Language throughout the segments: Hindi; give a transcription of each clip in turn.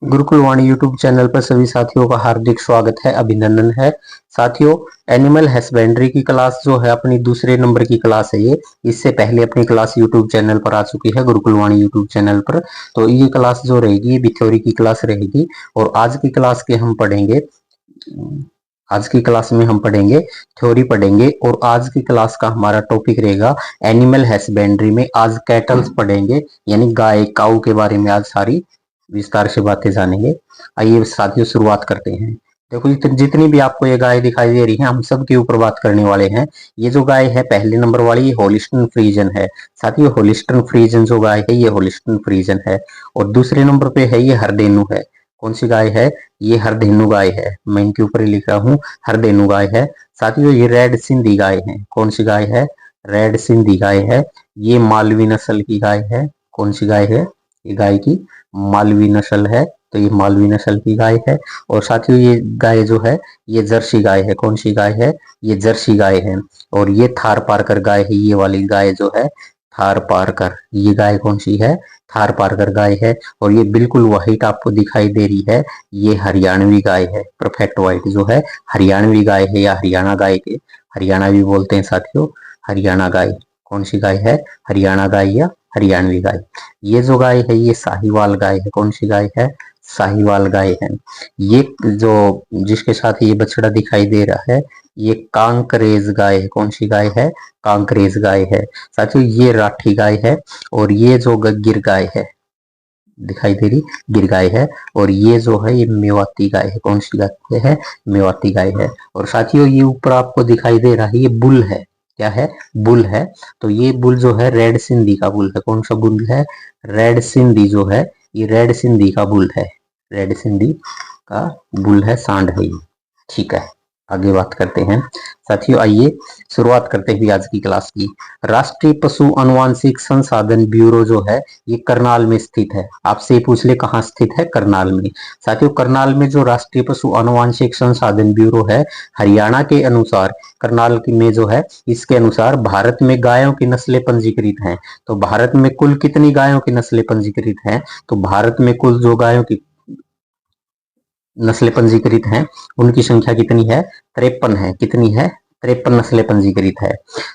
गुरुकुल वाणी यूट्यूब चैनल पर सभी साथियों का हार्दिक स्वागत है, अभिनंदन है। साथियों, एनिमल हस्बेंड्री की क्लास जो है अपनी दूसरे नंबर की क्लास है ये। इससे पहले अपनी क्लास यूट्यूब चैनल पर आ चुकी है, गुरुकुल वाणी यूट्यूब चैनल पर। तो ये क्लास जो रहेगी ये भी थ्योरी की क्लास रहेगी। और आज की क्लास के हम पढ़ेंगे, आज की क्लास में हम पढ़ेंगे थ्योरी पढ़ेंगे। और आज की क्लास का हमारा टॉपिक रहेगा एनिमल हस्बेंड्री में। आज कैटल्स पढ़ेंगे, यानी गाय काऊ के बारे में आज सारी विस्तार से बातें जानेंगे। आइए साथियों शुरुआत करते हैं। देखो जितनी भी आपको ये गाय दिखाई दे रही है, हम सब के ऊपर बात करने वाले हैं। ये जो गाय है पहले नंबर वाली, ये होलिस्टन फ्रीजन है। साथियों, होलिस्टन फ्रीजन जो गाय है ये होलिस्टन फ्रीजन है। और दूसरे नंबर पे है ये हरदेनु है। कौन सी गाय है? ये हरदेनु गाय है। मैं इनके ऊपर ही लिख रहा हूँ, हरदेनु गाय है। साथियों, ये रेड सिंधी गाय है। कौन सी गाय है? रेड सिंधी गाय है। ये मालवी नस्ल की गाय है। कौन सी गाय है? ये गाय की मालवी नस्ल है। तो ये मालवी नस्ल की गाय है। और साथियों, ये गाय जो है ये जर्सी गाय है। कौन सी गाय है? ये जर्सी गाय है। और ये थार पारकर गाय है। ये वाली गाय जो है थार पारकर, ये गाय कौन सी है? थार पारकर गाय है। और ये बिल्कुल व्हाइट आपको दिखाई दे रही है, ये हरियाणवी गाय है। परफेक्ट व्हाइट जो है हरियाणवी गाय है, या हरियाणा गाय के हरियाणा भी बोलते हैं साथियों, हरियाणा गाय। कौन सी गाय है? हरियाणा गाय या हरियाणवी गाय। ये जो गाय है ये साहिवाल गाय है। कौन सी गाय है? साहिवाल गाय है। ये जो जिसके साथ ये बछड़ा दिखाई दे रहा है ये कांकरेज गाय है। कौन सी गाय है? कांकरेज गाय है। साथियों, ये राठी गाय है। और ये जो गिर गाय है दिखाई दे रही, गिर गाय है। और ये जो है ये मेवाती गाय है। कौन सी गाय है? मेवाती गाय है। और साथियों, ये ऊपर आपको दिखाई दे रहा है ये बुल है। क्या है? बुल है। तो ये बुल जो है रेड सिंधी का बुल है। कौन सा बुल है? रेड सिंधी जो है ये रेड सिंधी का बुल है। रेड सिंधी का बुल है, सांड है ये। ठीक है, आगे बात करते हैं। साथियों, आइए शुरुआत करते हैं आज की क्लास की। राष्ट्रीय पशु अनुवांशिक संसाधन ब्यूरो जो है ये करनाल में स्थित है। आपसे पूछ ले कहाँ स्थित है? करनाल में। साथियों, करनाल में जो राष्ट्रीय पशु अनुवांशिक संसाधन ब्यूरो है, हरियाणा के अनुसार करनाल में जो है इसके अनुसार भारत में गायों की नस्लें पंजीकृत हैं। तो भारत में कुल कितनी गायों की नस्लें पंजीकृत हैं? तो भारत में कुल जो गायों की नस्लें पंजीकृत हैं उनकी संख्या कितनी है? 53 है। कितनी है? 53 नस्लें पंजीकृत है।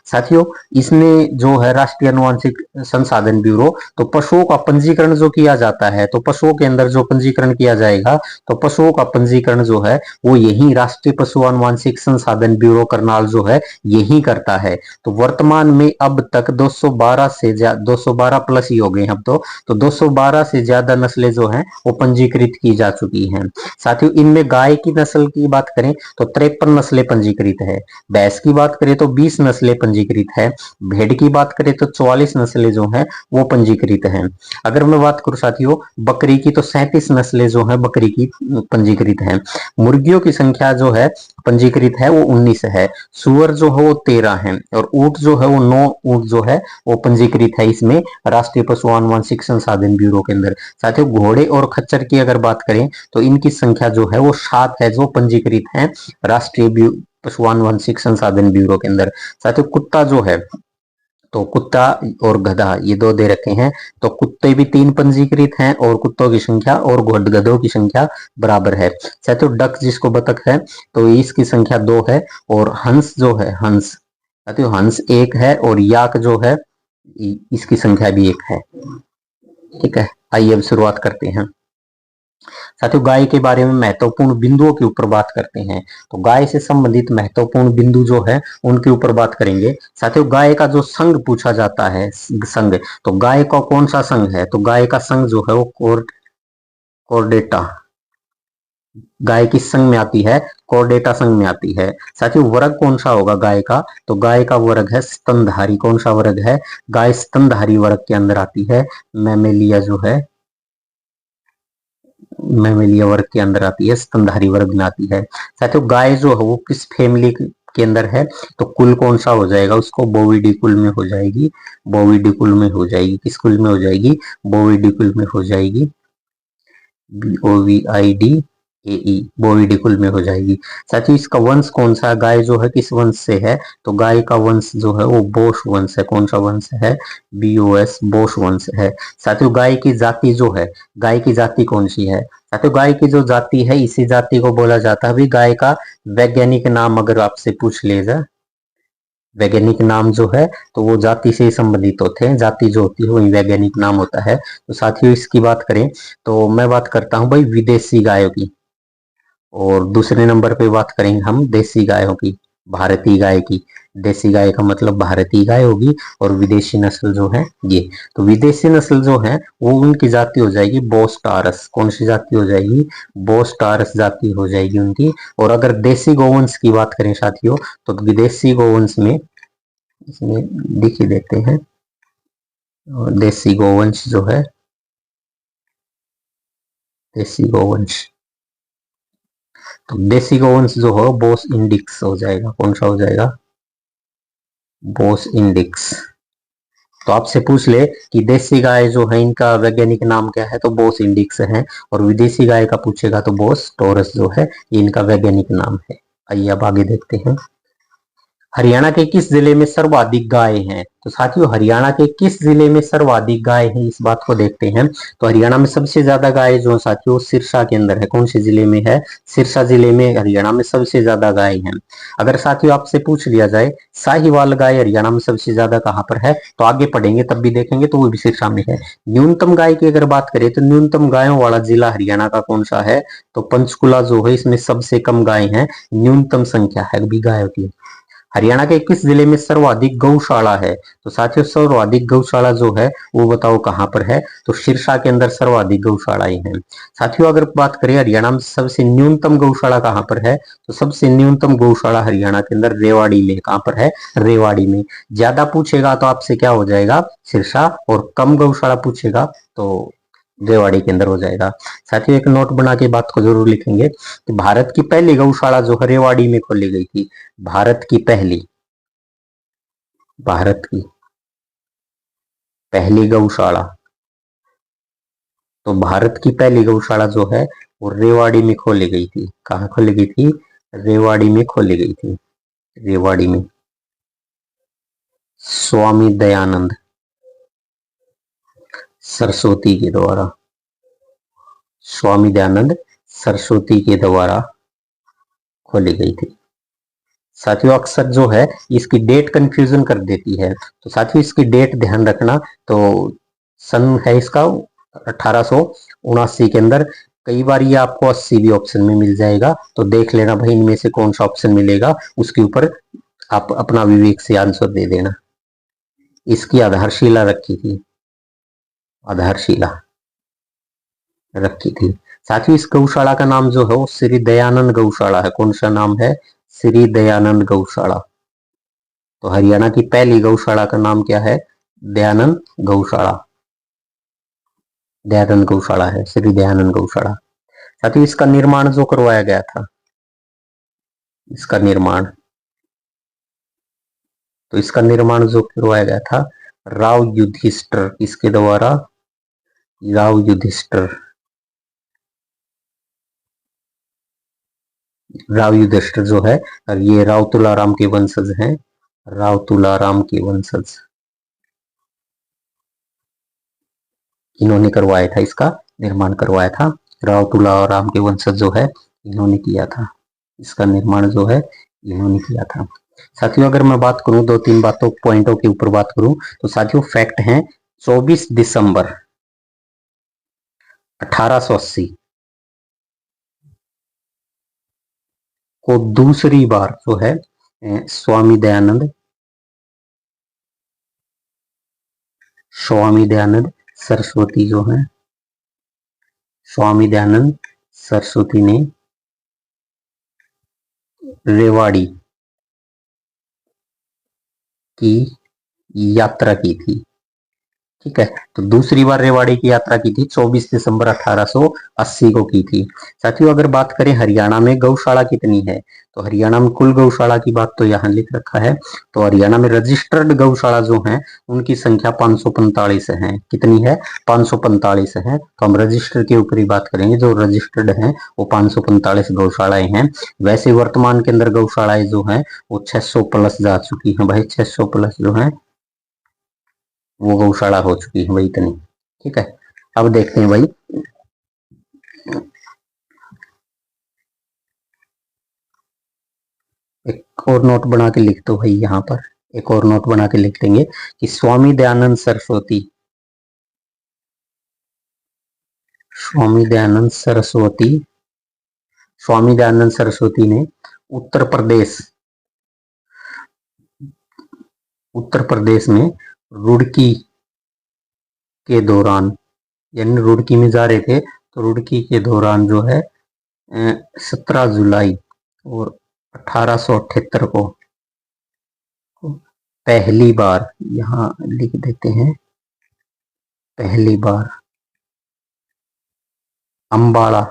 साथियों, इसमें जो है राष्ट्रीय अनुवांशिक संसाधन ब्यूरो, तो पशुओं का पंजीकरण जो किया जाता है, तो पशुओं के अंदर जो पंजीकरण किया जाएगा, तो पशुओं का पंजीकरण जो है वो यही राष्ट्रीय पशु अनुवांशिक संसाधन ब्यूरो करनाल जो है यही करता है। तो वर्तमान में अब तक 212 से 212 प्लस ही हो गए अब तो 212 से ज्यादा नस्लें जो है वो पंजीकृत की जा चुकी हैं। साथियों, इनमें गाय की नस्ल की बात करें तो 53 नस्लें पंजीकृत है। भैंस की बात करें तो 20 नस्लें पंजीकृत है। भेड़ की बात करें तो 44 नस्लें जो हैं वो पंजीकृत हैं। अगर मैं बात करूं साथियों बकरी की, तो 37 नस्लें जो है बकरी की पंजीकृत हैं। मुर्गियों की संख्या जो है पंजीकृत है वो 19 है। सुअर जो है वो 13 है। और ऊंट जो है वो 9 ऊंट जो है वो पंजीकृत है इसमें राष्ट्रीय पशु अनुवांशिक संसाधन ब्यूरो के अंदर। साथियों, घोड़े और खच्चर की अगर बात करें तो इनकी संख्या जो है वो 7 है जो पंजीकृत है राष्ट्रीय पशु अनुवांशिक संसाधन ब्यूरो के अंदर। साथियों, कुत्ता जो है, तो कुत्ता और गधा ये दो दे रखे हैं, तो कुत्ते भी 3 पंजीकृत हैं और कुत्तों की संख्या और गधों की संख्या बराबर है। साथियों, डक जिसको बतख है तो इसकी संख्या 2 है। और हंस जो है, हंस साथियों हंस 1 है। और याक जो है इसकी संख्या भी 1 है। ठीक है, आइए अब शुरुआत करते हैं। साथियों, गाय के बारे में महत्वपूर्ण बिंदुओं के ऊपर बात करते हैं। तो गाय से संबंधित महत्वपूर्ण बिंदु जो है उनके ऊपर बात करेंगे। साथियों, गाय का जो संघ पूछा जाता है, संघ, तो गाय का कौन सा संघ है? तो गाय का संघ जो है वो कोर्डेटा। गाय किस संघ में आती है? कोर्डेटा संघ में आती है। साथियों, वर्ग कौन सा होगा गाय का? तो गाय का वर्ग है स्तनधारी। कौन सा वर्ग है? गाय स्तनधारी वर्ग के अंदर आती है। मैमेलिया जो है मैमेलिया वर्ग के अंदर आती है, स्तनधारी वर्ग में आती है। साथियों, गाय जो है वो किस फैमिली के अंदर है? तो कुल कौन सा हो जाएगा उसको? बोविडी कुल में हो जाएगी। बोविडी कुल में हो जाएगी। किस कुल में हो जाएगी? बोविडी कुल में हो जाएगी। BOVID ए ई बोविडिकुल में हो जाएगी। साथियों इसका वंश कौन सा, गाय जो है किस वंश से है, तो गाय का वंश जो है वो बोस वंश है। कौन सा वंश है, BOS बोस वंश है। साथियों गाय की जाति जो है, गाय की जाति कौन सी है, साथियों गाय की जो जाति है इसी जाति को बोला जाता है। अभी गाय का वैज्ञानिक नाम अगर आपसे पूछ लिया जाए, वैज्ञानिक नाम जो है तो वो जाति से संबंधित होते हैं, जाति जो होती है वही वैज्ञानिक नाम होता है। तो साथियों इसकी बात करें तो मैं बात करता हूं भाई विदेशी गायों की, और दूसरे नंबर पे बात करेंगे हम देसी गायों की, भारतीय गाय की। देसी गाय का मतलब भारतीय गाय होगी, और विदेशी नस्ल जो है ये। तो विदेशी नस्ल जो है वो उनकी जाति हो जाएगी बोस टॉरस। कौन सी जाति हो जाएगी, बोस टॉरस जाति हो जाएगी उनकी। और अगर देसी गोवंश की बात करें साथियों, तो विदेशी गोवंश में इसमें दिख ही देते हैं, और देसी गोवंश जो है, देसी गोवंश, तो देसी गोवंश जो हो बोस इंडिक्स हो जाएगा। कौन सा हो जाएगा, बोस इंडिक्स। तो आपसे पूछ ले कि देसी गाय जो है इनका वैज्ञानिक नाम क्या है, तो बोस इंडिक्स है। और विदेशी गाय का पूछेगा तो बोस टॉरस जो है ये इनका वैज्ञानिक नाम है। आइए अब आगे देखते हैं, हरियाणा के किस जिले में सर्वाधिक गाय हैं। तो साथियों हरियाणा के किस जिले में सर्वाधिक गाय हैं, इस बात को देखते हैं। तो हरियाणा में सबसे ज्यादा गाय जो साथियों सिरसा के अंदर है। कौन से जिले में है, सिरसा जिले में हरियाणा में सबसे ज्यादा गाय हैं। अगर साथियों आपसे पूछ लिया जाए साहिवाल गाय हरियाणा में सबसे ज्यादा कहां पर है, तो आगे पढ़ेंगे तब भी देखेंगे तो वो भी सिरसा में है। न्यूनतम गाय की अगर बात करें तो न्यूनतम गायों वाला जिला हरियाणा का कौन सा है, तो पंचकुला जो है इसमें सबसे कम गाय है, न्यूनतम संख्या है भी गायों की। हरियाणा के किस जिले में सर्वाधिक गौशाला है, तो साथियों सर्वाधिक गौशाला जो है वो बताओ कहां पर है, तो सिरसा के अंदर सर्वाधिक गौशालाएं हैं। साथियों अगर बात करें हरियाणा में सबसे न्यूनतम गौशाला कहां पर है, तो सबसे न्यूनतम गौशाला हरियाणा के अंदर रेवाड़ी में। कहां पर है, रेवाड़ी में। ज्यादा पूछेगा तो आपसे क्या हो जाएगा, सिरसा, और कम गौशाला पूछेगा तो रेवाड़ी के अंदर हो जाएगा। साथियों एक नोट बना के बात को जरूर लिखेंगे कि भारत की पहली गौशाला जो है रेवाड़ी में खोली गई थी। भारत की पहली, भारत की पहली गौशाला, तो भारत की पहली गौशाला जो है वो रेवाड़ी में खोली गई थी। कहाँ खोली गई थी, रेवाड़ी में खोली गई थी। रेवाड़ी में स्वामी दयानंद सरस्वती के द्वारा, स्वामी दयानंद सरस्वती के द्वारा खोली गई थी। साथियों अक्सर जो है इसकी डेट कंफ्यूजन कर देती है, तो साथियों इसकी डेट ध्यान रखना। तो सन है इसका 1879 के अंदर। कई बार ये आपको 80 भी ऑप्शन में मिल जाएगा, तो देख लेना भाई इनमें से कौन सा ऑप्शन मिलेगा, उसके ऊपर आप अपना विवेक से आंसर दे देना। इसकी आधारशिला रखी थी, आधारशिला रखी थी। साथियों इस गौशाला का नाम जो है वो श्री दयानंद गौशाला है। कौन सा नाम है, श्री दयानंद गौशाला। तो हरियाणा की पहली गौशाला का नाम क्या है, दयानंद गौशाला। दयानंद गौशाला है, श्री दयानंद गौशाला। साथियों इसका निर्माण जो करवाया गया था, इसका निर्माण, तो इसका निर्माण जो करवाया गया था राव युधिष्ठिर, इसके द्वारा, राव युधिष्ठिर, राव युधिष्ठिर जो है, और ये राव तुलाराम के वंशज हैं, राव तुलाराम के वंशज, इन्होंने करवाया था, इसका निर्माण करवाया था। राव तुलाराम के वंशज जो है इन्होंने किया था, इसका निर्माण जो है इन्होंने किया था। साथियों अगर मैं बात करूं दो तीन बातों पॉइंटों के ऊपर बात करूं, तो साथियों फैक्ट है 24 दिसंबर 1880 को दूसरी बार जो है स्वामी दयानंद, स्वामी दयानंद सरस्वती जो है, स्वामी दयानंद सरस्वती ने रेवाड़ी की यात्रा की थी। ठीक है, तो दूसरी बार रेवाड़ी की यात्रा की थी 24 दिसंबर 1880 को की थी। साथियों अगर बात करें हरियाणा में गौशाला कितनी है, तो हरियाणा में कुल गौशाला की बात तो यहाँ लिख रखा है। तो हरियाणा में रजिस्टर्ड गौशाला जो हैं उनकी संख्या 545 है। कितनी है? 545 है। तो हम रजिस्टर के ऊपर ही बात करेंगे। जो रजिस्टर्ड हैं वो 545 गौशालाएं हैं। वैसे वर्तमान के अंदर गौशालाएं जो हैं वो 600 प्लस जा चुकी हैं भाई। 600 प्लस जो है वो गौशाला हो चुकी है भाई इतनी। ठीक है, अब देखते हैं भाई एक और नोट बना के लिख दो भाई। यहाँ पर एक और नोट बना के लिख देंगे कि स्वामी दयानंद सरस्वती, स्वामी दयानंद सरस्वती, स्वामी दयानंद सरस्वती ने उत्तर प्रदेश, उत्तर प्रदेश में रुड़की के दौरान, यानी रुड़की में जा रहे थे तो रुड़की के दौरान जो है 17 जुलाई और 1878 को पहली बार, यहाँ लिख देते हैं, पहली बार अंबाला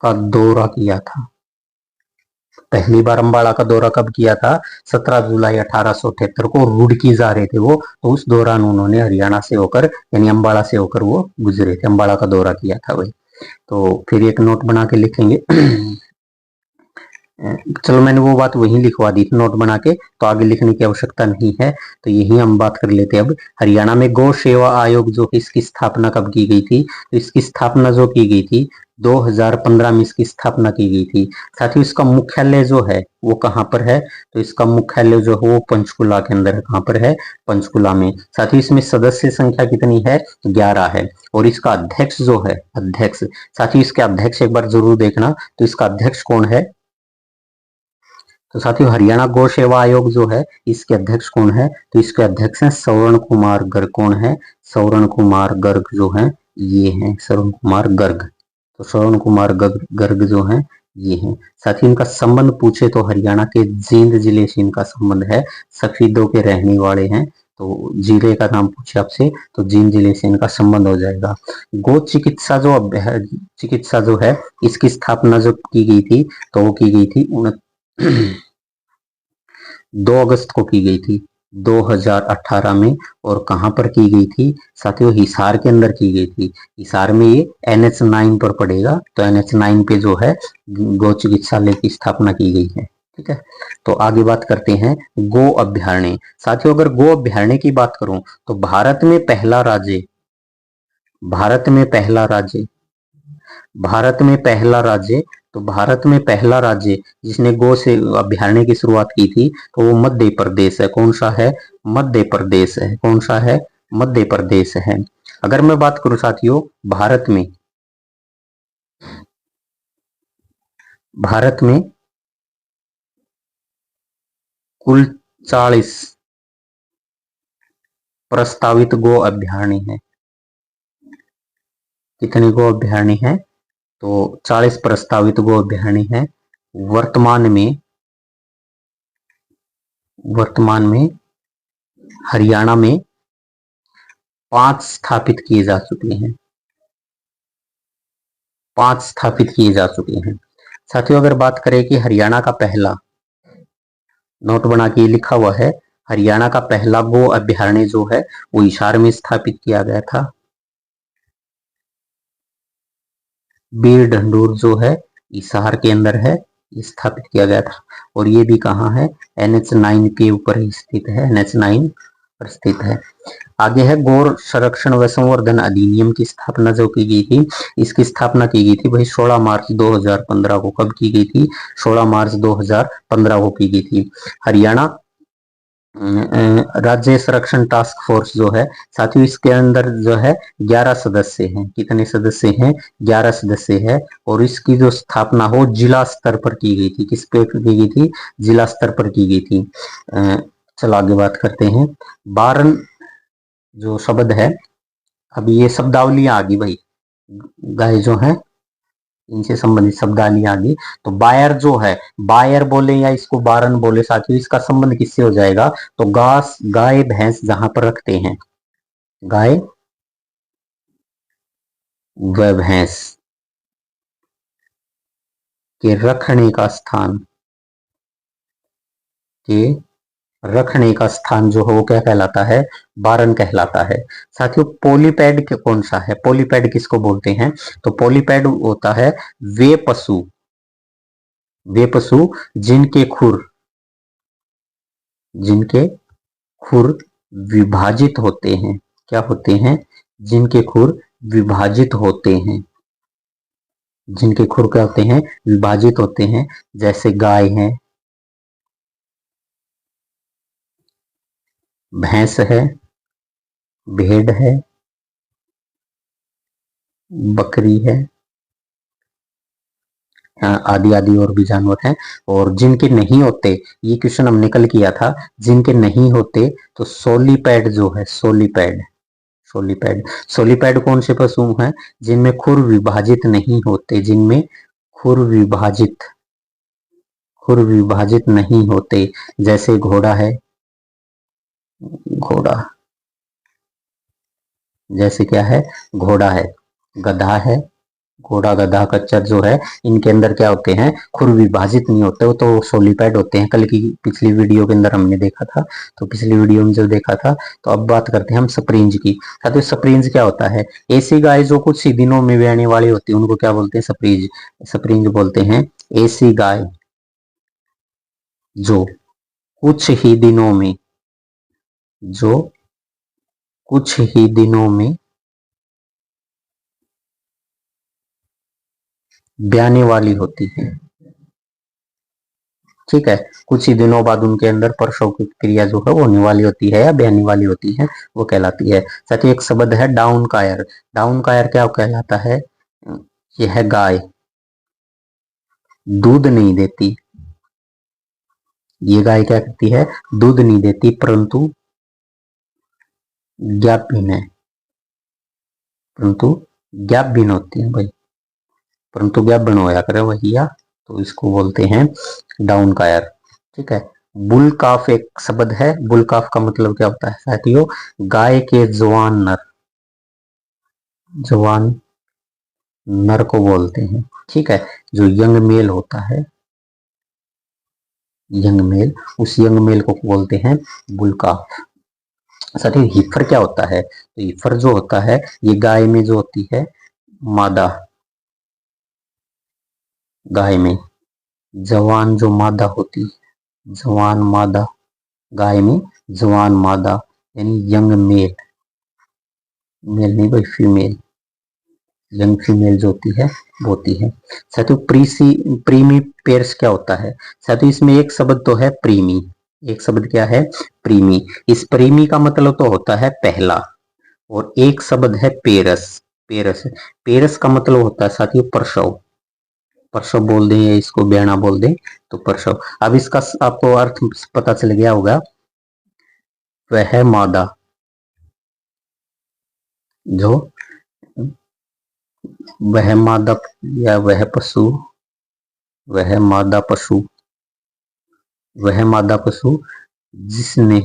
का दौरा किया था। पहली बार अंबाला का दौरा कब किया था? 17 जुलाई 1878 को। रुड़की जा रहे थे वो, तो उस दौरान उन्होंने हरियाणा से होकर यानी अंबाला से होकर वो गुजरे थे, अंबाला का दौरा किया था भाई। तो फिर एक नोट बना के लिखेंगे चलो मैंने वो बात वहीं लिखवा दी थी नोट बना के, तो आगे लिखने की आवश्यकता नहीं है। तो यही हम बात कर लेते हैं अब। हरियाणा में गौ सेवा आयोग जो कि इसकी स्थापना कब की गई थी? तो इसकी स्थापना जो की गई थी 2015 में इसकी स्थापना की गई थी। साथ ही इसका मुख्यालय जो है वो कहाँ पर है? तो इसका मुख्यालय जो है वो पंचकुला के अंदर है। कहाँ पर है? पंचकुला में। साथ ही इसमें सदस्य संख्या कितनी है? 11 है। और इसका अध्यक्ष जो है, अध्यक्ष, साथ ही इसके अध्यक्ष एक बार जरूर देखना, तो इसका अध्यक्ष कौन है? तो साथियों हरियाणा गौ सेवा आयोग जो है इसके अध्यक्ष कौन है? तो इसके अध्यक्ष हैं स्वर्ण कुमार गर्ग। कौन है? स्वर्ण कुमार गर्ग जो है ये हैं, स्वर्ण कुमार गर्ग। तो स्वर्ण कुमार गर्ग जो है ये हैं। साथ ही इनका संबंध पूछे तो हरियाणा के जींद जिले से इनका संबंध है। सफीदों के रहने वाले हैं, तो जिले का नाम पूछे आपसे तो जींद जिले से इनका संबंध हो जाएगा। गो चिकित्सा जो चिकित्सा जो है इसकी स्थापना जो की गई थी तो वो की गई थी 2 अगस्त को की गई थी 2018 में। और कहां पर की गई थी साथियों? हिसार के अंदर की गई थी। हिसार में ये NH9 पर पड़ेगा। तो NH9 पे जो है गौ चिकित्सालय की स्थापना की गई है। ठीक है, तो आगे बात करते हैं गो अभ्यारण्य। साथियों अगर गो अभ्यारण्य की बात करूं तो भारत में पहला राज्य, भारत में पहला राज्य, भारत में पहला राज्य, तो भारत में पहला राज्य जिसने गो से अभ्यारण्य की शुरुआत की थी तो वो मध्य प्रदेश है। कौन सा है? मध्य प्रदेश है। कौन सा है? मध्य प्रदेश है। अगर मैं बात करूं साथियों भारत में, भारत में कुल 40 प्रस्तावित गो अभ्यारण्य है। कितने गो अभ्यारण्य है? तो 40 प्रस्तावित गो अभ्यारण्य है। वर्तमान में, वर्तमान में हरियाणा में 5 स्थापित किए जा चुके हैं। 5 स्थापित किए जा चुके हैं। साथियों अगर बात करें कि हरियाणा का पहला, नोट बना के लिखा हुआ है, हरियाणा का पहला गो अभ्यारण्य जो है वो हिसार में स्थापित किया गया था। बीर ढंडूर जो है हिसार के अंदर है, स्थापित किया गया था। और ये भी कहाँ है? NH9 के ऊपर ही स्थित है, NH9 पर स्थित है। आगे है गौर संरक्षण व संवर्धन अधिनियम की स्थापना जो की गई थी, इसकी स्थापना की गई थी भाई 16 मार्च 2015 को। कब की गई थी? 16 मार्च 2015 को की गई थी। हरियाणा राज्य संरक्षण टास्क फोर्स जो है साथियों इसके अंदर जो है 11 सदस्य हैं। कितने सदस्य हैं? 11 सदस्य है। और इसकी जो स्थापना हो जिला स्तर पर की गई थी। किस पे की गई थी? जिला स्तर पर की गई थी। चलो आगे बात करते हैं। बारन जो शब्द है, अब ये शब्दावलियां आ गई भाई, गाय जो है इनसे संबंधित शब्दावली आ गई। तो बायर जो है, बायर बोले या इसको बारन बोले साथियों, इसका संबंध किससे हो जाएगा? तो गाय भैंस जहां पर रखते हैं, गाय व भैंस, के रखने का स्थान, के रखने का स्थान जो है वो क्या कहलाता है, बारन कहलाता है। साथियों पोलीपैड कौन सा है, पोलीपैड किसको बोलते हैं, तो पोलीपैड होता है वे पशु जिनके खुर, जिनके खुर विभाजित होते हैं, क्या होते हैं, जिनके खुर विभाजित होते हैं, जिनके खुर क्या होते हैं, विभाजित होते हैं, जैसे गाय है, भैंस है, भेड़ है, बकरी है, आदि आदि और भी जानवर हैं। और जिनके नहीं होते, ये क्वेश्चन हमने कल किया था, जिनके नहीं होते तो सोलीपैड जो है, सोलीपैड कौन से पशु हैं, जिनमें खुर विभाजित नहीं होते, जिनमें खुर विभाजित नहीं होते, जैसे घोड़ा है, घोड़ा, जैसे क्या है, घोड़ा है, गधा है, घोड़ा गधा खच्चर जो है, इनके अंदर क्या होते हैं, खुर विभाजित नहीं होते, वो तो सोलीपैड होते हैं। कल की पिछली वीडियो के अंदर हमने देखा था, तो पिछली वीडियो में जो देखा था। तो अब बात करते हैं हम स्प्रिंज की। साथियों स्प्रिंज क्या होता है, ऐसी गाय जो कुछ ही दिनों में ब्याने वाली होती है उनको क्या बोलते हैं, स्प्रिंज, स्प्रिंज बोलते हैं। ऐसी गाय जो कुछ ही दिनों में, जो कुछ ही दिनों में ब्याने वाली होती है, ठीक है, कुछ ही दिनों बाद उनके अंदर प्रसव की क्रिया जो है वो होने वाली होती है या ब्याने वाली होती है, वो कहलाती है। साथ ही एक शब्द है डाउन कायर, डाउन कायर क्या कहलाता है, यह गाय दूध नहीं देती, ये गाय क्या करती है, दूध नहीं देती, परंतु ज्ञापहीन है, परंतु ज्ञापहीन होती है भाई, परंतु ज्ञापन होया करे वही या, तो इसको बोलते हैं डाउन कायर, ठीक है। बुल काफ एक शब्द है, बुल काफ का मतलब क्या होता है साथियों, गाय के जवान नर, जवान नर को बोलते हैं, ठीक है, जो यंग मेल होता है, यंग मेल, उस यंग मेल को बोलते हैं बुल काफ। साथियों हीफर क्या होता है, तो हीफर जो होता है ये गाय में जो होती है मादा, गाय में जवान जो मादा होती है, जवान मादा, गाय में जवान मादा यानी यंग मेल, मेल नहीं भाई फीमेल, यंग फीमेल जो होती है वो होती है। साथियों प्रीमी पेयर्स क्या होता है, साथियों इसमें एक शब्द तो है प्रीमी, एक शब्द क्या है, प्रीमी। इस प्रीमी का मतलब तो होता है पहला, और एक शब्द है पेरस, पेरस, पेरस का मतलब होता है साथियों प्रसव, प्रसव बोल दें या इसको ब्याना बोल दें तो प्रसव। अब इसका आपको अर्थ पता चल गया होगा, वह मादा जो, वह मादा या वह पशु, वह मादा पशु, वह मादा पशु जिसने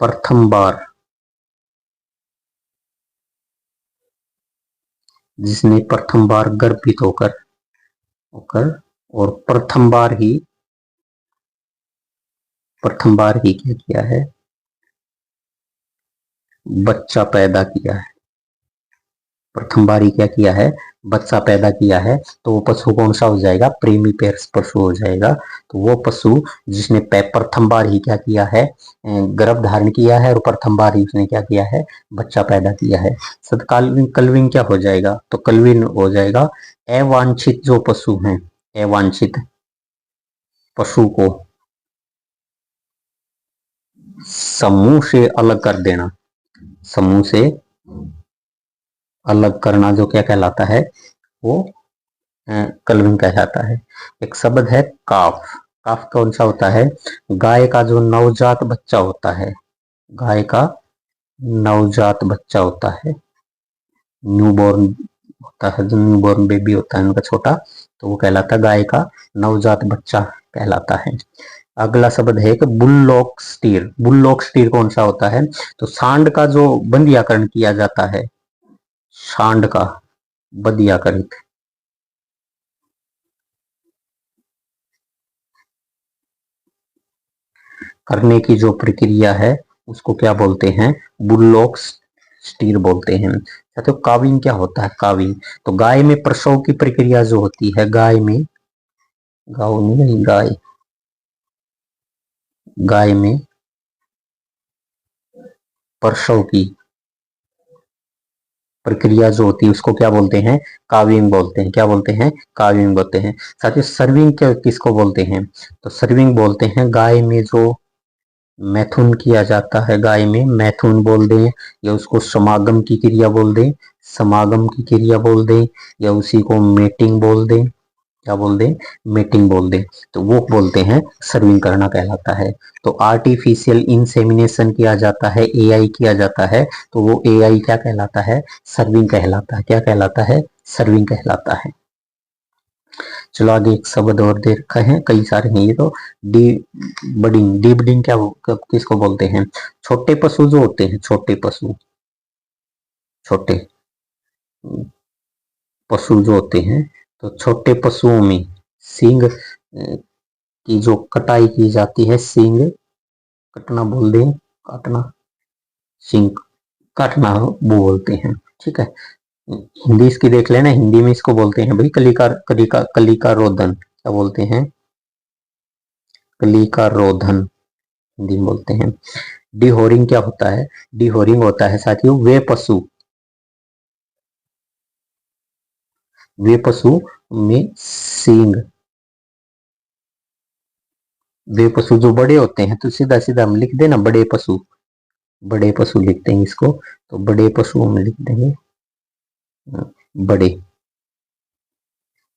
प्रथम बार, जिसने प्रथम बार गर्भित होकर होकर और प्रथम बार ही क्या किया है, बच्चा पैदा किया है, प्रथम बार ही क्या किया है, बच्चा पैदा किया है, तो वो पशु कौन सा हो जाएगा, प्रीमी पेयर्स पशु हो जाएगा। तो वो पशु जिसने प्रथम बार ही क्या किया है, गर्भ धारण किया है, और प्रथम बार ही उसने क्या किया है, बच्चा पैदा किया है। सदकालीन कलविंग क्या हो जाएगा, तो कलविन हो जाएगा अवांछित जो पशु हैं, अवांछित पशु को समूह से अलग कर देना, समूह से अलग करना जो क्या कहलाता है, वो कलविंग कहलाता है। एक शब्द है काफ, काफ कौन सा होता है, गाय का जो नवजात बच्चा होता है, गाय का नवजात बच्चा होता है, न्यूबॉर्न होता है, जो न्यूबॉर्न बेबी होता है उनका छोटा, तो वो कहलाता है गाय का नवजात बच्चा कहलाता है। अगला शब्द है कि बुललॉक स्टीर, बुललॉक स्टीर कौन सा होता है, तो सांड का जो बंधियाकरण किया जाता है, सांड का बदिया करित। करने की जो प्रक्रिया है उसको क्या बोलते हैं, बुल्लोक स्टीर बोलते हैं। तो काविंग क्या होता है, काविंग तो गाय में प्रसव की प्रक्रिया जो होती है, गाय में, गाँव नहीं, गाय, गाय में प्रसव की प्रक्रिया जो होती है उसको क्या बोलते हैं, काविंग बोलते हैं। क्या बोलते हैं, काविंग बोलते हैं। साथियों सर्विंग किसको बोलते हैं, तो सर्विंग बोलते हैं गाय में जो मैथुन किया जाता है, गाय में मैथुन बोल दें, या उसको समागम की क्रिया बोल दें, समागम की क्रिया बोल दें, या उसी को मेटिंग बोल दें। क्या बोल दें, मीटिंग बोल दें, तो वो बोलते हैं सर्विंग करना कहलाता है। तो आर्टिफिशियल इंसेमिनेशन किया जाता है, एआई किया जाता है, तो वो एआई क्या कहलाता है, सर्विंग कहलाता है। क्या कहलाता है, सर्विंग कहलाता है। चलो आगे एक शब्द और दे रखा है, कई सारे हैं ये तो। डी बडिंग, डी बडिंग क्या किसको बोलते हैं, छोटे पशु जो होते हैं, छोटे पशु, छोटे पशु जो होते हैं, तो छोटे पशुओं में सींग की जो कटाई की जाती है, सींग कटना बोल दें, काटना, सींग काटना वो बोलते हैं। ठीक है, हिंदी इसकी देख लेना, हिंदी में इसको बोलते हैं भाई कलिका, कलिका, कलिका रोधन। क्या बोलते हैं, कलिका रोधन हिंदी में बोलते हैं। डिहोरिंग क्या होता है, डिहोरिंग होता है साथियों वे पशु में सींग, वे पशु जो बड़े होते हैं, तो सीधा सीधा हम लिख देना बड़े पशु, बड़े पशु लिख देंगे इसको, तो बड़े पशुओं में लिख देंगे बड़े,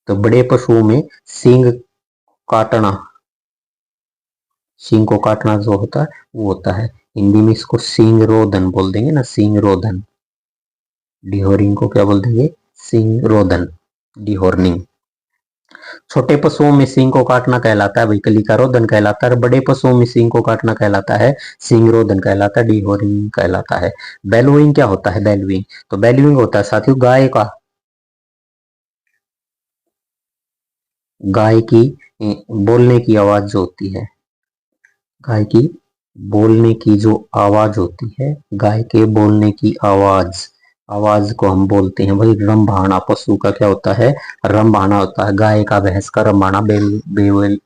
तो बड़े पशुओं में सींग काटना, सींग को काटना जो होता है वो होता है, हिंदी में इसको सींग रोधन बोल देंगे ना, सींग रोधन। डिहोरिंग को क्या बोल देंगे, सींग रोधन, डिहोर्निंग। छोटे पशुओं में सींग को काटना कहलाता है वैकल्पिक का रोधन कहलाता है, बड़े पशुओं में सींग को काटना कहलाता है सींग रोधन कहलाता है, डिहोरिंग कहलाता है। बेलोइंग क्या होता है, बेलोइंग, तो बेलोइंग होता है साथियों गाय का, गाय की बोलने की आवाज जो होती है, गाय की बोलने की जो आवाज होती है, गाय के बोलने की आवाज, आवाज को हम बोलते हैं भाई रंभाणा। पशु का क्या होता है, रंभाणा होता है, गाय का भैंस का रंभाणा बेलोइंग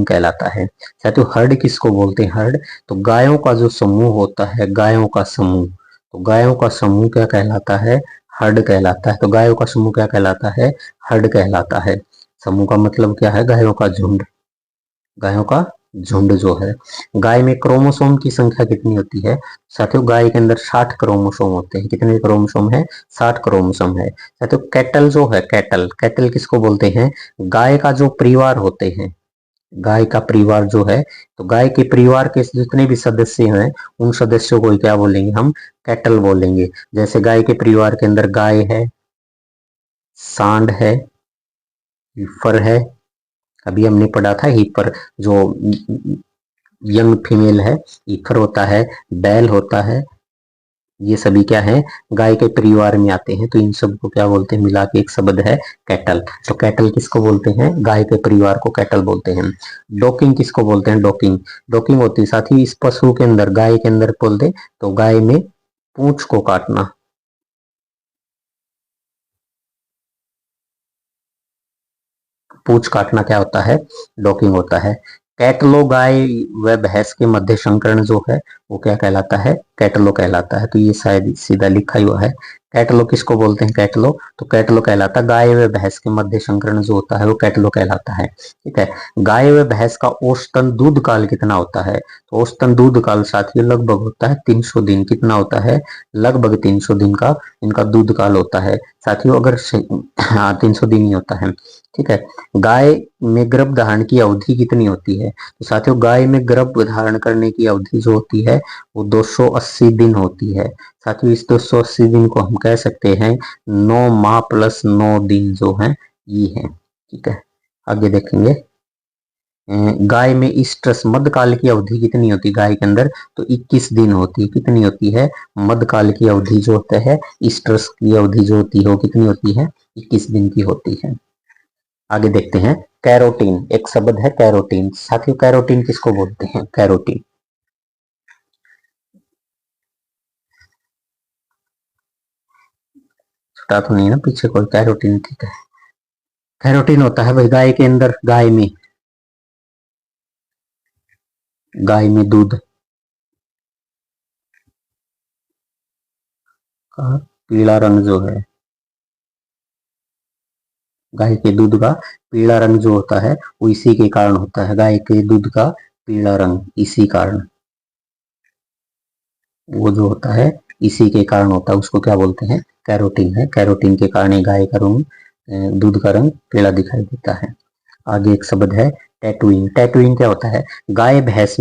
कहलाता है। साथियों हर्ड किसको बोलते हैं, हर्ड तो गायों का जो समूह होता है, गायों का समूह, तो गायों का समूह क्या कहलाता है, हर्ड कहलाता है। तो गायों का समूह क्या कहलाता है, हर्ड कहलाता है। समूह का मतलब क्या है, गायों का झुंड, गायों का झुंड जो है। गाय में क्रोमोसोम की संख्या कितनी होती है, साथियों गाय के अंदर 60 क्रोमोसोम होते हैं। कितने क्रोमोसोम है, 60 क्रोमोसोम है। साथियों कैटल जो है, कैटल, कैटल किसको बोलते हैं, गाय का जो परिवार होते हैं, गाय का परिवार जो है, तो गाय के परिवार के जितने भी सदस्य हैं उन सदस्यों को क्या बोलेंगे हम, कैटल बोलेंगे। जैसे गाय के परिवार के अंदर गाय है, सांड है, हीफर है, अभी हमने पढ़ा था हीफर जो यंग फीमेल है, ईफर होता है, बैल होता है, ये सभी क्या है, गाय के परिवार में आते हैं। तो इन सब को क्या बोलते हैं, मिला के एक शब्द है कैटल। तो कैटल किसको बोलते हैं, गाय के परिवार को कैटल बोलते हैं। डॉकिंग किसको बोलते हैं, डॉकिंग, डॉकिंग होती है साथ ही इस पशु के अंदर, गाय के अंदर बोलते तो गाय में पूंछ को काटना, पूंछ काटना क्या होता है, डॉकिंग होता है। कैटलो गाय व भैंस के मध्य संकरण जो है वो क्या कहलाता है, कैटलो कहलाता है। तो ये शायद सीधा लिखा हुआ है, कैटलो किसको बोलते हैं, कैटलो, तो कैटलो कहलाता है गाय व भैंस के मध्य संकरण जो होता है वो कैटलो कहलाता है। ठीक है, गाय व भैंस का औसतन दूध काल कितना होता है, तो औसतन दूध काल साथियों लगभग होता है 300 दिन। कितना होता है, लगभग 300 दिन का इनका दूध काल होता है साथियों, अगर हाँ 300 दिन ही होता है। ठीक है, गाय में गर्भ धारण की अवधि कितनी होती है, तो साथियों गाय में गर्भ धारण करने की अवधि जो होती है वो 280 दिन होती है। साथियों इस 280 दिन को हम कह सकते हैं 9 माह प्लस 9 दिन जो है ये है। ठीक है, आगे देखेंगे गाय में ईस्ट्रस मध्यकाल की अवधि कितनी होती है गाय के अंदर? तो 21 दिन होती है। कितनी होती है? मध्यकाल की अवधि जो होता है, ईस्ट्रस की अवधि जो होती है वो कितनी होती है? 21 दिन की होती है। आगे देखते हैं, कैरोटीन एक शब्द है कैरोटीन। साथियों कैरोटीन किसको बोलते हैं? कैरोटीन छुटा तो नहीं ना पीछे कोई? कैरोटीन ठीक है। कैरोटीन होता है भाई गाय के अंदर, गाय में दूध का पीला रंग जो है, गाय के दूध का पीला रंग जो होता है वो इसी के कारण होता है। गाय के दूध का पीला रंग इसी कारण, वो जो होता है इसी के कारण होता है, उसको क्या बोलते हैं? कैरोटीन है। कैरोटीन के कारण गाय का रंग, दूध का रंग पीला दिखाई देता है। आगे एक शब्द है टैटूइंग। टैटूइंग क्या होता है? गाय भैंस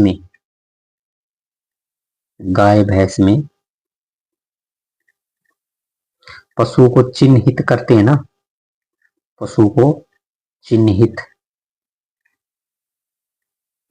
में पशु को चिन्हित करते हैं ना, पशु को चिन्हित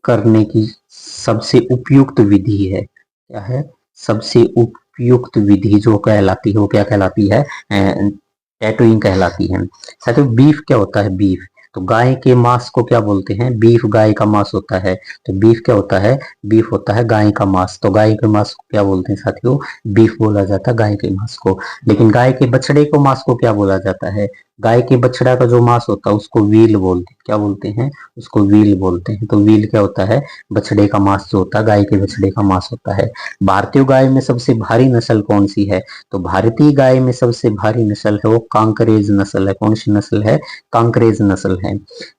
करने की सबसे उपयुक्त विधि है। क्या है? सबसे उपयुक्त विधि जो कहलाती है वो क्या कहलाती है? टैटूइंग कहलाती है। साथियों बीफ क्या होता है? बीफ तो गाय के मांस को क्या बोलते हैं? बीफ गाय का मांस होता है। तो बीफ क्या होता है? बीफ होता है गाय का मांस। तो गाय के मांस को क्या बोलते हैं साथियों? बीफ बोला जाता है गाय के मांस को। लेकिन गाय के बछड़े को मांस को क्या बोला जाता है? गाय के बछड़ा का जो मांस होता है उसको व्हील बोलते हैं। क्या बोलते हैं? उसको व्हील बोलते हैं। तो व्हील क्या होता है? बछड़े का मांस जो होता है, गाय के बछड़े का मांस होता है। भारतीय गाय में सबसे भारी नस्ल कौन सी है? तो भारतीय गाय में सबसे भारी नस्ल है वो कांकरेज नस्ल है। कौन सी नस्ल है? कांकरेज नस्ल है।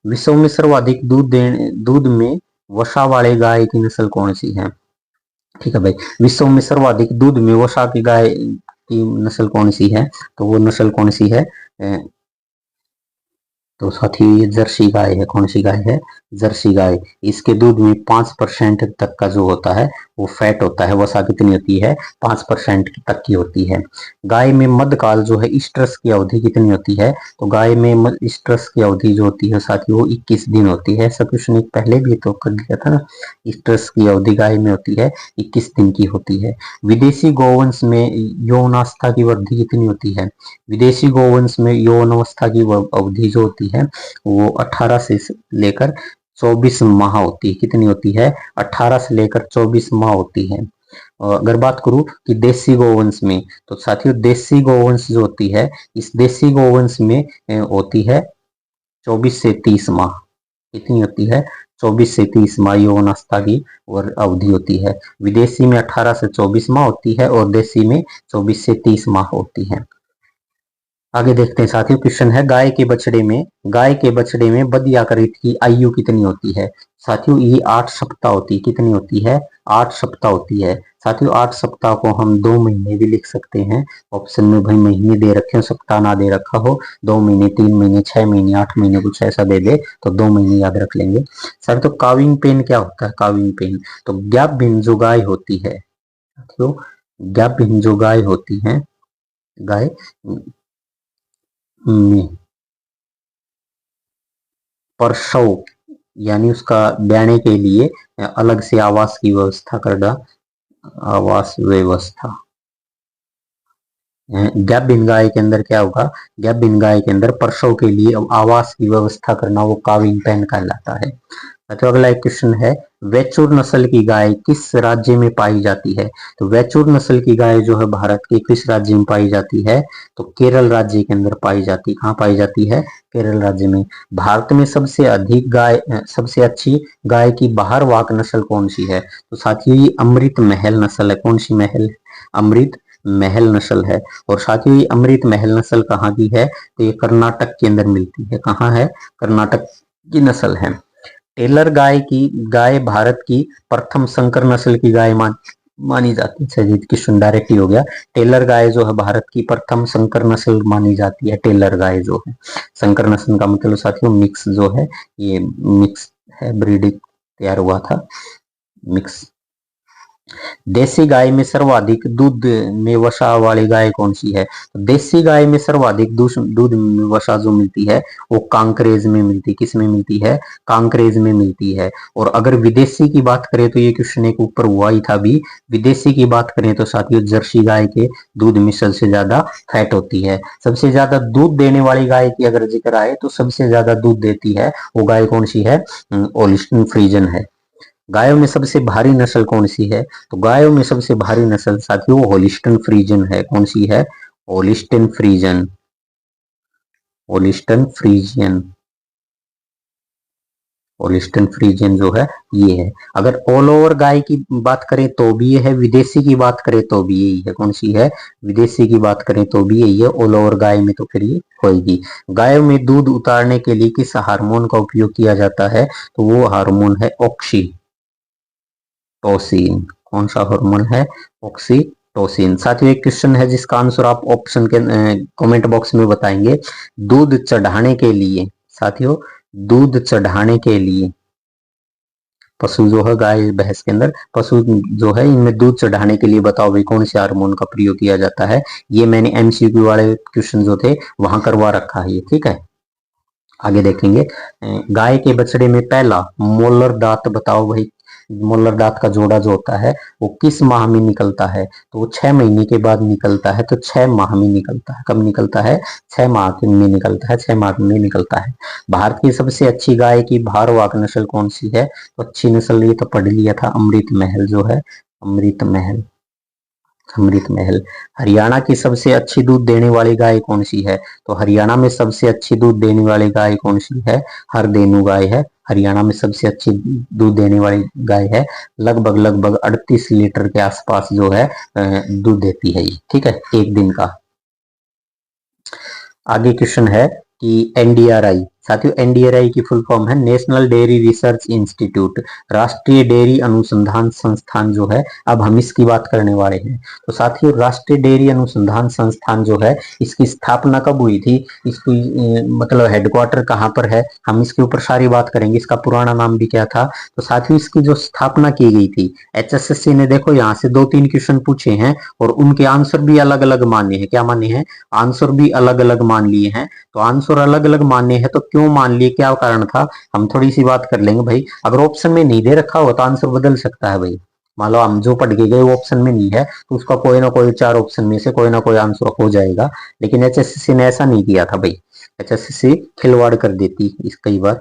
विश्व में सर्वाधिक दूध में वसा वाले गाय की नस्ल कौन सी है? ठीक है भाई, विश्व में सर्वाधिक दूध में वसा की गाय की नस्ल कौन सी है? तो वो नस्ल कौन सी है? तो साथी ये जर्सी गाय है। कौन सी गाय है? जर्सी गाय। इसके दूध में 5% तक का जो होता है वो फैट होता है। वसा कितनी होती है? 5% तक की होती है। गाय में मध्यकाल जो है ईस्ट्रस की अवधि कितनी होती है? तो गाय में ईस्ट्रस की अवधि जो होती है साथी वो 21 दिन होती है। सब कुछ ने पहले भी तो कर दिया था ना। ईस्ट्रस की अवधि गाय में होती है 21 दिन की होती है। विदेशी गौवंश में यौनावस्था की वृद्धि कितनी होती है? विदेशी गौवंश में यौन अवस्था की अवधि जो होती है वो 18 से लेकर 24 माह होती है। कितनी होती है? 18 से लेकर 24 माह होती है। और अगर बात करूं कि देसी गौवंश में, तो साथियों देसी गौवंश जो होती है, इस देसी गौवंश में होती है 24 से 30 माह। कितनी होती है? 24 से 30 माह यौन अवस्था की और अवधि होती है। विदेशी में 18 से 24 माह होती है और देसी में 24 से 30 माह होती है। आगे देखते हैं साथियों, क्वेश्चन है गाय के बछड़े में बदियाकृत की आयु कितनी होती है? साथियों ये 8 सप्ताह होती है। कितनी होती है? 8 सप्ताह होती है। साथियों 8 सप्ताह को हम 2 महीने भी लिख सकते हैं। ऑप्शन में भाई महीने दे रखे हो, सप्ताह ना दे रखा हो, 2 महीने, 3 महीने, 6 महीने, 8 महीने कुछ ऐसा दे दे तो 2 महीने याद रख लेंगे। सर तो काविंग पेन क्या होता है? काविंग पेन तो गाभीन जो गाय होती है साथियों, गाभीन जो गाय होती है, गाय में प्रसव यानी उसका ब्याने के लिए अलग से आवास की व्यवस्था करना, आवास व्यवस्था। गाभिन गाय के अंदर क्या होगा? गाभिन गाय के अंदर प्रसव के लिए आवास की व्यवस्था करना वो काविंग पेन कहलाता है। तो अगला एक क्वेश्चन है, वेचूर नस्ल की गाय किस राज्य में पाई जाती है? तो वेचूर नस्ल की गाय जो है भारत के किस राज्य में पाई जाती है? तो केरल राज्य के अंदर पाई जाती है। कहाँ पाई जाती है? केरल राज्य में। भारत में सबसे अधिक गाय, सबसे अच्छी गाय की बाहर वाक नस्ल कौन सी है? तो साथियों ये अमृत महल नस्ल है। कौन सी महल? अमृत महल नस्ल है। और साथियों ये अमृत महल नस्ल कहाँ की है? तो ये कर्नाटक के अंदर मिलती है। कहाँ है? कर्नाटक की नस्ल है। टेलर गाय भारत की प्रथम संकर नस्ल की गाय मानी जाती है। सजीद क्वेश्चन डायरेक्ट ही हो गया। टेलर गाय जो है भारत की प्रथम संकर नस्ल मानी जाती है। टेलर गाय जो है, संकर नस्ल का मतलब साथियों मिक्स जो है, ये मिक्स है, ब्रीडिंग तैयार हुआ था, मिक्स। देसी गाय में सर्वाधिक दूध में वसा वाली गाय कौन सी है? तो देसी गाय में सर्वाधिक दूध में वसा जो मिलती है वो कांकरेज में मिलती है। किस में मिलती है? कांकरेज में मिलती है। और अगर विदेशी की बात करें तो ये क्वेश्चन एक ऊपर हुआ ही था भी, विदेशी की बात करें तो साथियों जर्सी गाय के दूध में सबसे ज्यादा फैट होती है। सबसे ज्यादा दूध देने वाली गाय की अगर जिक्र आए तो सबसे ज्यादा दूध देती है वो गाय कौन सी है? ओलिस्टन फ्रीजन है। गायों में सबसे भारी नस्ल कौन सी है? तो गायों में सबसे भारी नस्ल साथियों होलिस्टन फ्रीजन है। कौन सी है? होलिस्टन फ्रीजन। होलिस्टन फ्रीजियन। होलिस्टन फ्रीजियन जो है ये है। अगर ऑल ओवर गाय की बात करें तो भी ये है, विदेशी की बात करें तो भी यही है। कौन सी है? विदेशी की बात करें तो भी यही है। ऑल ओवर गाय में तो फिर ये होगी। गायों में दूध उतारने के लिए किस हार्मोन का उपयोग किया जाता है? तो वो हार्मोन है ऑक्सी टोसिन। कौन सा हार्मोन है? ऑक्सीटोसिन। साथियों एक क्वेश्चन है जिसका आंसर आप ऑप्शन के कमेंट बॉक्स में बताएंगे। दूध चढ़ाने के लिए साथियों, दूध चढ़ाने के लिए पशु जो है गाय भैंस के अंदर पशु जो है इनमें दूध चढ़ाने के लिए बताओ भाई कौन से हार्मोन का प्रयोग किया जाता है? ये मैंने एमसीक्यू वाले क्वेश्चन जो थे वहां करवा रखा है ये, ठीक है। आगे देखेंगे गाय के बछड़े में पहला मोलर दांत बताओ भाई। मोलर दांत का जोड़ा जो होता है वो किस माह में निकलता है? तो वो 6 महीने के बाद निकलता है। तो 6 माह में निकलता है। कब निकलता है? 6 माह में निकलता है। 6 माह में निकलता है। भारत की सबसे अच्छी गाय की भारवाहक नस्ल कौन सी है? तो अच्छी नस्ल ये तो पढ़ लिया था, अमृत महल जो है, अमृत महल। अमृत महल। हरियाणा की सबसे अच्छी दूध देने वाली गाय कौन सी है? तो हरियाणा में सबसे अच्छी दूध देने वाली गाय कौन सी है? हरदेनु गाय है। हरियाणा में सबसे अच्छी दूध देने वाली गाय है। लगभग लगभग 38 लीटर के आसपास जो है दूध देती है ये, ठीक है, एक दिन का। आगे क्वेश्चन है कि एनडीआरआई साथियों, एनडीआरआई की फुल फॉर्म है नेशनल डेयरी रिसर्च इंस्टीट्यूट, राष्ट्रीय डेयरी अनुसंधान संस्थान जो है। अब हम इसकी बात करने वाले हैं। तो साथियों राष्ट्रीय डेयरी अनुसंधान संस्थान जो है इसकी स्थापना कब हुई थी? इसकी मतलब हेडक्वार्टर कहाँ पर है, हम इसके ऊपर सारी बात करेंगे। इसका पुराना नाम भी क्या था? तो साथियों इसकी जो स्थापना की गई थी, एचएसएससी ने देखो यहाँ से 2-3 क्वेश्चन पूछे हैं और उनके आंसर भी अलग अलग माने हैं। क्या माने हैं? आंसर भी अलग अलग मान लिए हैं। तो आंसर अलग अलग मानने हैं तो क्यों मान लिए, क्या कारण था, हम थोड़ी सी बात कर लेंगे भाई। अगर ऑप्शन में नहीं दे रखा हो तो आंसर बदल सकता है भाई। मान लो हम जो पढ़ के गए वो ऑप्शन में नहीं है तो उसका कोई ना कोई 4 ऑप्शन में से कोई ना कोई आंसर हो जाएगा। लेकिन एचएससी ने ऐसा नहीं किया था भाई। एचएससी खिलवाड़ कर देती इस कई बार।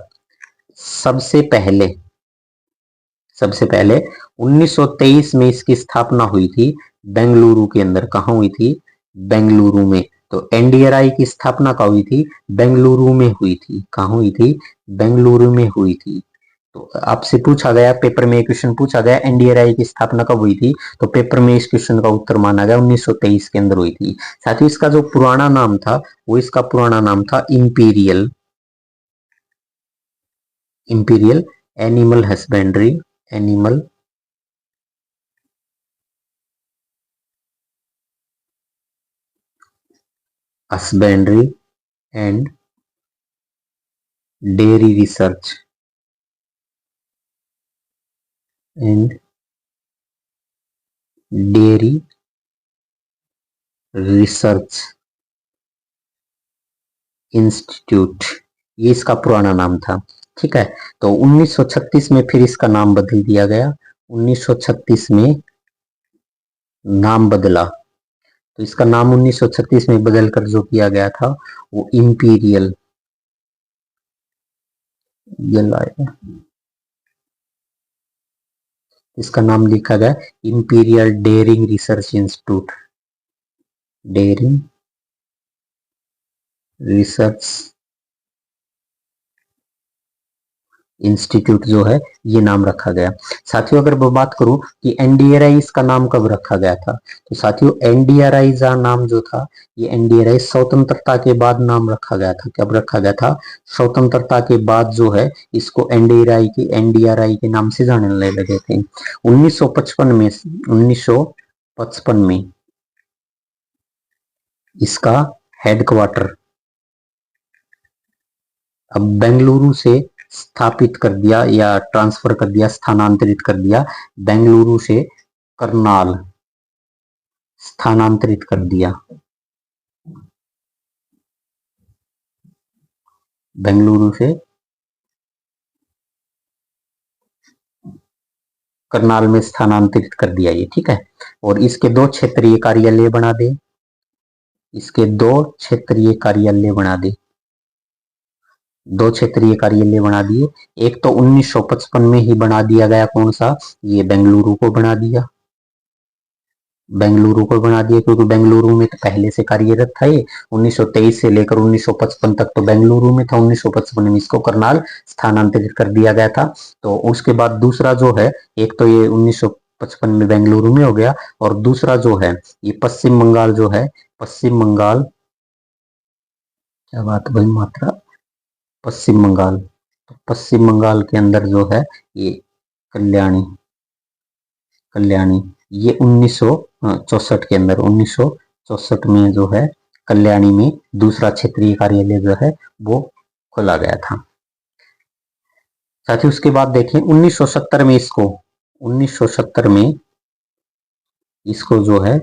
सबसे पहले सबसे पहले 1923 में इसकी स्थापना हुई थी बेंगलुरु के अंदर। कहाँ हुई थी? बेंगलुरु में। तो एनडीआरआई की स्थापना कहाँ हुई थी? बेंगलुरु में हुई थी। कहाँ हुई थी? बेंगलुरु में हुई थी। तो आपसे पूछा गया, पेपर में क्वेश्चन पूछा गया एनडीआरआई की स्थापना कब हुई थी, तो पेपर में इस क्वेश्चन का उत्तर माना गया 1923 के अंदर हुई थी। साथ ही इसका जो पुराना नाम था वो इसका पुराना नाम था imperial imperial animal husbandry animal husbandry and dairy research and dairy research institute, ये इसका पुराना नाम था, ठीक है। तो 1936 में फिर इसका नाम बदल दिया गया। 1936 में नाम बदला। तो इसका नाम 1936 में बदलकर जो किया गया था वो इंपीरियल, ये लाया, इसका नाम लिखा गया Imperial Dairying Research Institute, Dairying Research Institute जो है ये नाम रखा गया। साथियों अगर मैं बात करूं कि एनडीआरआई इसका नाम कब रखा गया था, तो साथियों एनडीआरआई का नाम जो था, ये एनडीआरआई स्वतंत्रता के बाद नाम रखा गया था। कब रखा गया था? स्वतंत्रता के बाद जो है इसको एनडीआरआई के नाम से जानने लगे थे। 1955 में 1955 में इसका हेडक्वार्टर अब बेंगलुरु से स्थापित कर दिया या ट्रांसफर कर दिया, स्थानांतरित कर दिया बेंगलुरु से करनाल स्थानांतरित कर दिया। बेंगलुरु से करनाल में स्थानांतरित कर दिया ये, ठीक है। और इसके 2 क्षेत्रीय कार्यालय बना दे, इसके 2 क्षेत्रीय कार्यालय बना दे, 2 क्षेत्रीय कार्यालय बना दिए। एक तो 1955 में ही बना दिया गया, कौन सा, ये बेंगलुरु को बना दिया, बेंगलुरु को बना दिया, क्योंकि बेंगलुरु में तो पहले से कार्यरत था ये। 1923 से लेकर 1955 तक तो बेंगलुरु में था, 1955 में इसको करनाल स्थानांतरित कर दिया गया था। तो उसके बाद दूसरा जो है, एक तो ये 1955 में बेंगलुरु में हो गया, और दूसरा जो है ये पश्चिम बंगाल जो है, पश्चिम बंगाल, क्या बात है भाई मात्रा, पश्चिम बंगाल, तो पश्चिम बंगाल के अंदर जो है ये कल्याणी, कल्याणी, ये 1964 के अंदर, 1964 में जो है कल्याणी में दूसरा क्षेत्रीय कार्यालय जो है वो खोला गया था। साथ ही उसके बाद देखें 1970 में इसको, 1970 में इसको जो है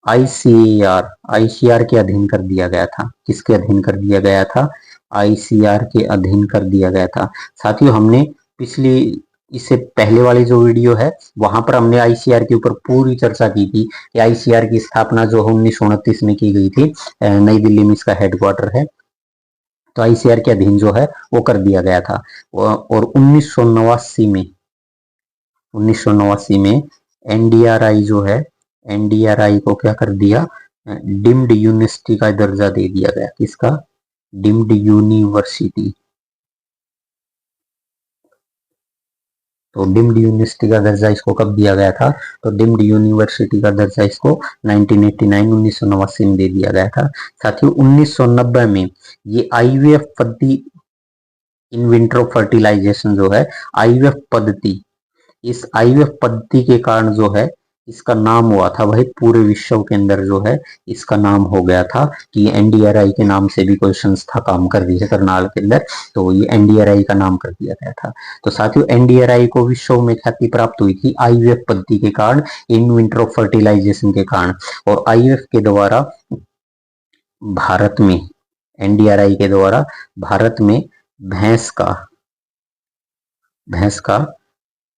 आईसीआर, आईसीआर के अधीन कर दिया गया था। किसके अधीन कर दिया गया था, आईसीआर के अधीन कर दिया गया था। साथियों हमने पिछली, इससे पहले वाली जो वीडियो है वहां पर हमने आईसीआर के ऊपर पूरी चर्चा की थी कि आईसीआर की स्थापना जो 1929 में की गई थी, नई दिल्ली में इसका हेडक्वार्टर है। तो आईसीआर के अधीन जो है वो कर दिया गया था। और 1989 में, 1989 में एनडीआरआई जो है, एनडीआरआई को क्या कर दिया, डीम्ड यूनिवर्सिटी का दर्जा दे दिया गया। किसका, डीम्ड यूनिवर्सिटी। तो डीम्ड यूनिवर्सिटी का दर्जा इसको कब दिया गया था, तो डीम्ड यूनिवर्सिटी का दर्जा इसको 1989, 1989 में दे दिया गया था। साथियों 1990 में ये आईवीएफ पद्धति, इन विट्रो फर्टिलाइजेशन जो है आईवीएफ पद्धति, इस आईवीएफ पद्धति के कारण जो है इसका नाम हुआ था भाई पूरे विश्व के अंदर जो है इसका नाम हो गया था कि एनडीआरआई के नाम से भी कोई संस्था काम कर रही है करनाल के अंदर, तो ये एनडीआरआई का नाम कर दिया गया था। तो साथियों एनडीआरआई को विश्व में ख्याति प्राप्त हुई थी आईवीएफ पद्धति के कारण, इन विट्रो फर्टिलाइजेशन के कारण। और आईवीएफ के द्वारा भारत में, एनडीआरआई के द्वारा भारत में भैंस का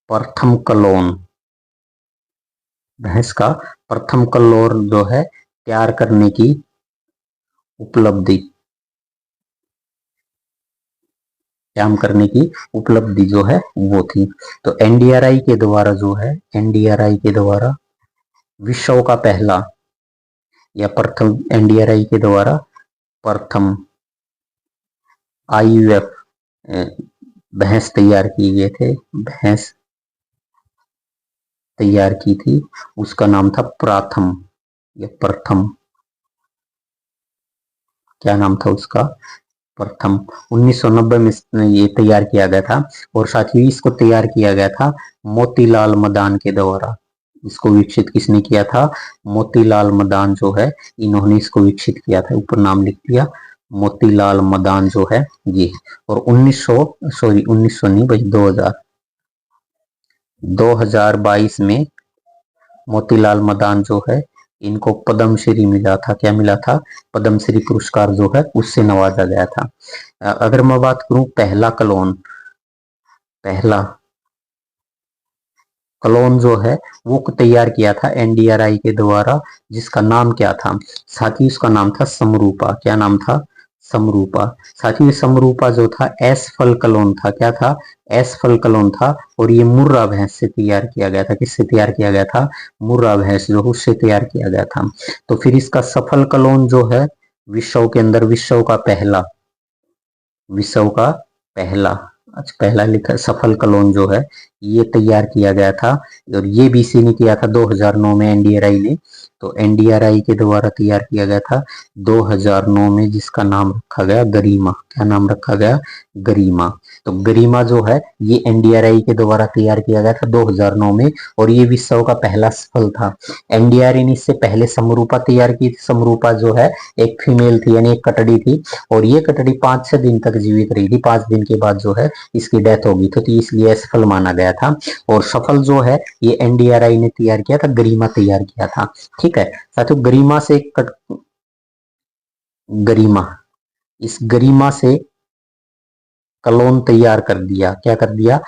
प्रथम क्लोन, भैंस का प्रथम क्लोन जो है तैयार करने की उपलब्धि, काम करने की उपलब्धि जो है वो थी। तो एनडीआरआई के द्वारा जो है, एनडीआरआई के द्वारा विश्व का पहला या प्रथम, एनडीआरआई के द्वारा प्रथम आईयूएफ भैंस तैयार किए गए थे, भैंस तैयार की थी, उसका नाम था प्रथम या प्रथम, क्या नाम था उसका, प्रथम। 1990 में ये तैयार किया गया था। और साथ ही इसको तैयार किया गया था मोतीलाल मदान के द्वारा। इसको विकसित किसने किया था, मोतीलाल मदान जो है इन्होंने इसको विकसित किया था, ऊपर नाम लिख दिया मोतीलाल मदान जो है ये। और 1900 नहीं भाई 2022 में मोतीलाल मदान जो है इनको पद्मश्री मिला था, क्या मिला था, पद्मश्री पुरस्कार जो है उससे नवाजा गया था। अगर मैं बात करूं पहला क्लोन जो है वो तैयार किया था एनडीआरआई के द्वारा, जिसका नाम क्या था, साथ ही उसका नाम था समरूपा। क्या नाम था, समरूपा। साथ ही समरूपा जो था एसफल क्लोन था, क्या था, एसफल क्लोन था। और ये मुर्रा भैंस से तैयार किया गया था, किससे तैयार किया गया था, मुर्रा भैंस जो उससे तैयार किया गया था। तो फिर इसका सफल क्लोन जो है विश्व के अंदर, विश्व का पहला, अच्छा पहला लिखा सफल क्लोन जो है ये तैयार किया गया था। और ये भी इसी ने किया था 2009 में एनडीआरआई ने। तो एनडीआरआई के द्वारा तैयार किया गया था 2009 में, जिसका नाम रखा गया गरिमा। क्या नाम रखा गया, गरिमा। तो गरिमा जो है ये एनडीआरआई के द्वारा तैयार किया गया था 2009 में, और ये विश्व का पहला सफल था। एनडीआरआई ने इससे पहले समरूपा तैयार की थी। समरूपा जो है एक फीमेल थी, यानी एक कटड़ी थी, और ये कटड़ी 5-6 दिन तक जीवित रही थी। 5 दिन के बाद जो है इसकी डेथ हो गई थी, तो इसलिए असफल माना गया था। और सफल जो है ये एनडीआरआई ने तैयार किया था, गरिमा तैयार किया था। ठीक है साथियों, गरिमा से गरिमा, इस गरिमा से क्लोन तैयार कर दिया। क्या कर दिया?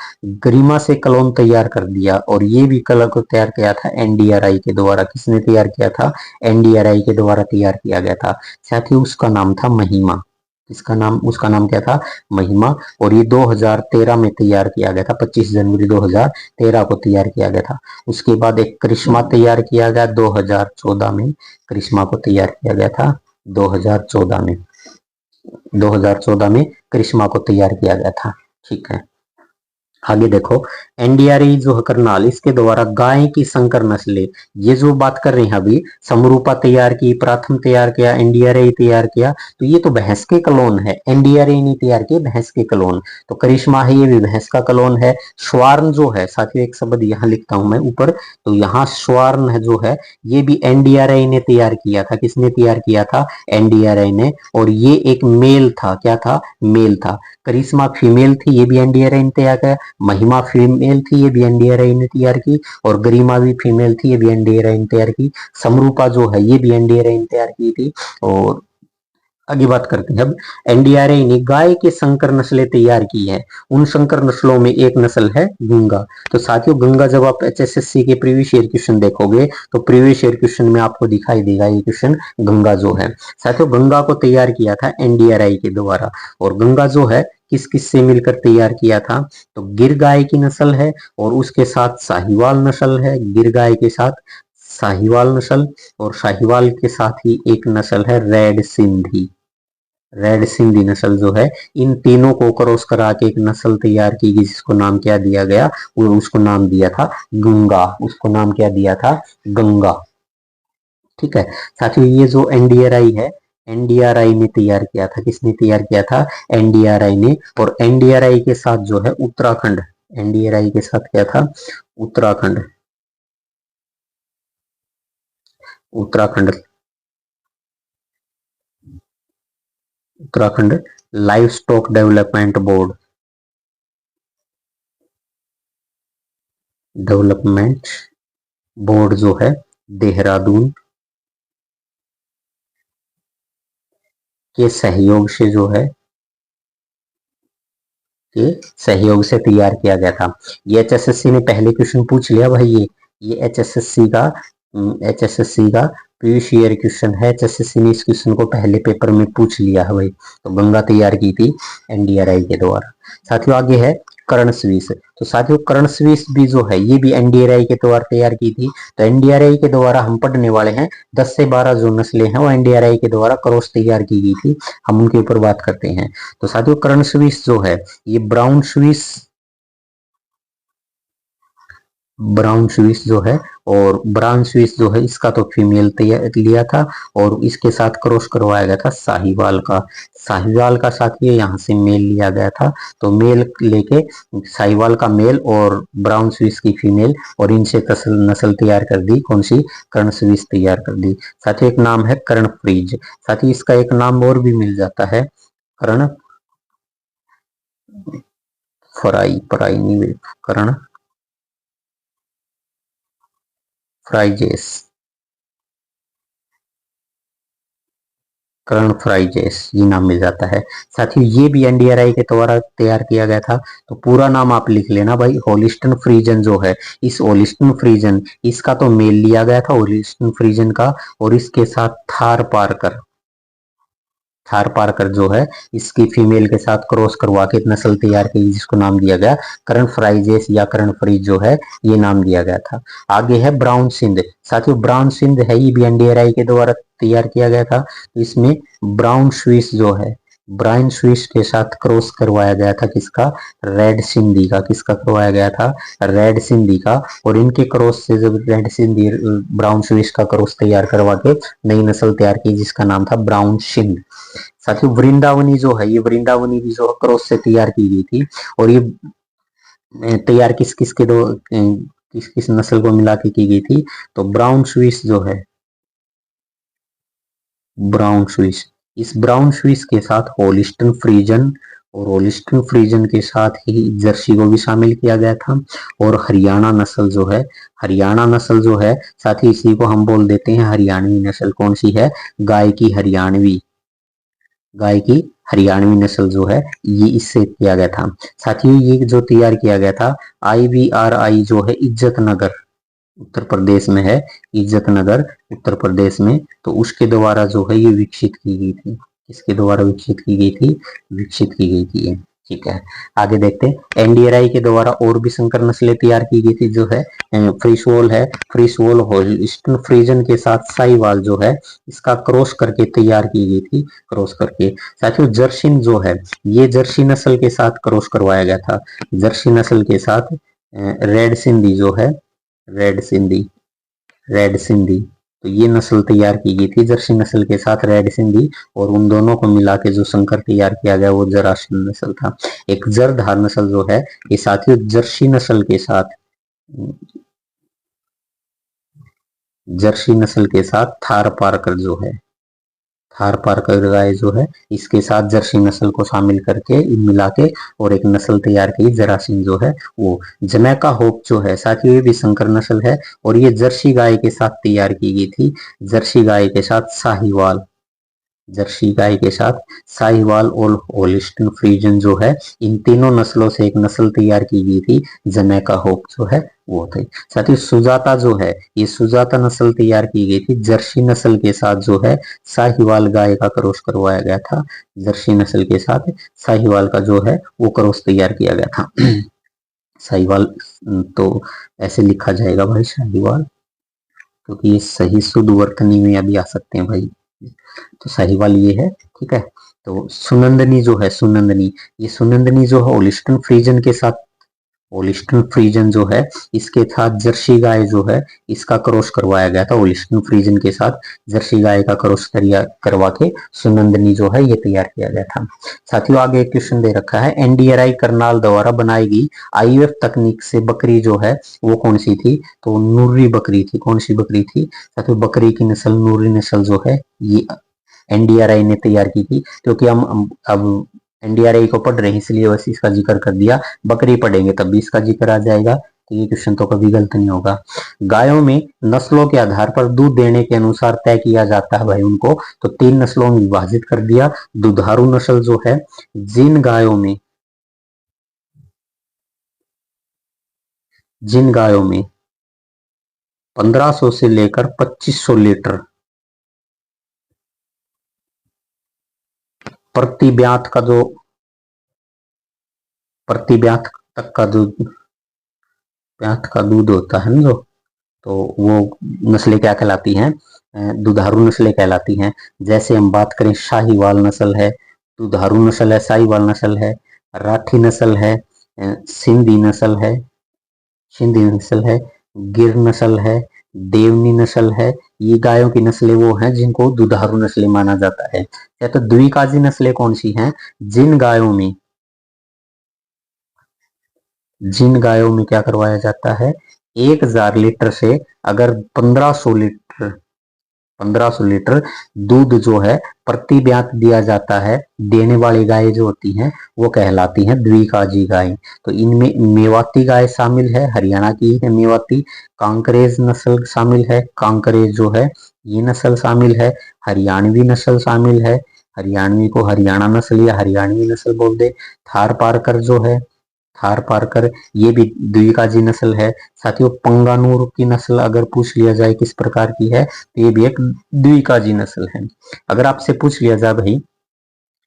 गरिमा से क्लोन तैयार कर दिया। और ये भी कलर को तैयार किया था एनडीआरआई के द्वारा। किसने तैयार किया था? एनडीआरआई के द्वारा तैयार किया गया था। साथ ही उसका नाम था महिमा। इसका नाम, उसका नाम क्या था? महिमा। और ये 2013 में तैयार किया गया था, 25 जनवरी 2013 को तैयार किया गया था। उसके बाद एक करिश्मा तैयार किया गया 2014 में। करिश्मा को तैयार किया गया था 2014 में। 2014 में करिश्मा को तैयार किया गया था। ठीक है, आगे देखो, एनडीआरआई जो है करनाल, इसके द्वारा गाय की संकर नस्लें, ये जो बात कर रहे हैं अभी, समरूपा तैयार की, प्रथम तैयार किया, एनडीआरआई तैयार किया, तो ये तो भैंस के क्लोन है। एनडीआरआई ने तैयार किए भैंस के क्लोन, तो करिश्मा है ये भी भैंस का क्लोन है। स्वार्ण जो है साथियों, एक शब्द यहाँ लिखता हूं मैं ऊपर, तो यहाँ स्वार्ण है जो है ये भी एनडीआरआई ने तैयार किया था। किसने तैयार किया था? एनडीआरआई ने। और ये एक मेल था। क्या था? मेल था। करिश्मा फीमेल थी, ये भी एनडीआरआई ने तैयार किया। महिमा फीमेल थी, ये भी एनडीआरआई ने तैयार की। और गरिमा भी फीमेल थी, ये भी एनडीआरआई ने तैयार की। समरूपा जो है ये भी एनडीआरआई ने तैयार की थी। और आगे बात करते हैं अब, एनडीआरआई ने गाय की संकर नस्लें तैयार की है। उन संकर नस्लों में एक नस्ल है गंगा। तो साथियों, गंगा जब आप एचएसएससी के प्रीवियस ईयर क्वेश्चन देखोगे तो प्रीवियस ईयर क्वेश्चन में आपको दिखाई देगा ये क्वेश्चन, गंगा जो है। साथियों, गंगा को तैयार किया था एनडीआरआई के द्वारा। और गंगा जो है किस किस से मिलकर तैयार किया था? तो गिर गाय की नस्ल है, और उसके साथ साहिवाल नस्ल है। गिर गाय के साथ साहिवाल नस्ल, और साहिवाल के साथ ही एक नस्ल है रेड सिंधी। रेड सिंधी नस्ल जो है, इन तीनों को क्रॉस करा के एक नस्ल तैयार की गई, जिसको नाम क्या दिया गया? उसको नाम दिया था गंगा। उसको नाम क्या दिया था? गंगा। ठीक है साथियों, ये जो एनडीआरआई है, एनडीआरआई ने तैयार किया था। किसने तैयार किया था? एनडीआरआई ने। और एनडीआरआई के साथ जो है उत्तराखंड, एनडीआरआई के साथ क्या था? Uttarakhand. Uttarakhand, Uttarakhand live stock development board, development board जो है देहरादून के सहयोग से जो है, के सहयोग से तैयार किया गया था। ये एचएसएससी ने पहले क्वेश्चन पूछ लिया भाई। ये एचएसएससी का प्रीवियस ईयर क्वेश्चन है। एचएसएससी ने इस क्वेश्चन को पहले पेपर में पूछ लिया है भाई। तो गंगा तैयार की थी एनडीआरआई के द्वारा। साथियों, आगे है कर्ण स्वीस। तो साथियों, कर्ण स्वीस भी जो है ये भी एनडीआरआई के द्वारा तैयार की थी। तो एनडीआरआई के द्वारा हम पढ़ने वाले हैं 10 से 12 जो नस्लें हैं वो एनडीआरआई के द्वारा क्रॉस तैयार की गई थी। हम उनके ऊपर बात करते हैं। तो साथियों, कर्ण स्वीस जो है ये ब्राउन स्विस, ब्राउन स्विस जो है, और ब्राउन स्विस जो है इसका तो फीमेल लिया था, और इसके साथ क्रॉस करवाया गया था साहिवाल का। साहिवाल का साथ ये यहाँ से मेल लिया गया था। तो मेल लेके साहिवाल का मेल और ब्राउन स्विस की फीमेल, और इनसे नस्ल तैयार कर दी। कौन सी? कर्ण स्विस तैयार कर दी। साथ ही एक नाम है कर्ण फ्रीज। साथ ही इसका एक नाम और भी मिल जाता है, कर्ण फ्राई, फ्राई नहीं, कर्ण फ्राइजेस, कर्ण फ्राइजेस ये नाम मिल जाता है। साथियों, ये भी एनडीआरआई के द्वारा तैयार किया गया था। तो पूरा नाम आप लिख लेना भाई। होलिस्टन फ्रीजन जो है, इस होलिस्टन फ्रीजन, इसका तो मेल लिया गया था होलिस्टन फ्रीजन का, और इसके साथ थार पार्कर, थार पार्कर जो है इसकी फीमेल के साथ क्रॉस करवा के नस्ल तैयार की, जिसको नाम दिया गया कर्ण फ्राइजेस या कर्ण फ्रीज जो है ये नाम दिया गया था। आगे है ब्राउन सिंध। साथियों, ब्राउन सिंध है ये भी एनडीआरआई के द्वारा तैयार किया गया था। इसमें ब्राउन स्विस जो है, ब्रायन स्विस के साथ क्रॉस करवाया गया था किसका, रेड सिंधी का। किसका करवाया गया था, रेड सिंधी का। और इनके क्रॉस से जब रेड सिंधी ब्राउन स्विस का क्रॉस तैयार करवा के नई नस्ल तैयार की जिसका नाम था ब्राउन सिंध। साथियों वृंदावनी जो है, ये वृंदावनी भी जो क्रॉस से तैयार की गई थी। और ये तैयार किस किस के दो किस किस नस्ल को मिला के की गई थी, तो ब्राउन स्विस जो है, ब्राउन स्विस, इस ब्राउन स्विस के साथ होलिस्टन फ्रीजन, और होलिस्टन फ्रीजन के साथ ही जर्सी को भी शामिल किया गया था। और हरियाणा नस्ल जो है, हरियाणा नस्ल जो है साथ ही इसी को हम बोल देते हैं हरियाणवी नस्ल। कौन सी है, गाय की हरियाणवी, गाय की हरियाणवी नस्ल जो है ये इससे किया गया था। साथियों ये जो तैयार किया गया था IVRI जो है इज्जत नगर उत्तर प्रदेश में है, इज्जत नगर उत्तर प्रदेश में, तो उसके द्वारा जो है ये विकसित की गई थी। किसके द्वारा विकसित की गई थी, विकसित की गई थी ये। ठीक है, आगे देखते हैं। NDRI के द्वारा और भी संकर नस्लें तैयार की गई थी जो है फ्रीसवॉल है, फ्रीसवॉल होल्स्टीन फ्रीजन के साथ साहिवाल जो है इसका क्रॉस करके तैयार की गई थी, क्रॉस करके। साथियों जर्सी जो है ये जर्सी नस्ल के साथ क्रॉस करवाया गया था, जर्सी नस्ल के साथ रेड सिंधी जो है, रेड सिंधी, रेड सिंधी, तो ये नस्ल तैयार की गई थी जर्सी नस्ल के साथ रेड सिंधी। और उन दोनों को मिला के जो संकर तैयार किया गया वो जरासिन नस्ल था। एक जरधार नस्ल जो है ये साथियों जर्सी नस्ल के साथ, जर्सी नस्ल के साथ थार पारकर जो है, थार पारकर गाय जो है इसके साथ जर्सी नस्ल को शामिल करके मिला के और एक नस्ल तैयार की जरासिन जो है वो। जमैका होप जो है साथियों ये भी संकर नस्ल है और ये जर्सी गाय के साथ तैयार की गई थी, जर्सी गाय के साथ साहिवाल, जर्सी गाय के साथ साहिवाल और होलिस्टन फ्रीजन जो है इन तीनों नस्लों से एक नस्ल तैयार की गई थी, जमैका होप जो है वो थे। साथ ही सुजाता जो है ये सुजाता नस्ल तैयार की गई थी जर्सी नस्ल के साथ जो है साहिवाल गाय का क्रॉस करवाया गया था, जर्सी नस्ल के साथ साहिवाल का जो है वो क्रॉस तैयार किया गया था। साहिवाल तो ऐसे लिखा जाएगा भाई साहिवाल, क्योंकि ये सही शुद्ध वर्तनी में अभी आ सकते हैं भाई, तो साहिवाल ये है। ठीक है, तो सुनंदनी जो है, सुनंदनी, ये सुनंदनी जो है होलिस्टन फ्रीजन के साथ, होलिस्टन फ्रीजन जो है इसके साथ जर्सी गाय जो है इसका क्रॉस करवाया गया था, होलिस्टन फ्रीजन के साथ जर्सी गाय का क्रॉस करवा के सुनंदनी जो है ये तैयार किया गया था। साथियों आगे एक क्वेश्चन दे रखा है, NDRI करनाल द्वारा बनाई गई IVF तकनीक से बकरी जो है वो कौन सी थी, तो नूरी बकरी थी। कौन सी बकरी थी साथियों, बकरी की नस्ल नूरी नस्ल जो है ये NDRI ने तैयार की थी। क्योंकि हम अब NDRI को पढ़ रहे हैं इसलिए बस इसका जिक्र कर दिया, बकरी पढ़ेंगे तब भी इसका जिक्र आ जाएगा, तो ये क्वेश्चन तो कभी गलत नहीं होगा। गायों में नस्लों के आधार पर दूध देने के अनुसार तय किया जाता है भाई उनको, तो 3 नस्लों में विभाजित कर दिया। दुधारू नस्ल जो है, जिन गायों में, जिन गायों में 1500 से लेकर 2500 लीटर प्रति ब्यात का जो, प्रति ब्यात तक का जो ब्यात का दूध होता है ना जो, तो वो नस्लें क्या कहलाती हैं, दुधारू नस्लें कहलाती हैं। जैसे हम बात करें शाहीवाल नस्ल है, दुधारू नस्ल है, शाहीवाल नस्ल है, राठी नस्ल है, सिंधी नस्ल है, सिंधी नस्ल है, गिर नस्ल है, देवनी नस्ल है। ये गायों की नस्लें वो हैं जिनको दुधारू नस्लें माना जाता है। या तो द्विकाजी नस्लें कौन सी हैं, जिन गायों में, जिन गायों में क्या करवाया जाता है, 1000 लीटर से अगर 1500 लीटर, 1500 लीटर दूध जो है प्रति ब्यात दिया जाता है, देने वाली गाय जो होती हैं वो कहलाती हैं द्विकाजी गाय। तो इनमें मेवाती गाय शामिल है, हरियाणा की है मेवाती, कांकरेज नस्ल शामिल है, कांकरेज जो है ये नस्ल शामिल है, हरियाणवी नस्ल शामिल है, हरियाणवी को हरियाणा नस्ल या हरियाणवी नस्ल बोल दे, थार पारकर जो है, थार पारकर ये भी द्विकाजी नस्ल है। साथियों पंगानूर की नस्ल अगर पूछ लिया जाए किस प्रकार की है, तो ये भी एक द्विकाजी नस्ल है। अगर आपसे पूछ लिया जाए भाई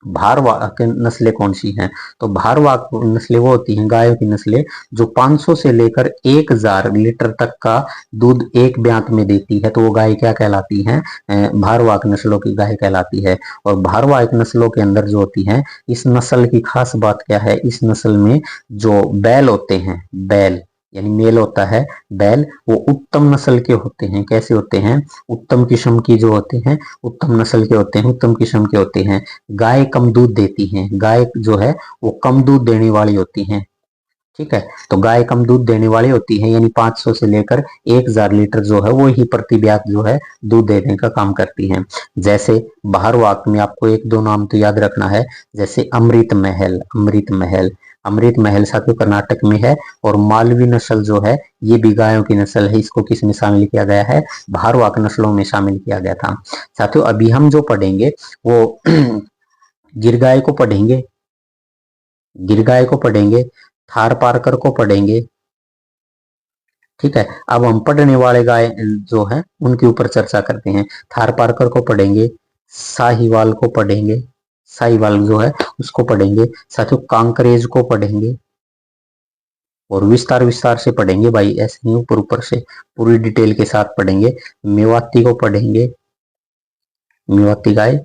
भारवाहक नस्लें कौन सी हैं? तो भारवाहक नस्लें वो होती हैं गायों की नस्लें जो 500 से लेकर 1000 लीटर तक का दूध एक ब्यात में देती है, तो वो गाय क्या कहलाती हैं? भारवाहक नस्लों की गाय कहलाती है। और भारवाहक नस्लों के अंदर जो होती हैं, इस नस्ल की खास बात क्या है? इस नस्ल में जो बैल होते हैं, बैल यानी मेल होता है, बैल, वो उत्तम नस्ल के होते हैं। कैसे होते हैं? उत्तम किस्म की जो होते हैं, उत्तम नस्ल के होते हैं, उत्तम किस्म के होते हैं। गाय कम दूध देती हैं, गाय जो है वो कम दूध देने वाली होती हैं। ठीक है, तो गाय कम दूध देने वाली होती है, यानी 500 से लेकर 1000 लीटर जो है वो ही प्रति ब्यात जो है दूध देने का काम करती हैं। जैसे भारवाहक में आपको एक दो नाम तो याद रखना है, जैसे अमृत महल, अमृत महल, अमृत महल साथियों कर्नाटक में है। और मालवी नस्ल जो है ये भी गायों की नस्ल है, इसको किस में शामिल किया गया है? भारवाहक नस्लों में शामिल किया गया था। साथियों अभी हम जो पढ़ेंगे वो गिर गाय को पढ़ेंगे, गिर गाय को पढ़ेंगे, थार पारकर को पढ़ेंगे। ठीक है, अब हम पढ़ने वाले गाय जो है उनके ऊपर चर्चा करते हैं। थार पारकर को पढ़ेंगे, साहिवाल को पढ़ेंगे, साहिवाल जो है उसको पढ़ेंगे, साथियों कांकरेज को पढ़ेंगे, और विस्तार विस्तार से पढ़ेंगे भाई, ऐसे नहीं ऊपर ऊपर से, पूरी डिटेल के साथ पढ़ेंगे। मेवाती को पढ़ेंगे, मेवाती गाय,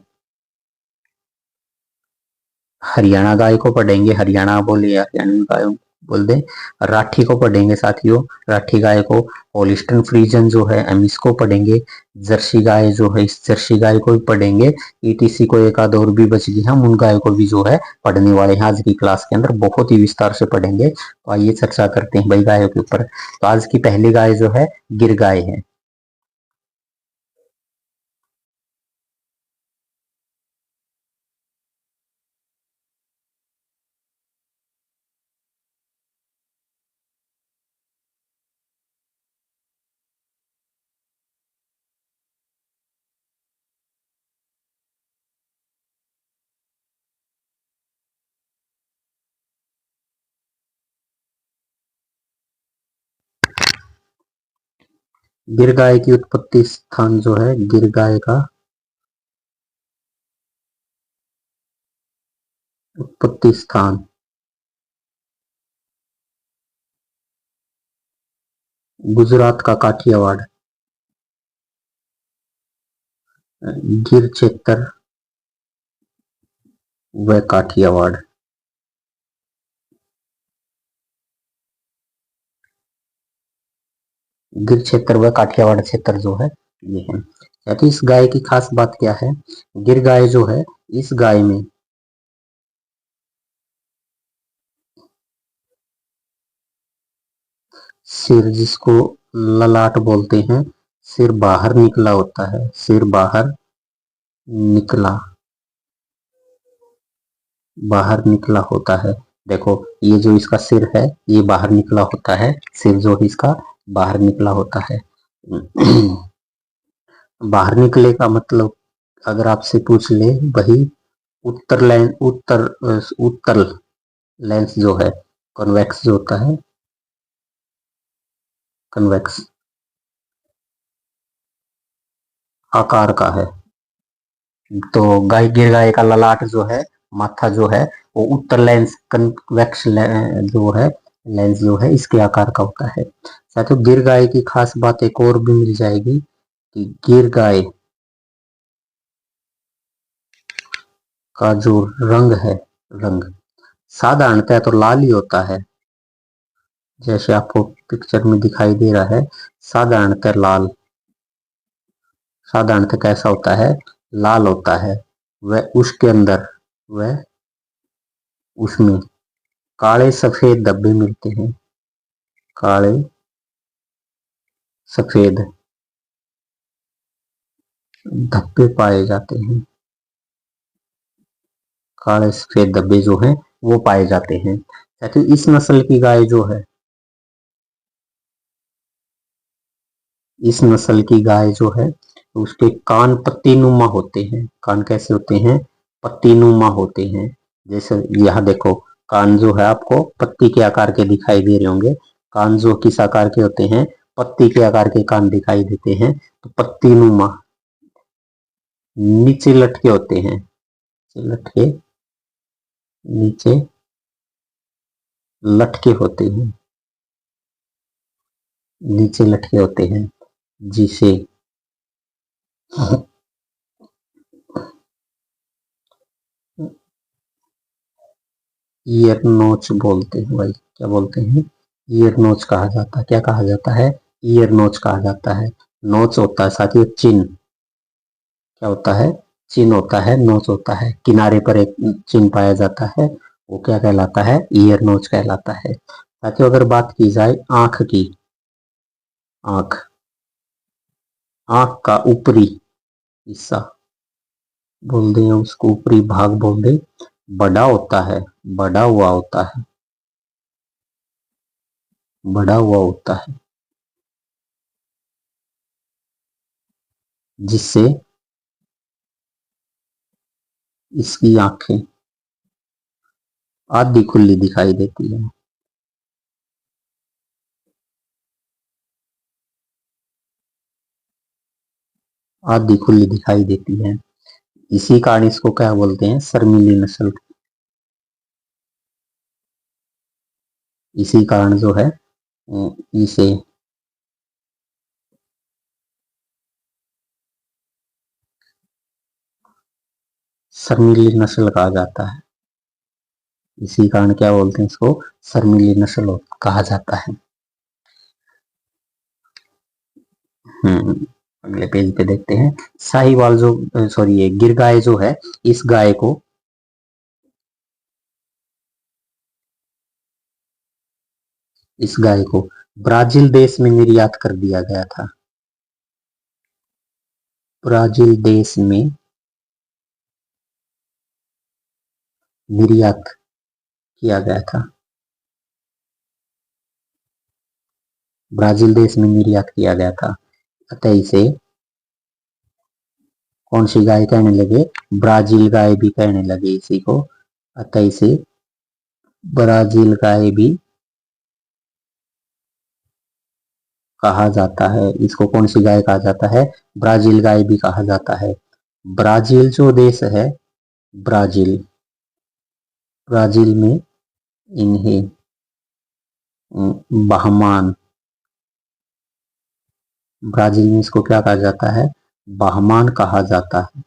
हरियाणा गाय को पढ़ेंगे, हरियाणा बोले या हरियाणा गाय बोल दे। राठी को पढ़ेंगे साथियों, राठी गाय को। होलिस्टन फ्रीजन जो है हम इसको पढ़ेंगे। जर्सी गाय जो है, इस जर्सी गाय को भी पढ़ेंगे। ईटीसी को एक आध और भी बच गई, हम उन गाय को भी जो है पढ़ने वाले हैं आज की क्लास के अंदर, बहुत ही विस्तार से पढ़ेंगे। तो आइए चर्चा करते हैं भाई गायों के ऊपर। तो आज की पहली गाय जो है गिर गाय है। गिर गाय की उत्पत्ति स्थान जो है, गिर गाय का उत्पत्ति स्थान गुजरात का काठियावाड़, गिर क्षेत्र व काठियावाड़। गिर क्षेत्र व काठियावाड़ क्षेत्र जो है ये है। तो इस गाय की खास बात क्या है? गिर गाय जो है, इस गाय में सिर, जिसको ललाट बोलते हैं, सिर बाहर निकला होता है, सिर बाहर निकला, बाहर निकला होता है। देखो ये जो इसका सिर है ये बाहर निकला होता है, सिर जो इसका बाहर निकला होता है। बाहर निकले का मतलब अगर आपसे पूछ ले वही उत्तर लेंस, उत्तर लेंस जो है, कन्वेक्स जो होता है, कन्वेक्स आकार का है। तो गाय, गिर गाय का ललाट जो है, माथा जो है वो उत्तर लेंस, कन्वेक्स जो है लेंस जो है इसके आकार का होता है। साथियों गिर गाय की खास बात एक और भी मिल जाएगी कि गिर गाय का जो रंग है, रंग साधारणतः तो लाल ही होता है, जैसे आपको पिक्चर में दिखाई दे रहा है, साधारणतः लाल, साधारणतः कैसा होता है? लाल होता है। वह उसके अंदर, वह उसमें काले सफेद धब्बे मिलते हैं, काले सफेद धब्बे पाए जाते हैं, काले सफेद धब्बे जो हैं वो पाए जाते हैं। साथियों इस नस्ल की गाय जो है, इस नस्ल की गाय जो है उसके कान पत्तीनुमा होते हैं। कान कैसे होते हैं? पत्तीनुमा होते हैं। जैसे यहाँ देखो, कान जो है आपको पत्ती के आकार के दिखाई दे रहे होंगे। कान जो किस आकार के होते हैं? पत्ती के आकार के कान दिखाई देते हैं। तो पत्तीनुमा, नीचे लटके होते हैं, नीचे लटके नीचे लटके होते हैं, नीचे लटके होते हैं, जिसे ईयर नोच बोलते हैं भाई। क्या बोलते हैं? ईयर नोच कहा जाता है। क्या कहा जाता है? ईयर नोच कहा जाता है। नोच होता है साथियों चिन्ह। क्या होता है? चिन्ह होता है, नोच होता है, किनारे पर एक चिन्ह पाया जाता है, वो क्या कहलाता है? ईयर नोच कहलाता है। साथियों अगर बात की जाए आंख की, आंख, आंख का ऊपरी हिस्सा बोल दें, उसको ऊपरी भाग बोल दें, बड़ा होता है, बड़ा हुआ होता है, बड़ा हुआ होता है, जिससे इसकी आंखें आधी खुली दिखाई देती है। आधी खुली दिखाई देती है। इसी कारण इसको क्या बोलते हैं? शर्मीली नस्ल। इसी कारण जो है इसे शर्मीली नस्ल कहा जाता है। इसी कारण क्या बोलते हैं इसको? शर्मीली नस्ल कहा जाता है। अगले पेज पे देखते हैं। साहिवाल जो सॉरी ये गिर गाय जो है, इस गाय को ब्राजील देश में निर्यात कर दिया गया था। ब्राजील देश में निर्यात किया गया था। ब्राजील देश में निर्यात किया गया था, अतः इसे कौन सी गाय कहने लगे? ब्राजील गाय भी कहने लगे इसी को, अतः इसे ब्राजील गाय भी कहा जाता है। इसको कौन सी गाय कहा जाता है? ब्राजील गाय भी कहा जाता है। ब्राजील जो देश है, ब्राजील, ब्राजील में इन्हें बहमान, ब्राजील में इसको क्या कहा जाता है? बहमान कहा जाता है।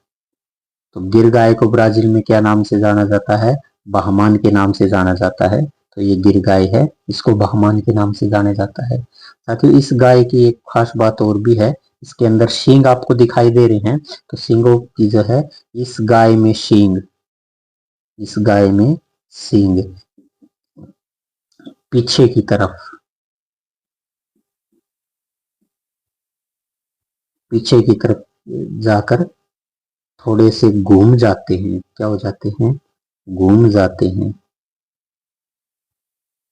तो गिर गाय को ब्राजील में क्या नाम से जाना जाता है? बहमान के नाम से जाना जाता है। तो ये गिर गाय है, इसको बहमान के नाम से जाना जाता है। साथ ही इस गाय की एक खास बात और भी है, इसके अंदर सींग आपको दिखाई दे रहे हैं, तो सींगों की जो है, इस गाय में सींग, इस गाय में सींग पीछे की तरफ, पीछे की तरफ जाकर थोड़े से घूम जाते हैं। क्या हो जाते हैं? घूम जाते हैं,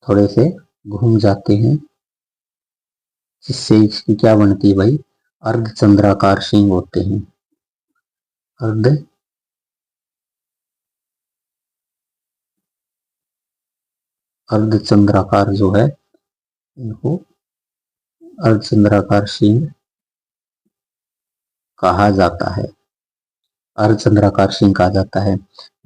थोड़े से घूम जाते हैं, जिससे इसकी क्या बनती है भाई? अर्धचंद्राकार सींग होते हैं। अर्ध अर्धचंद्राकार जो है, इनको अर्धचंद्राकार सींग कहा जाता है। अर्धचंद्राकार सींग कहा जाता है।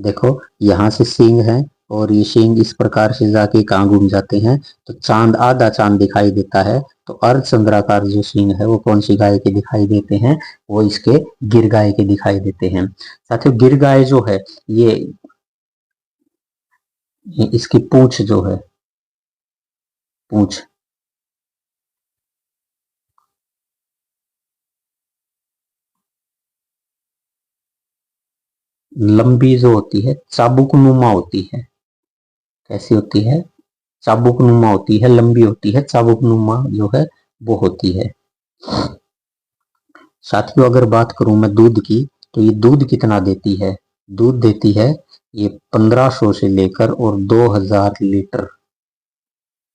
देखो यहां से सींग है, और ये सींग इस प्रकार से जाके कहाँ घूम जाते हैं? तो चांद, आधा चांद दिखाई देता है। तो अर्धचंद्राकार जो सींग है वो कौन सी गाय के दिखाई देते हैं? वो इसके गिर गाय के दिखाई देते हैं। साथियों गिर गाय जो है, ये इसकी पूंछ जो है, पूंछ लंबी जो होती है, चाबुक नुमा होती है। कैसी होती है? चाबुक नुमा होती है, लंबी होती है, चाबुक नुमा जो है वो होती है। साथियों अगर बात करूं मैं दूध की, तो ये दूध कितना देती है? दूध देती है ये 1500 से लेकर और 2000 लीटर,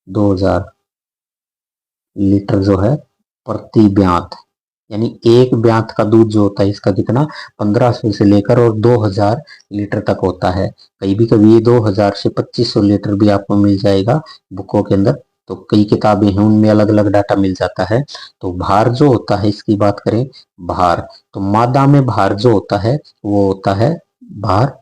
2000 लीटर जो है प्रति ब्यात, यानी एक ब्यात का दूध जो होता है इसका कितना? 1500 से लेकर और 2000 लीटर तक होता है। कभी ये 2000 से 2500 लीटर भी आपको मिल जाएगा बुकों के अंदर। तो कई किताबें हैं उनमें अलग अलग डाटा मिल जाता है। तो भार जो होता है, इसकी बात करें भार, तो मादा में भार जो होता है वो होता है भार